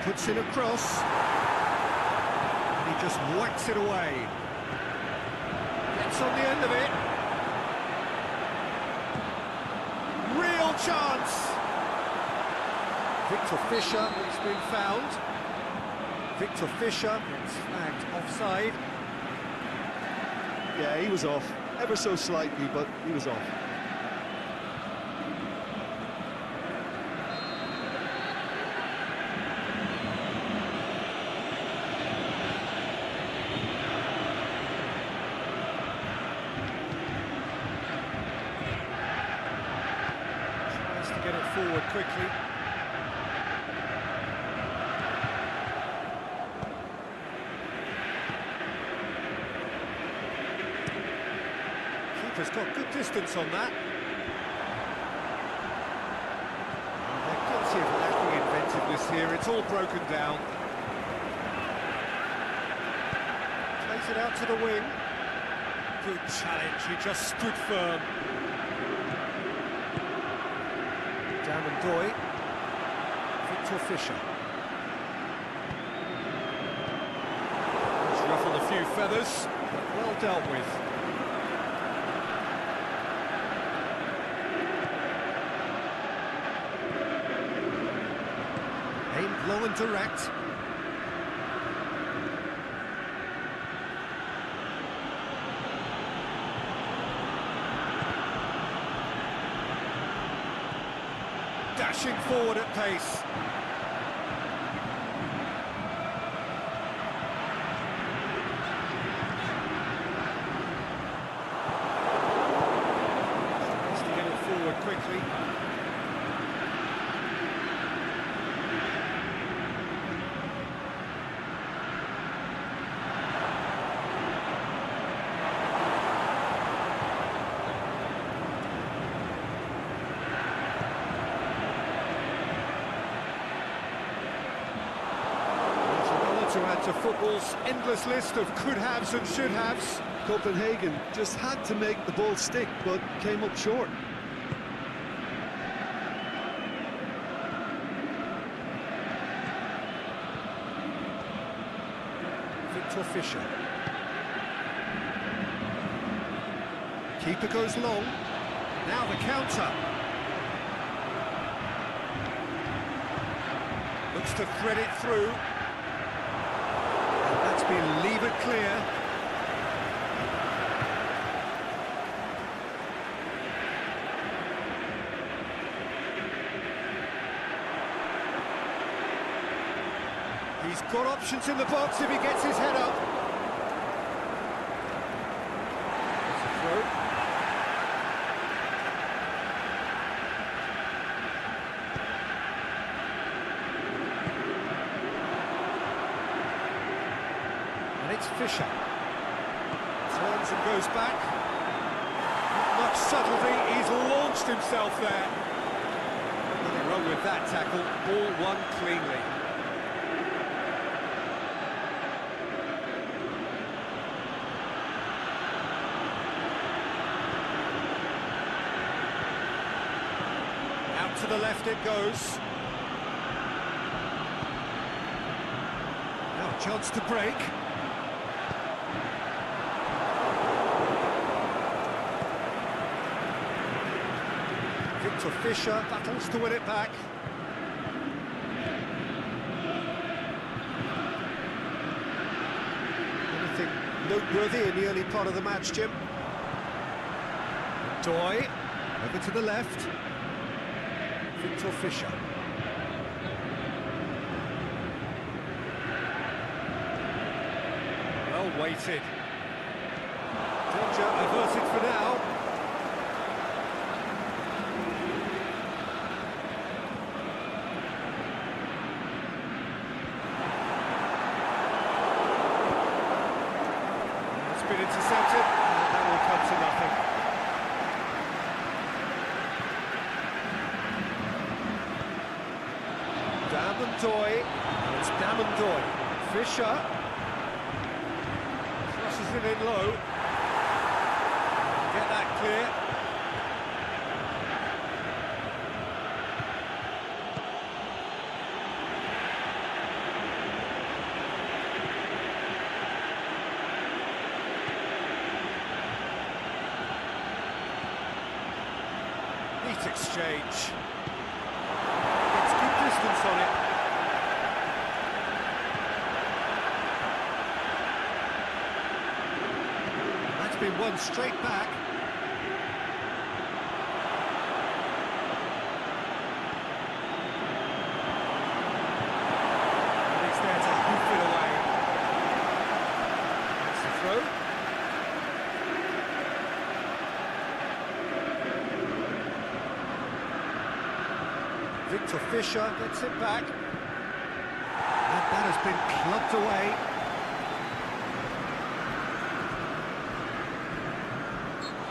Puts in a cross. And he just whacks it away. Gets on the end of it. Real chance. Victor Fisher has been found. Victor Fisher gets flagged offside. Yeah, he was off. Ever so slightly, but he was off. Tries to get it forward quickly. Has got good distance on that. They're guilty of lacking inventiveness here. It's all broken down. Plays it out to the wing. Good challenge. He just stood firm. Doy. Victor Fisher. He's ruffled a few feathers, but well dealt with. Aimed low and direct. Dashing forward at pace. Tries to get it forward quickly. To add to football's endless list of could-haves and should-haves. Copenhagen just had to make the ball stick, but came up short. Victor Fisher. Keeper goes long. Now the counter. Looks to thread it through. That's been levered clear. He's got options in the box if he gets his head up. It's a throw. And it's Fisher. Turns and goes back. Not much subtlety, he's launched himself there. Nothing wrong with that tackle, ball won cleanly. Out to the left it goes. Now a chance to break. Victor Fisher battles to win it back. Anything noteworthy in the early part of the match, Jim? Doy, over to the left. Victor Fisher. Well weighted. Danger averted for now. Been intercepted, and that will come to nothing. Damondoy, and it's Damondoy. Fisher crosses it in low. Get that clear. Neat exchange. Gets good distance on it. That's been won straight back. And he's there to hoof it away. That's the throw. Victor Fisher gets it back. And that has been clubbed away.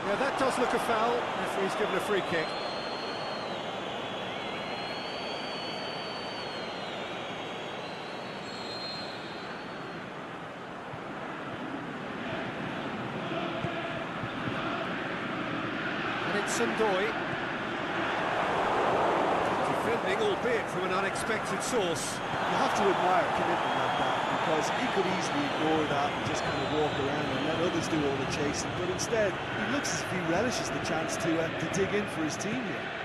Yeah, that does look a foul. Referee's given a free kick. And it's Sandoy. Defending, albeit from an unexpected source. You have to admire commitment like that, because he could easily ignore that and just kind of walk around and let others do all the chasing, but instead he looks as if he relishes the chance to dig in for his team here.